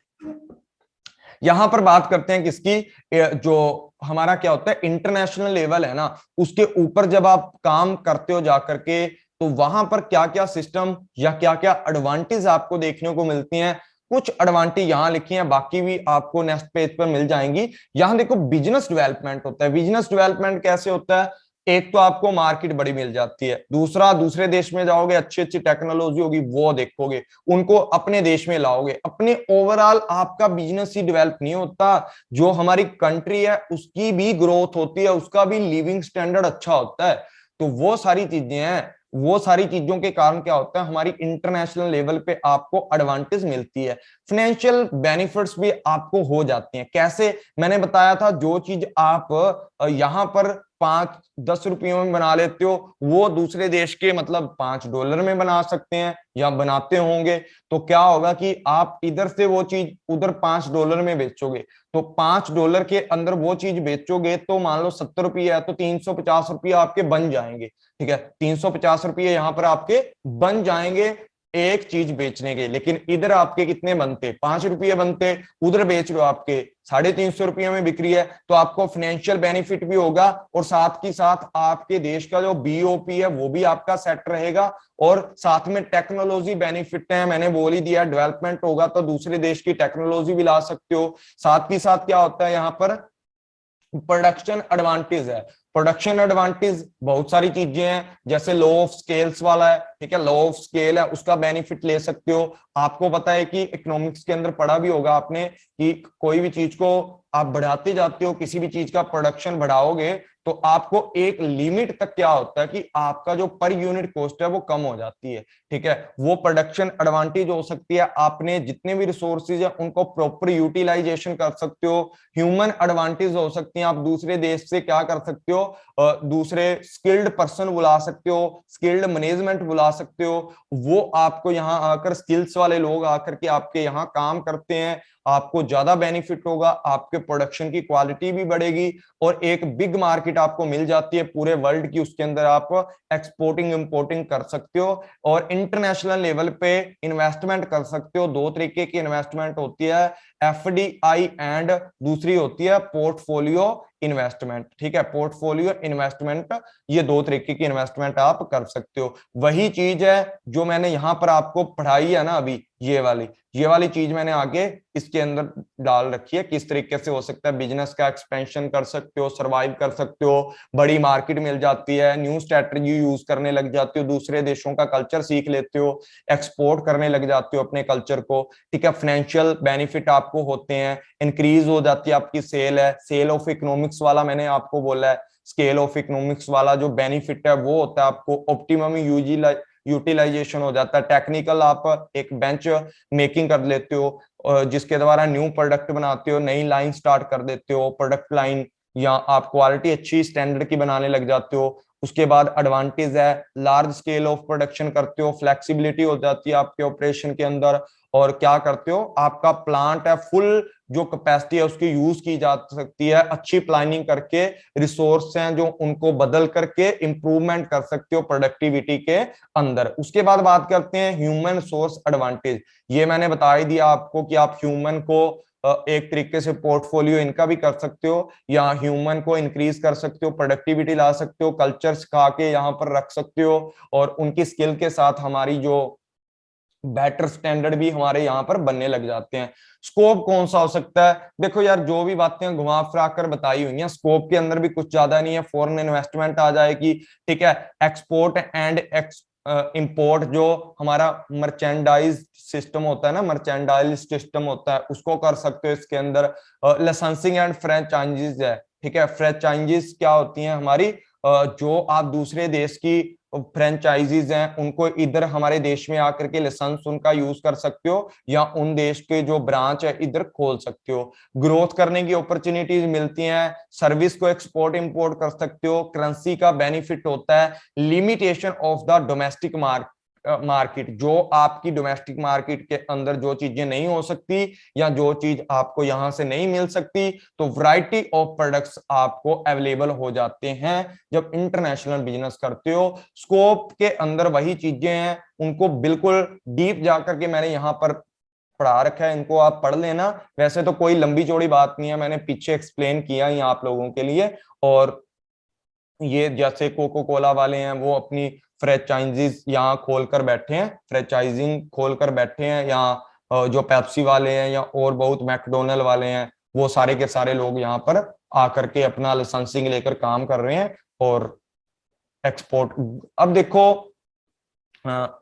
यहां पर बात करते हैं किसकी, जो हमारा क्या होता है इंटरनेशनल लेवल है ना, उसके ऊपर जब आप काम करते हो जाकर के, तो वहां पर क्या क्या सिस्टम या क्या क्या एडवांटेज आपको देखने को मिलती हैं। कुछ एडवांटेज यहां लिखी हैं, बाकी भी आपको नेक्स्ट पेज पर मिल जाएंगी। यहां देखो बिजनेस डेवलपमेंट होता है। बिजनेस डेवलपमेंट कैसे होता है, एक तो आपको मार्केट बड़ी मिल जाती है, दूसरा दूसरे देश में जाओगे, अच्छी अच्छी टेक्नोलॉजी होगी वो देखोगे, उनको अपने देश में लाओगे, अपने ओवरऑल आपका बिजनेस ही डेवलप नहीं होता, जो हमारी कंट्री है उसकी भी ग्रोथ होती है, उसका भी लिविंग स्टैंडर्ड अच्छा होता है। तो वो सारी चीजें हैं, वो सारी चीजों के कारण क्या होता है, हमारी इंटरनेशनल लेवल पे आपको एडवांटेज मिलती है, फाइनेंशियल बेनिफिट्स भी आपको हो जाती हैं। कैसे, मैंने बताया था, जो चीज आप यहां पर 5-10 रुपयों में बना लेते हो, वो दूसरे देश के मतलब $5 में बना सकते हैं या बनाते होंगे। तो क्या होगा कि आप इधर से वो चीज उधर $5 में बेचोगे, तो $5 के अंदर वो चीज बेचोगे तो मान लो 70 रुपये है, तो 350 रुपये आपके बन जाएंगे। ठीक है, 350 रुपये यहाँ पर आपके बन जाएंगे एक चीज बेचने के। लेकिन इधर आपके कितने बनते, 5 रुपये बनते, उधर बेच रहे हो आपके 350 रुपये में बिक्री है, तो आपको फाइनेंशियल बेनिफिट भी होगा और साथ ही साथ आपके देश का जो बीओपी है वो भी आपका सेट रहेगा। और साथ में टेक्नोलॉजी बेनिफिट है, मैंने बोल ही दिया, डेवलपमेंट होगा तो दूसरे देश की टेक्नोलॉजी भी ला सकते हो। साथ ही साथ क्या होता है यहाँ पर, प्रोडक्शन एडवांटेज है। प्रोडक्शन एडवांटेज बहुत सारी चीजें हैं, जैसे लो ऑफ स्केल्स वाला है, ठीक है, लो ऑफ स्केल है, उसका बेनिफिट ले सकते हो। आपको पता है कि इकोनॉमिक्स के अंदर पढ़ा भी होगा आपने कि कोई भी चीज को आप बढ़ाते जाते हो, किसी भी चीज का प्रोडक्शन बढ़ाओगे तो आपको एक लिमिट तक क्या होता है कि आपका जो पर यूनिट कॉस्ट है वो कम हो जाती है। ठीक है, वो प्रोडक्शन एडवांटेज हो सकती है, आपने जितने भी रिसोर्सेज है उनको प्रॉपर यूटिलाइजेशन कर सकते हो। ह्यूमन एडवांटेज हो सकती है, आप दूसरे देश से क्या कर सकते हो, दूसरे स्किल्ड पर्सन बुला सकते हो, स्किल्ड मैनेजमेंट बुला सकते हो, वो आपको यहाँ आकर स्किल्स वाले लोग आकर के आपके यहाँ काम करते हैं, आपको ज्यादा बेनिफिट होगा, आपके प्रोडक्शन की क्वालिटी भी बढ़ेगी और एक बिग मार्केट आपको मिल जाती है पूरे वर्ल्ड की, उसके अंदर आप एक्सपोर्टिंग इंपोर्टिंग कर सकते हो और इंटरनेशनल लेवल पे इन्वेस्टमेंट कर सकते हो। दो तरीके की इन्वेस्टमेंट होती है, एफडीआई एंड दूसरी होती है पोर्टफोलियो इन्वेस्टमेंट। ठीक है, पोर्टफोलियो इन्वेस्टमेंट, ये दो तरीके की इन्वेस्टमेंट आप कर सकते हो। वही चीज है जो मैंने यहां पर आपको पढ़ाई है ना अभी, ये वाली चीज मैंने आगे इसके अंदर डाल रखी है, किस तरीके से हो सकता है बिजनेस का एक्सपेंशन कर सकते हो, सरवाइव कर सकते हो, बड़ी मार्केट मिल जाती है, न्यू स्ट्रेटजी यूज करने लग जाते हो, दूसरे देशों का कल्चर सीख लेते हो, एक्सपोर्ट करने लग जाते हो अपने कल्चर को। ठीक है, फाइनेंशियल बेनिफिट आपको होते हैं, इंक्रीज हो जाती है आपकी सेल है, सेल ऑफ इकोनॉमिक्स वाला मैंने आपको बोला है, स्केल ऑफ इकोनॉमिक्स वाला जो बेनिफिट है वो होता है आपको, ऑप्टिमम यूटिलाइजेशन हो जाता है, टेक्निकल आप एक बेंच मेकिंग कर लेते हो जिसके द्वारा न्यू प्रोडक्ट बनाते हो, नई लाइन स्टार्ट कर देते हो, प्रोडक्ट लाइन, या आप क्वालिटी अच्छी स्टैंडर्ड की बनाने लग जाते हो। उसके बाद एडवांटेज है, लार्ज स्केल ऑफ प्रोडक्शन करते हो, फ्लेक्सिबिलिटी हो जाती है आपके ऑपरेशन के अंदर, और क्या करते हो, आपका प्लांट है फुल जो कैपेसिटी है उसकी यूज की जा सकती है, अच्छी प्लानिंग करके रिसोर्स हैं जो उनको बदल करके इंप्रूवमेंट कर सकते हो प्रोडक्टिविटी के अंदर। उसके बाद बात करते हैं ह्यूमन सोर्स एडवांटेज। ये मैंने बता ही दिया आपको कि आप ह्यूमन को एक तरीके से पोर्टफोलियो इनका भी कर सकते हो, या ह्यूमन को इंक्रीज कर सकते हो, प्रोडक्टिविटी ला सकते हो, कल्चर सिखा के यहाँ पर रख सकते हो, और उनकी स्किल के साथ हमारी जो बेटर स्टैंडर्ड भी हमारे यहाँ पर बनने लग जाते हैं। स्कोप कौन सा हो सकता है, देखो यार जो भी बातें घुमा फिरा कर बताई हुई हैं, स्कोप के अंदर भी कुछ ज्यादा नहीं है, फॉरेन इन्वेस्टमेंट आ जाएगी। ठीक है, एक्सपोर्ट एंड इंपोर्ट, जो हमारा मर्चेंडाइज सिस्टम होता है ना, मर्चेंडाइज सिस्टम होता है, उसको कर सकते हो इसके अंदर। लाइसेंसिंग एंड फ्रेंचाइजीज है। ठीक है, फ्रेंचाइजीज क्या होती हैं हमारी, जो आप दूसरे देश की फ्रेंचाइजीज हैं उनको इधर हमारे देश में आकर के लाइसेंस उनका यूज कर सकते हो, या उन देश के जो ब्रांच है इधर खोल सकते हो, ग्रोथ करने की अपॉर्चुनिटीज मिलती हैं, सर्विस को एक्सपोर्ट इंपोर्ट कर सकते हो, करेंसी का बेनिफिट होता है, limitation of the domestic market, जो आपकी डोमेस्टिक मार्केट के अंदर जो चीजें नहीं हो सकती या जो चीज आपको यहां से नहीं मिल सकती, तो वैरायटी ऑफ प्रोडक्ट्स आपको अवेलेबल हो जाते हैं जब इंटरनेशनल बिजनेस करते हो। स्कोप के अंदर वही चीजें हैं, उनको बिल्कुल डीप जाकर के मैंने यहाँ पर पढ़ा रखा है, इनको आप पढ़ लेना। वैसे तो कोई लंबी चौड़ी बात नहीं है, मैंने पीछे एक्सप्लेन किया ही आप लोगों के लिए। और ये जैसे कोको कोला वाले हैं वो अपनी फ्रेंचाइजीज यहाँ खोलकर बैठे हैं, फ्रेंचाइजिंग खोलकर बैठे हैं, या जो पेप्सी वाले हैं या और बहुत मैकडोनल्ड वाले हैं, वो सारे के सारे लोग यहाँ पर आकर के अपना लाइसेंसिंग लेकर काम कर रहे हैं और एक्सपोर्ट। अब देखो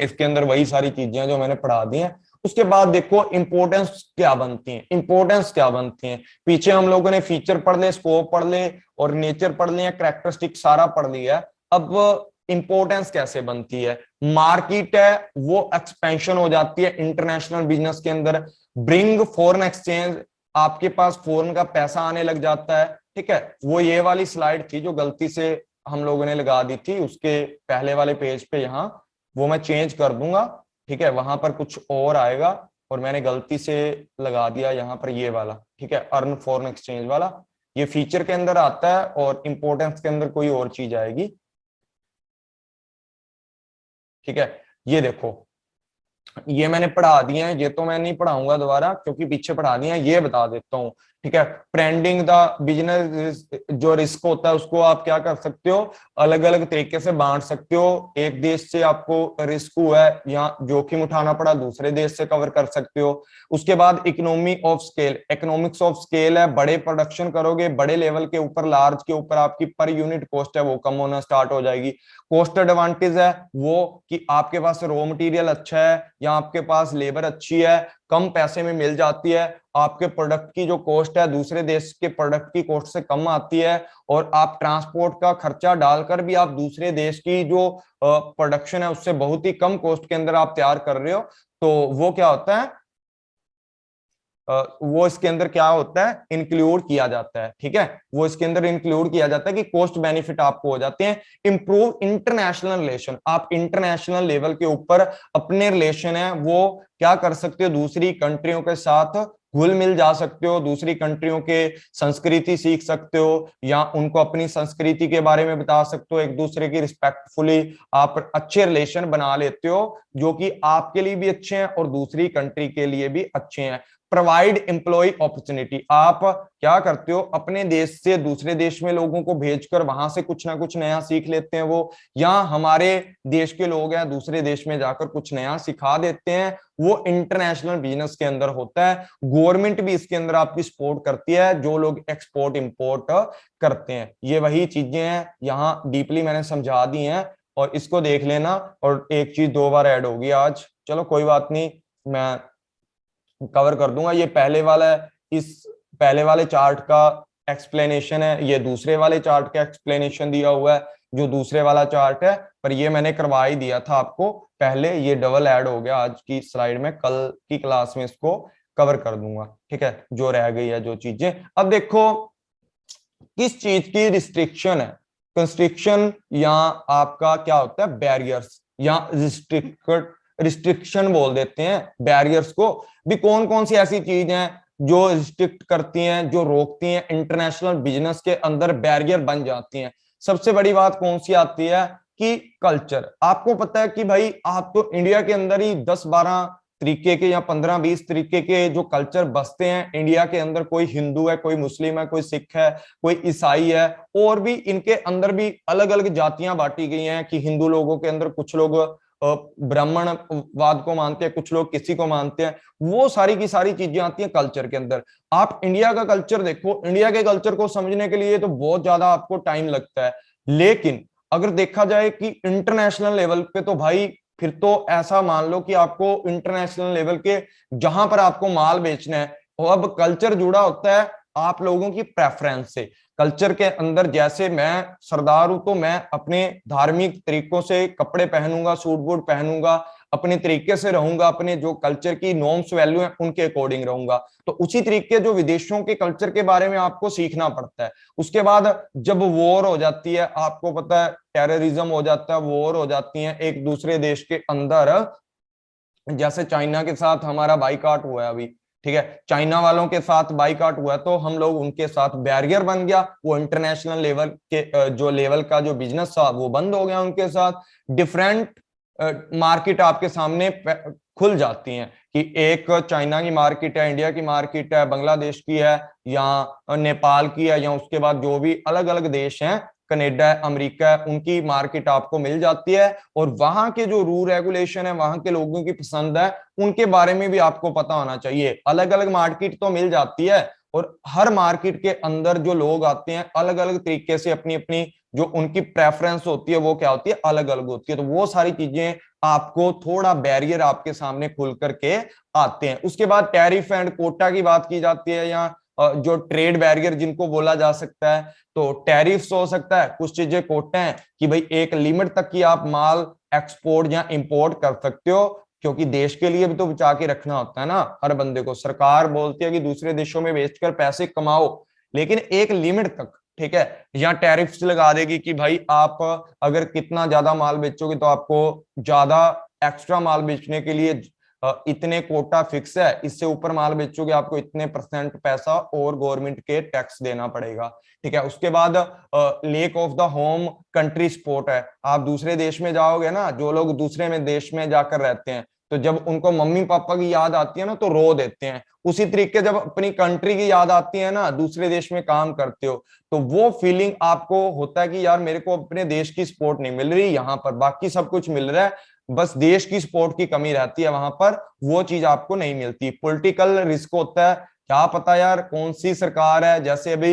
इसके अंदर वही सारी चीजें जो मैंने पढ़ा दी हैं। उसके बाद देखो इंपोर्टेंस क्या बनती है, इंपोर्टेंस क्या बनती है। पीछे हम लोगों ने फीचर पढ़ ले, स्कोप पढ़ ले और नेचर पढ़ ले, कैरेक्टरिस्टिक सारा पढ़ लिया है। अब इंपॉर्टेंस कैसे बनती है, मार्केट है वो एक्सपेंशन हो जाती है इंटरनेशनल बिजनेस के अंदर, ब्रिंग फॉरेन एक्सचेंज, आपके पास फॉरेन का पैसा आने लग जाता है। ठीक है, वो ये वाली स्लाइड थी जो गलती से हम लोगों ने लगा दी थी उसके पहले वाले पेज पे, यहाँ वो मैं चेंज कर दूंगा। ठीक है, वहां पर कुछ और आएगा और मैंने गलती से लगा दिया यहाँ पर ये वाला। ठीक है, अर्न फॉरेन एक्सचेंज वाला, ये फीचर के अंदर आता है और इंपॉर्टेंस के अंदर कोई और चीज आएगी। ठीक है, ये देखो, ये मैंने पढ़ा दिए हैं, ये तो मैं नहीं पढ़ाऊंगा दोबारा क्योंकि पीछे पढ़ा दिए हैं, ये बता देता हूँ। ठीक है, ट्रेंडिंग द बिजनेस, जो रिस्क होता है उसको आप क्या कर सकते हो, अलग अलग तरीके से बांट सकते हो। एक देश से आपको रिस्क हुआ है या जोखिम उठाना पड़ा, दूसरे देश से कवर कर सकते हो। उसके बाद economy of scale, economics of scale है, बड़े प्रोडक्शन करोगे बड़े लेवल के ऊपर, लार्ज के ऊपर आपकी पर यूनिट कॉस्ट है वो कम होना स्टार्ट हो जाएगी। कॉस्ट एडवांटेज है वो कि आपके पास रॉ मटेरियल अच्छा है या आपके पास लेबर अच्छी है, कम पैसे में मिल जाती है, आपके प्रोडक्ट की जो कॉस्ट है दूसरे देश के प्रोडक्ट की कॉस्ट से कम आती है, और आप ट्रांसपोर्ट का खर्चा डालकर भी आप दूसरे देश की जो प्रोडक्शन है उससे बहुत ही कम कॉस्ट के अंदर आप तैयार कर रहे हो। तो वो क्या होता है, वो इसके अंदर क्या होता है, इंक्लूड किया जाता है। ठीक है, वो इसके अंदर इंक्लूड किया जाता है कि कॉस्ट बेनिफिट आपको हो जाते हैं। इंप्रूव इंटरनेशनल रिलेशन, आप इंटरनेशनल लेवल के ऊपर अपने रिलेशन है वो क्या कर सकते हो, दूसरी कंट्रियों के साथ घुल मिल जा सकते हो, दूसरी कंट्रियों के संस्कृति सीख सकते हो या उनको अपनी संस्कृति के बारे में बता सकते हो, एक दूसरे की रिस्पेक्टफुली आप अच्छे रिलेशन बना लेते हो जो कि आपके लिए भी अच्छे हैं और दूसरी कंट्री के लिए भी अच्छे हैं। प्रोवाइड एम्प्लॉय अपॉर्चुनिटी, आप क्या करते हो, अपने देश से दूसरे देश में लोगों को भेजकर वहां से कुछ ना कुछ नया सीख लेते हैं वो, या हमारे देश के लोग हैं दूसरे देश में जाकर कुछ नया सिखा देते हैं, वो इंटरनेशनल बिजनेस के अंदर होता है। गवर्नमेंट भी इसके अंदर आपकी सपोर्ट करती है जो लोग एक्सपोर्ट इंपोर्ट करते हैं। ये वही चीजें हैं, यहाँ डीपली मैंने समझा दी हैं और इसको देख लेना। और एक चीज दो बार ऐड होगी आज, चलो कोई बात नहीं, मैं कवर कर दूंगा। ये पहले वाला है, इस पहले वाले चार्ट का एक्सप्लेनेशन है, ये दूसरे वाले चार्ट का एक्सप्लेनेशन दिया हुआ है जो दूसरे वाला चार्ट है, पर ये मैंने करवा ही दिया था आपको पहले, ये डबल ऐड हो गया आज की स्लाइड में, कल की क्लास में इसको कवर कर दूंगा। ठीक है, जो रह गई है जो चीजें। अब देखो किस चीज की रिस्ट्रिक्शन है, कंस्ट्रिक्शन या आपका क्या होता है बैरियर्स, या रिस्ट्रिक्शन बोल देते हैं बैरियर्स को भी। कौन कौन सी ऐसी चीज हैं जो रिस्ट्रिक्ट करती हैं, जो रोकती हैं इंटरनेशनल बिजनेस के अंदर, बैरियर बन जाती हैं। सबसे बड़ी बात कौन सी आती है कि कल्चर। आपको पता है कि भाई आप तो इंडिया के अंदर ही 10-12 तरीके के या 15-20 तरीके के जो कल्चर बसते हैं इंडिया के अंदर, कोई हिंदू है, कोई मुस्लिम है, कोई सिख है, कोई ईसाई है, और भी इनके अंदर भी अलग अलग जातियां बांटी गई हैं कि हिंदू लोगों के अंदर कुछ लोग ब्राह्मणवाद को मानते हैं, कुछ लोग किसी को मानते हैं, वो सारी की सारी चीजें आती हैं कल्चर के अंदर। आप इंडिया का कल्चर देखो, इंडिया के कल्चर को समझने के लिए तो बहुत ज्यादा आपको टाइम लगता है, लेकिन अगर देखा जाए कि इंटरनेशनल लेवल पे तो भाई फिर तो ऐसा मान लो कि आपको इंटरनेशनल लेवल के जहां पर आपको माल बेचना है, अब कल्चर जुड़ा होता है आप लोगों की प्रेफरेंस से। कल्चर के अंदर जैसे मैं सरदार हूं तो मैं अपने धार्मिक तरीकों से कपड़े पहनूंगा, सूट बूट पहनूंगा, अपने तरीके से रहूंगा, अपने जो कल्चर की नॉर्म्स वैल्यू है उनके अकॉर्डिंग रहूंगा। तो उसी तरीके जो विदेशों के कल्चर के बारे में आपको सीखना पड़ता है। उसके बाद जब वॉर हो जाती है, आपको पता है टेररिज्म हो जाता है, वॉर हो जाती है एक दूसरे देश के अंदर, जैसे चाइना के साथ हमारा बाइकआउट हुआ है अभी। ठीक है, चाइना वालों के साथ बाइकआउट हुआ तो हम लोग उनके साथ बैरियर बन गया, वो इंटरनेशनल लेवल के जो लेवल का जो बिजनेस था वो बंद हो गया उनके साथ। डिफरेंट मार्केट आपके सामने खुल जाती हैं कि एक चाइना की मार्केट है, इंडिया की मार्केट है, बांग्लादेश की है या नेपाल की है, या उसके बाद जो भी अलग अलग देश हैं, कनाडा है, अमेरिका है, उनकी मार्केट आपको मिल जाती है। और वहां के जो रूल रेगुलेशन है, वहां के लोगों की पसंद है, उनके बारे में भी आपको पता होना चाहिए। अलग अलग मार्केट तो मिल जाती है और हर मार्केट के अंदर जो लोग आते हैं अलग अलग तरीके से अपनी अपनी जो उनकी प्रेफरेंस होती है वो क्या होती है, अलग अलग होती है। तो वो सारी चीजें आपको थोड़ा बैरियर आपके सामने खुल करके आते हैं। उसके बाद टैरिफ एंड कोटा की बात की जाती है, या जो ट्रेड बैरियर जिनको बोला जा सकता है, तो टैरिफ्स हो सकता है, कुछ चीजें कोटे हैं कि भाई एक लिमिट तक की आप माल एक्सपोर्ट या इंपोर्ट कर सकते हो, क्योंकि देश के लिए भी तो बचा के रखना होता है ना हर बंदे को। सरकार बोलती है कि दूसरे देशों में बेचकर पैसे कमाओ, लेकिन एक लिमिट तक, ठीक है। या टैरिफ्स लगा देगी कि भाई आप अगर कितना ज्यादा माल बेचोगे तो आपको ज्यादा एक्स्ट्रा माल बेचने के लिए इतने कोटा फिक्स है, इससे ऊपर माल बेचोगे आपको इतने % पैसा और गवर्नमेंट के टैक्स देना पड़ेगा, ठीक है। उसके बाद lake of the home country support है। आप दूसरे देश में जाओगे ना, जो लोग दूसरे में देश में जाकर रहते हैं, तो जब उनको मम्मी पापा की याद आती है ना तो रो देते हैं। उसी तरीके जब अपनी कंट्री की याद आती है ना, दूसरे देश में काम करते हो, तो वो फीलिंग आपको होता है कि यार मेरे को अपने देश की सपोर्ट नहीं मिल रही, यहाँ पर बाकी सब कुछ मिल रहा है, बस देश की सपोर्ट की कमी रहती है वहां पर, वो चीज आपको नहीं मिलती। पॉलिटिकल रिस्क होता है, क्या पता यार कौन सी सरकार है, जैसे अभी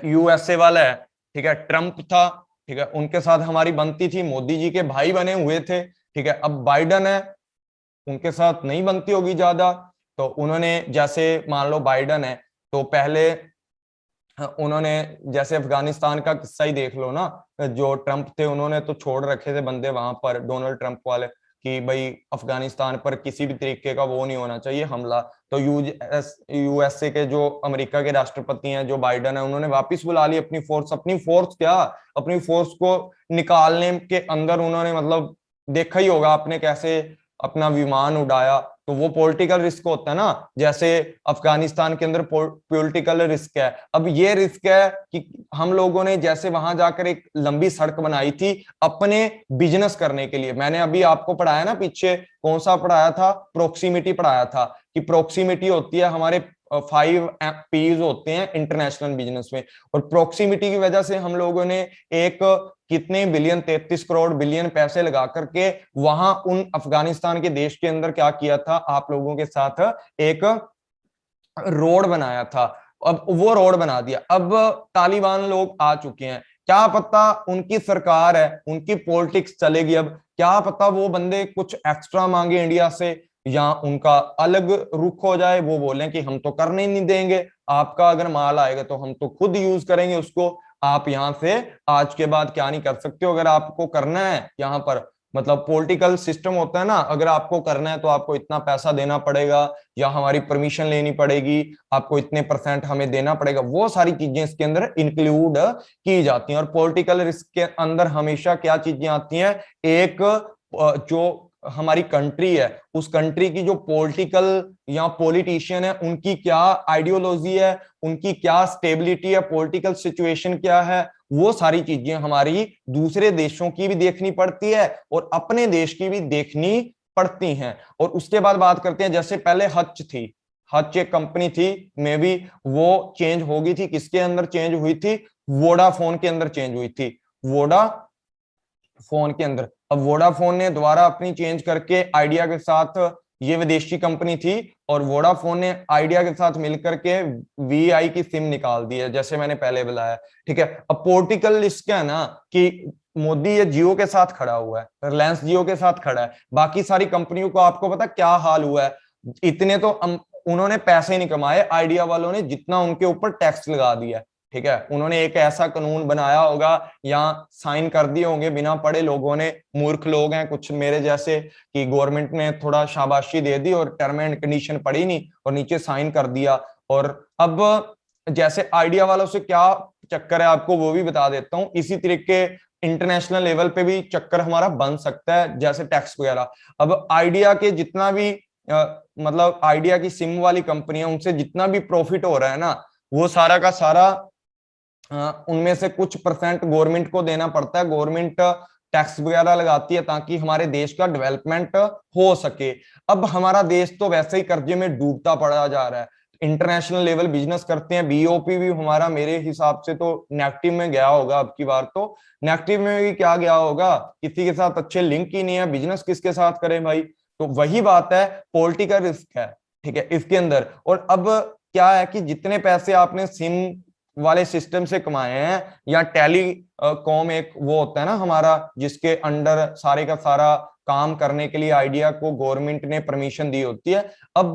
यूएसए वाला है, ठीक है, ट्रम्प था, ठीक है, उनके साथ हमारी बनती थी, मोदी जी के भाई बने हुए थे, ठीक है। अब बाइडन है, उनके साथ नहीं बनती होगी ज्यादा, तो उन्होंने जैसे मान लो बाइडन है, तो पहले उन्होंने जैसे अफगानिस्तान का किस्सा ही देख लो ना, जो ट्रम्प थे उन्होंने तो छोड़ रखे थे बंदे वहां पर, डोनाल्ड ट्रम्प वाले, कि भाई अफगानिस्तान पर किसी भी तरीके का वो नहीं होना चाहिए हमला। तो यूएसए के जो अमेरिका के राष्ट्रपति हैं जो बाइडन है, उन्होंने वापस बुला ली अपनी फोर्स क्या, अपनी फोर्स को निकालने के अंदर उन्होंने मतलब देखा ही होगा आपने कैसे अपना विमान उड़ाया। तो वो पॉलिटिकल रिस्क होता है ना, जैसे अफगानिस्तान के अंदर पॉलिटिकल रिस्क है। अब ये रिस्क है कि हम लोगों ने जैसे वहां जाकर एक लंबी सड़क बनाई थी अपने बिजनेस करने के लिए। मैंने अभी आपको पढ़ाया ना पीछे, कौन सा पढ़ाया था, प्रोक्सीमिटी पढ़ाया था, कि प्रोक्सीमिटी होती है हमारे 5 P's होते हैं इंटरनेशनल बिजनेस में, और प्रोक्सीमिटी की वजह से हम लोगों ने एक कितने बिलियन, 33 करोड़ बिलियन पैसे लगा करके वहां उन अफगानिस्तान के देश के अंदर क्या किया था, आप लोगों के साथ एक रोड बनाया था। अब वो रोड बना दिया, अब तालिबान लोग आ चुके हैं, क्या पता उनकी सरकार है, उनकी पॉलिटिक्स चलेगी, अब क्या पता वो बंदे कुछ एक्स्ट्रा मांगे इंडिया से, या उनका अलग रुख हो जाए, वो बोले कि हम तो करने नहीं देंगे, आपका अगर माल आएगा तो हम तो खुद यूज करेंगे उसको, आप यहाँ से आज के बाद क्या नहीं कर सकते हो, अगर आपको करना है यहाँ पर, मतलब पॉलिटिकल सिस्टम होता है ना, अगर आपको करना है तो आपको इतना पैसा देना पड़ेगा, या हमारी परमिशन लेनी पड़ेगी, आपको इतने % हमें देना पड़ेगा, वो सारी चीजें इसके अंदर इंक्लूड की जाती हैं। और पॉलिटिकल रिस्क के अंदर हमेशा क्या चीजें आती हैं, एक जो हमारी कंट्री है, उस कंट्री की जो पॉलिटिकल या पॉलिटिशियन है, उनकी क्या आइडियोलॉजी है, उनकी क्या स्टेबिलिटी है, पॉलिटिकल सिचुएशन क्या है, वो सारी चीजें हमारी दूसरे देशों की भी देखनी पड़ती है और अपने देश की भी देखनी पड़ती हैं। और उसके बाद बात करते हैं, जैसे पहले हच थी, हच एक कंपनी थी, मे बी वो चेंज हो गई थी, किसके अंदर चेंज हुई थी, वोडाफोन के अंदर चेंज हुई थी, वोडाफोन के अंदर। अब वोडाफोन ने दोबारा अपनी चेंज करके आइडिया के साथ, ये विदेशी कंपनी थी, और वोडाफोन ने आइडिया के साथ मिलकर के वीआई की सिम निकाल दी है, जैसे मैंने पहले बताया, ठीक है। अब पॉलिटिकल रिस्क है ना कि मोदी ये जियो के साथ खड़ा हुआ है, रिलायंस जियो के साथ खड़ा है, बाकी सारी कंपनियों को आपको पता क्या हाल हुआ है, इतने तो उन्होंने पैसे नहीं कमाए आइडिया वालों ने, जितना उनके ऊपर टैक्स लगा दिया, ठीक है। उन्होंने एक ऐसा कानून बनाया होगा या साइन कर दिए होंगे बिना पढ़े लोगों ने, मूर्ख लोग हैं कुछ मेरे जैसे, कि गवर्नमेंट ने थोड़ा शाबाशी दे दी और टर्म एंड कंडीशन पढ़ी नहीं और नीचे साइन कर दिया। और अब जैसे आइडिया वालों से क्या चक्कर है आपको वो भी बता देता हूं, इसी तरीके इंटरनेशनल लेवल पे भी चक्कर हमारा बन सकता है, जैसे टैक्स वगैरह। अब आइडिया के जितना भी मतलब आइडिया की सिम वाली कंपनी है, उनसे जितना भी प्रॉफिट हो रहा है ना, वो सारा का सारा उनमें से कुछ % गवर्नमेंट को देना पड़ता है, गवर्नमेंट टैक्स वगैरह लगाती है ताकि हमारे देश का डेवलपमेंट हो सके। अब हमारा देश तो वैसे ही कर्जे में डूबता पड़ा जा रहा है, इंटरनेशनल लेवल बिजनेस करते हैं, बीओपी भी हमारा मेरे हिसाब से तो नेगेटिव में गया होगा, अब की बार तो नेगेटिव में भी क्या गया होगा, किसी के साथ अच्छे लिंक ही नहीं है, बिजनेस किसके साथ करें भाई। तो वही बात है, पॉलिटिकल रिस्क है, ठीक है, इसके अंदर। और अब क्या है कि जितने पैसे आपने सिम वाले सिस्टम से कमाए हैं, या टेलीकॉम एक वो होता है ना हमारा, जिसके अंडर सारे का सारा काम करने के लिए आइडिया को गवर्नमेंट ने परमिशन दी होती है, अब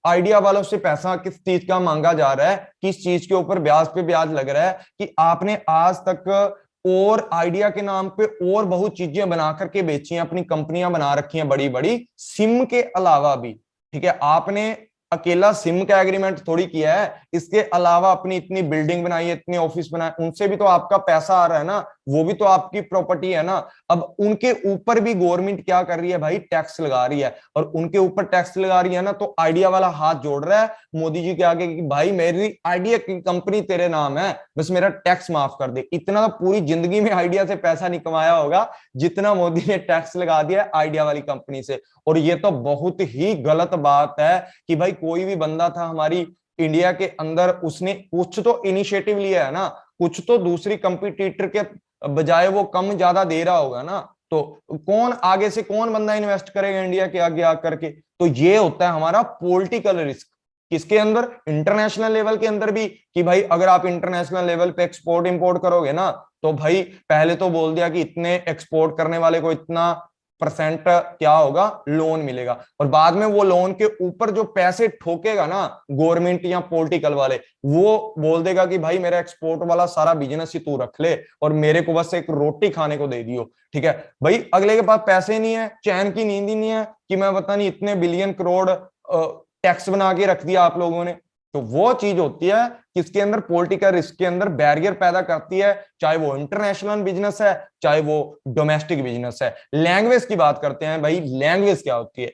आइडिया वालों से पैसा किस चीज का मांगा जा रहा है, किस चीज के ऊपर ब्याज पे ब्याज लग रहा है, कि आपने आज तक और आइडिया के नाम पे और बहुत चीजें बना करके बेची हैं, अपनी कंपनियां बना रखी हैं बड़ी बड़ी, सिम के अलावा भी। ठीक है, आपने अकेला सिम का एग्रीमेंट थोड़ी किया है, इसके अलावा अपनी इतनी बिल्डिंग बनाई है, इतने ऑफिस बनाए, उनसे भी तो आपका पैसा आ रहा है ना, वो भी तो आपकी प्रॉपर्टी है ना। अब उनके ऊपर भी गवर्नमेंट क्या कर रही है भाई, टैक्स लगा रही है, और उनके ऊपर टैक्स लगा रही है ना, तो आइडिया वाला हाथ जोड़ रहा है मोदी जी के आगे कि भाई मेरी आइडिया की कंपनी तेरे नाम है, बस मेरा टैक्स माफ कर दे। इतना तो पूरी जिंदगी में आइडिया से पैसा नहीं कमाया होगा जितना मोदी ने टैक्स लगा दिया है आइडिया वाली कंपनी से। और ये तो बहुत ही गलत बात है कि भाई कोई भी बंदा था हमारी इंडिया के अंदर, उसने कुछ तो इनिशिएटिव लिया है ना, कुछ तो दूसरी कंपटीटर के बजाय वो कम ज्यादा दे रहा होगा ना, तो कौन आगे से कौन बंदा इन्वेस्ट करेगा इंडिया के आगे आकर के। तो ये होता है हमारा पॉलिटिकल रिस्क, किसके अंदर, इंटरनेशनल लेवल के अंदर भी, कि भाई अगर आप इंटरनेशनल लेवल पे एक्सपोर्ट इंपोर्ट करोगे ना, तो भाई पहले तो बोल दिया कि इतने एक्सपोर्ट करने वाले को इतना परसेंट क्या होगा, लोन मिलेगा, और बाद में वो लोन के ऊपर जो पैसे ठोकेगा ना गवर्नमेंट या पॉलिटिकल वाले, वो बोल देगा कि भाई मेरा एक्सपोर्ट वाला सारा बिजनेस ही तू रख ले और मेरे को बस एक रोटी खाने को दे दियो। ठीक है भाई, अगले के पास पैसे नहीं है, चैन की नींद ही नहीं है कि मैं पता नहीं इतने बिलियन करोड़ टैक्स बना के रख दिया आप लोगों ने। तो वो चीज होती है किसके अंदर, पॉलिटिकल रिस्क के अंदर बैरियर पैदा करती है, चाहे वो इंटरनेशनल बिजनेस है चाहे वो डोमेस्टिक बिजनेस है। लैंग्वेज की बात करते हैं भाई, लैंग्वेज क्या होती है।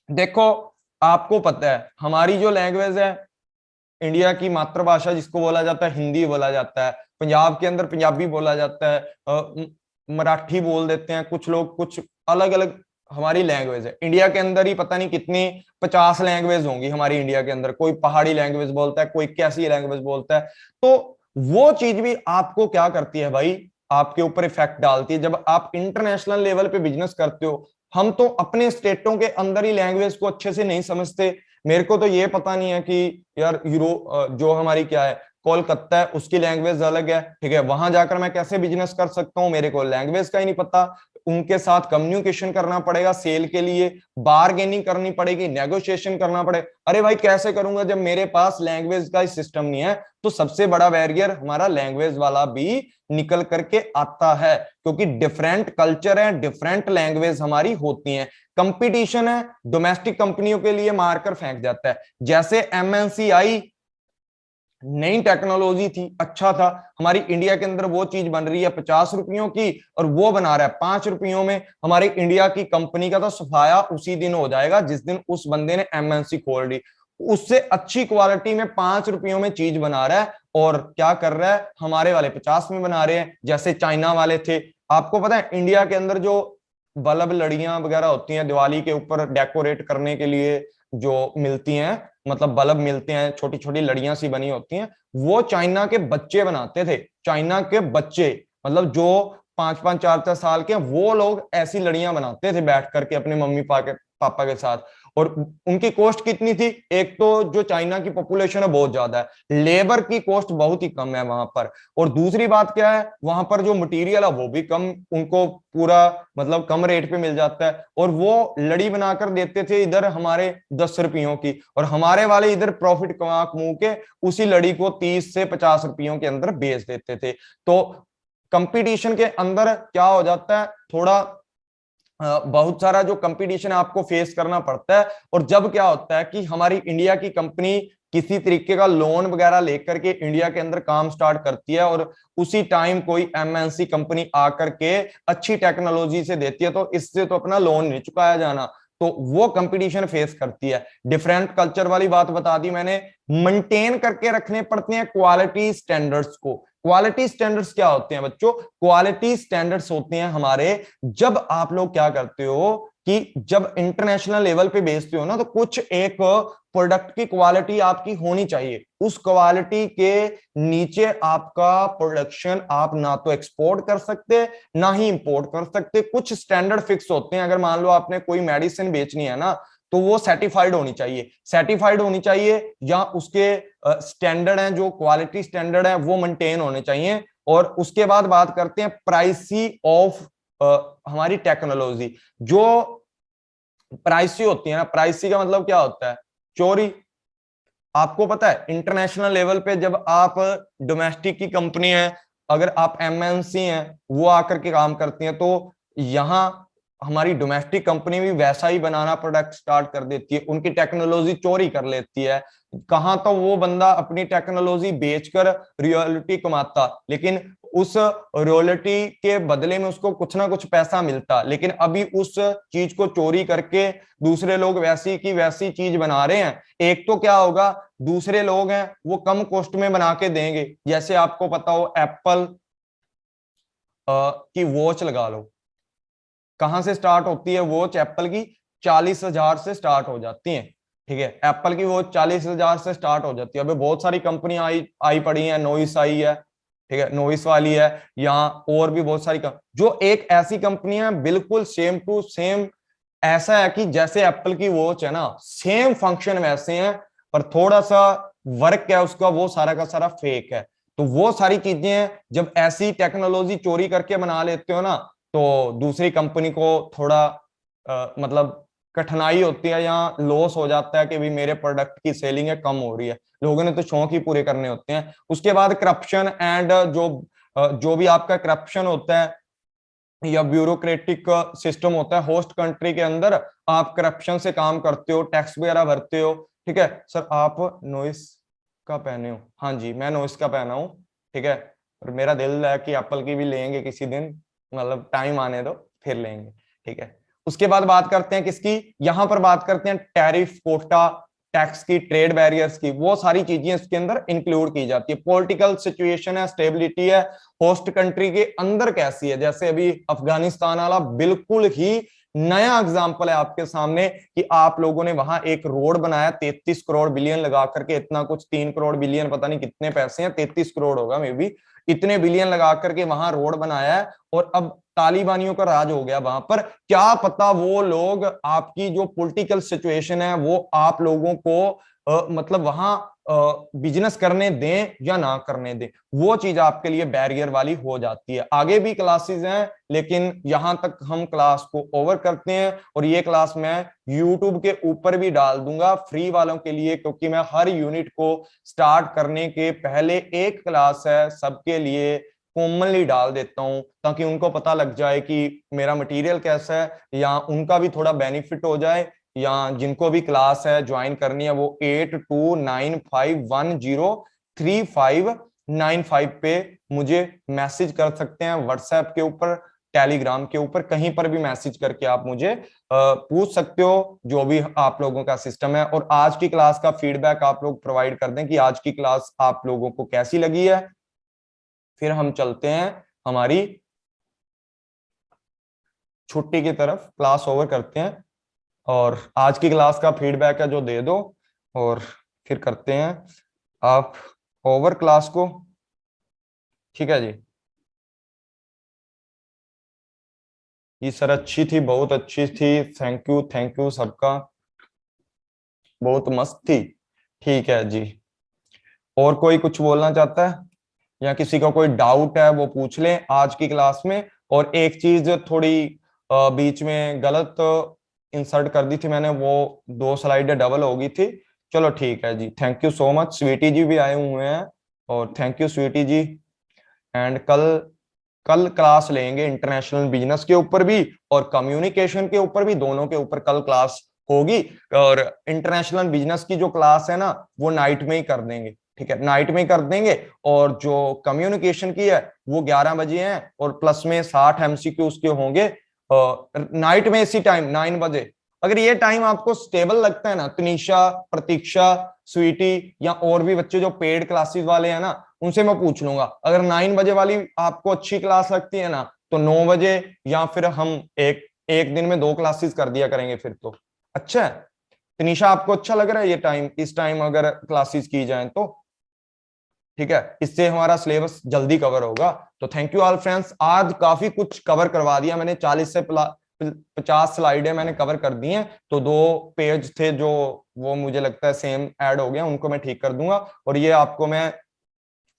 देखो आपको पता है हमारी जो लैंग्वेज है, इंडिया की मातृभाषा जिसको बोला जाता है हिंदी बोला जाता है, पंजाब के अंदर पंजाबी बोला जाता है, मराठी बोल देते हैं कुछ लोग, कुछ अलग अलग हमारी लैंग्वेज है। इंडिया के अंदर ही पता नहीं कितनी 50 लैंग्वेज होंगी हमारी इंडिया के अंदर, कोई पहाड़ी लैंग्वेज बोलता है, कोई कैसी लैंग्वेज बोलता है। तो वो चीज भी आपको क्या करती है भाई, आपके ऊपर इफेक्ट डालती है जब आप इंटरनेशनल लेवल पे बिजनेस करते हो। हम तो अपने स्टेटों के अंदर ही लैंग्वेज को अच्छे से नहीं समझते। मेरे को तो ये पता नहीं है कि यार जो हमारी क्या है कोलकाता है उसकी लैंग्वेज अलग है, ठीक है, वहां जाकर मैं कैसे बिजनेस कर सकता हूँ, मेरे को लैंग्वेज का ही नहीं पता। उनके साथ कम्युनिकेशन करना पड़ेगा सेल के लिए, बारगेनिंग करनी पड़ेगी, नेगोशिएशन करना पड़े। अरे भाई कैसे करूंगा जब मेरे पास लैंग्वेज का सिस्टम नहीं है। तो सबसे बड़ा बैरियर हमारा लैंग्वेज वाला भी निकल करके आता है, क्योंकि डिफरेंट कल्चर है, डिफरेंट लैंग्वेज हमारी होती हैं। कंपटीशन है, डोमेस्टिक कंपनियों के लिए मारकर फेंक जाता है। जैसे एमएनसी आई, नई टेक्नोलॉजी थी, अच्छा था, हमारी इंडिया के अंदर वो चीज बन रही है 50 रुपयों की और वो बना रहा है 5 रुपयों में। हमारी इंडिया की कंपनी का तो सफाया उसी दिन हो जाएगा जिस दिन उस बंदे ने एमएनसी खोल ली। उससे अच्छी क्वालिटी में 5 रुपयों में चीज बना रहा है, और क्या कर रहा है, हमारे वाले 50 में बना रहे हैं, जैसे चाइना वाले थे। आपको पता है इंडिया के अंदर जो बल्ब लड़ियां वगैरह होती हैं दिवाली के ऊपर डेकोरेट करने के लिए जो मिलती हैं, मतलब बल्ब मिलते हैं, छोटी छोटी लड़ियां सी बनी होती हैं, वो चाइना के बच्चे बनाते थे। चाइना के बच्चे, मतलब जो 5-5 4-4 साल के, वो लोग ऐसी लड़ियां बनाते थे बैठ करके अपने मम्मी पापा के साथ। और उनकी कॉस्ट कितनी थी, एक तो जो चाइना की पॉपुलेशन है बहुत ज्यादा है, लेबर की कॉस्ट बहुत ही कम है वहां पर, और दूसरी बात क्या है, वहां पर जो मटेरियल है वो भी कम, उनको पूरा मतलब कम रेट पे मिल जाता है। और वो लड़ी बनाकर देते थे इधर हमारे 10 रुपयों की, और हमारे वाले इधर प्रॉफिट कमा कमू के उसी लड़ी को 30 से 50 रुपयों के अंदर बेच देते थे। तो कंपटीशन के अंदर क्या हो जाता है, थोड़ा बहुत सारा जो कंपटीशन आपको फेस करना पड़ता है। और जब क्या होता है कि हमारी इंडिया की कंपनी किसी तरीके का लोन वगैरह लेकर के इंडिया के अंदर काम स्टार्ट करती है, और उसी टाइम कोई एमएनसी कंपनी आकर के अच्छी टेक्नोलॉजी से देती है, तो इससे तो अपना लोन नहीं चुकाया जाना, तो वो कंपटीशन फेस करती है। डिफरेंट कल्चर वाली बात बता दी मैंने, मेंटेन करके रखने पड़ते हैं क्वालिटी स्टैंडर्ड्स को। क्वालिटी स्टैंडर्ड्स क्या होते हैं बच्चों, क्वालिटी स्टैंडर्ड्स होते हैं हमारे, जब आप लोग क्या करते हो कि जब इंटरनेशनल लेवल पे बेचते हो ना, तो कुछ एक प्रोडक्ट की क्वालिटी आपकी होनी चाहिए, उस क्वालिटी के नीचे आपका प्रोडक्शन आप ना तो एक्सपोर्ट कर सकते ना ही इंपोर्ट कर सकते। कुछ स्टैंडर्ड फिक्स होते हैं, अगर मान लो आपने कोई मेडिसिन बेचनी है ना, तो वो सर्टिफाइड होनी चाहिए, सर्टिफाइड होनी चाहिए, या उसके स्टैंडर्ड हैं, जो क्वालिटी स्टैंडर्ड है वो मेंटेन होने चाहिए। और उसके बाद बात करते हैं प्राइसी ऑफ हमारी टेक्नोलॉजी। जो प्राइसी होती है ना, प्राइसी का मतलब क्या होता है, चोरी। आपको पता है इंटरनेशनल लेवल पे जब आप डोमेस्टिक की कंपनी है, अगर आप एमएनसी हैं, वो आकर के काम करती हैं, तो यहाँ हमारी डोमेस्टिक कंपनी भी वैसा ही बनाना प्रोडक्ट स्टार्ट कर देती है, उनकी टेक्नोलॉजी चोरी कर लेती है। कहाँ तो वो बंदा अपनी टेक्नोलॉजी बेचकर रॉयल्टी कमाता, लेकिन उस रॉयल्टी के बदले में उसको कुछ ना कुछ पैसा मिलता, लेकिन अभी उस चीज को चोरी करके दूसरे लोग वैसी की वैसी चीज बना रहे हैं। एक तो क्या होगा, दूसरे लोग हैं वो कम कॉस्ट में बना के देंगे। जैसे आपको पता हो एप्पल की वॉच लगा लो, कहां से स्टार्ट होती है वॉच? एप्पल की 40,000 से स्टार्ट हो जाती है। ठीक है, एप्पल की वॉच 40,000 से स्टार्ट हो जाती है। अभी बहुत सारी कंपनियां आई आई पड़ी हैं, नोइस आई है, ठीक है, नोइस वाली है, यहाँ और भी बहुत सारी जो एक ऐसी कंपनी है बिल्कुल सेम टू सेम, ऐसा है कि जैसे एप्पल की वॉच है ना, सेम फंक्शन वैसे हैं, पर थोड़ा सा वर्क क्या है उसका, वो सारा का सारा फेक है। तो वो सारी चीजें हैं, जब ऐसी टेक्नोलॉजी चोरी करके बना लेते हो ना, तो दूसरी कंपनी को थोड़ा मतलब कठिनाई होती है या लॉस हो जाता है कि भी मेरे प्रोडक्ट की सेलिंग है कम हो रही है। लोगों ने तो शौक ही पूरे करने होते हैं। उसके बाद करप्शन एंड जो भी आपका करप्शन होता है या ब्यूरोक्रेटिक सिस्टम होता है होस्ट कंट्री के अंदर, आप करप्शन से काम करते हो, टैक्स वगैरह भरते हो। ठीक है सर, आप नोइस का पहने हो? हाँ जी, मैं नोइस का पहना हूँ। ठीक है, और मेरा दिल है कि एप्पल की भी लेंगे किसी दिन, मतलब टाइम आने दो फिर लेंगे। ठीक है, उसके बाद बात करते हैं किसकी, यहां पर बात करते हैं टैरिफ, कोटा, टैक्स की, ट्रेड बैरियर्स की, वो सारी चीजें इसके अंदर इंक्लूड की जाती है। पॉलिटिकल सिचुएशन है, स्टेबिलिटी है, होस्ट कंट्री के अंदर कैसी है। जैसे अभी अफगानिस्तान वाला बिल्कुल ही नया एग्जांपल है आपके सामने कि आप लोगों ने वहां एक रोड बनाया 33 करोड़ बिलियन लगा करके, इतना कुछ 3 करोड़ बिलियन, पता नहीं कितने पैसे हैं, 33 करोड़ होगा मे बी, इतने बिलियन लगा करके वहां रोड बनाया है, और अब तालिबानियों का राज हो गया वहां पर। क्या पता वो लोग आपकी जो पॉलिटिकल सिचुएशन है वो आप लोगों को मतलब वहां बिजनेस करने दें या ना करने दें, वो चीज आपके लिए बैरियर वाली हो जाती है। आगे भी क्लासेस हैं, लेकिन यहां तक हम क्लास को ओवर करते हैं, और ये क्लास मैं यूट्यूब के ऊपर भी डाल दूंगा फ्री वालों के लिए, क्योंकि मैं हर यूनिट को स्टार्ट करने के पहले एक क्लास है सबके लिए कॉमनली डाल देता हूं, ताकि उनको पता लग जाए कि मेरा मटेरियल कैसा है, या उनका भी थोड़ा बेनिफिट हो जाए। या जिनको भी क्लास है ज्वाइन करनी है वो 8295103595 पे मुझे मैसेज कर सकते हैं, व्हाट्सएप के ऊपर, टेलीग्राम के ऊपर, कहीं पर भी मैसेज करके आप मुझे पूछ सकते हो जो भी आप लोगों का सिस्टम है। और आज की क्लास का फीडबैक आप लोग प्रोवाइड कर दें कि आज की क्लास आप लोगों को कैसी लगी है। फिर हम चलते हैं हमारी छुट्टी की तरफ, क्लास ओवर करते हैं, और आज की क्लास का फीडबैक है जो दे दो, और फिर करते हैं आप ओवर क्लास को। ठीक है जी, ये सर अच्छी थी, बहुत अच्छी थी, थैंक यू सबका, बहुत मस्त थी। ठीक है जी, और कोई कुछ बोलना चाहता है या किसी का कोई डाउट है वो पूछ लें आज की क्लास में। और एक चीज थोड़ी बीच में गलत इंसर्ट कर दी थी मैंने, वो 2 स्लाइडें डबल हो गई थी। चलो ठीक है जी, thank you so much. Sweety ji भी आए हुए हैं, और thank you Sweety ji. And कल कल क्लास लेंगे इंटरनेशनल बिजनेस के ऊपर भी और कम्युनिकेशन के ऊपर भी, दोनों के ऊपर कल क्लास होगी। और इंटरनेशनल बिजनेस की जो क्लास है ना वो नाइट में ही कर देंगे, ठीक है, नाइट में ही कर देंगे। और जो कम्युनिकेशन की है वो 11 बजे है, और प्लस में 60 एमसीक्यू उसके होंगे नाइट में इसी टाइम 9 बजे। अगर ये टाइम आपको स्टेबल लगता है ना, तनीषा, प्रतीक्षा, स्वीटी या और भी बच्चे जो पेड क्लासेस वाले हैं ना, उनसे मैं पूछ लूंगा। अगर 9 बजे वाली आपको अच्छी क्लास लगती है ना, तो 9 बजे, या फिर हम एक एक दिन में 2 क्लासेस कर दिया करेंगे फिर तो। अच्छा है तनीषा, आपको अच्छा लग रहा है ये टाइम, इस टाइम अगर क्लासेस की जाए तो? ठीक है, इससे हमारा सिलेबस जल्दी कवर होगा। तो थैंक यू ऑल फ्रेंड्स, आज काफी कुछ कवर करवा दिया मैंने, 40 से 50 स्लाइडें मैंने कवर कर दी हैं। तो 2 पेज थे जो वो मुझे लगता है सेम ऐड हो गया, उनको मैं ठीक कर दूंगा, और ये आपको मैं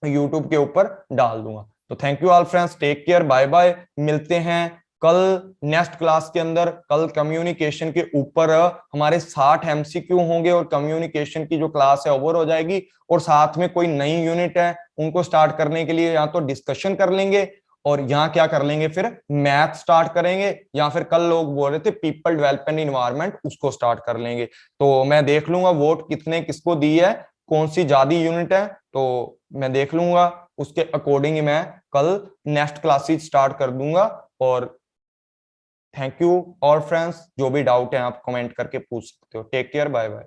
यूट्यूब के ऊपर डाल दूंगा। तो thank you all friends, take care, bye bye, मिलते हैं कल नेक्स्ट क्लास के अंदर कल कम्युनिकेशन के ऊपर हमारे 60 एमसीक्यू होंगे और कम्युनिकेशन की जो क्लास है ओवर हो जाएगी, और साथ में कोई नई यूनिट है उनको स्टार्ट करने के लिए या तो डिस्कशन कर लेंगे और यहाँ क्या कर लेंगे, फिर मैथ स्टार्ट करेंगे, या फिर कल लोग बोल रहे थे पीपल डेवलपमेंट इन्वायरमेंट उसको स्टार्ट कर लेंगे। तो मैं देख लूंगा वोट कितने किसको दी है, कौन सी ज्यादा यूनिट है, तो मैं देख लूंगा उसके अकॉर्डिंग ही मैं कल नेक्स्ट क्लासेस स्टार्ट कर दूंगा। और थैंक यू। और फ्रेंड्स जो भी डाउट है आप कमेंट करके पूछ सकते हो। Take care, bye bye.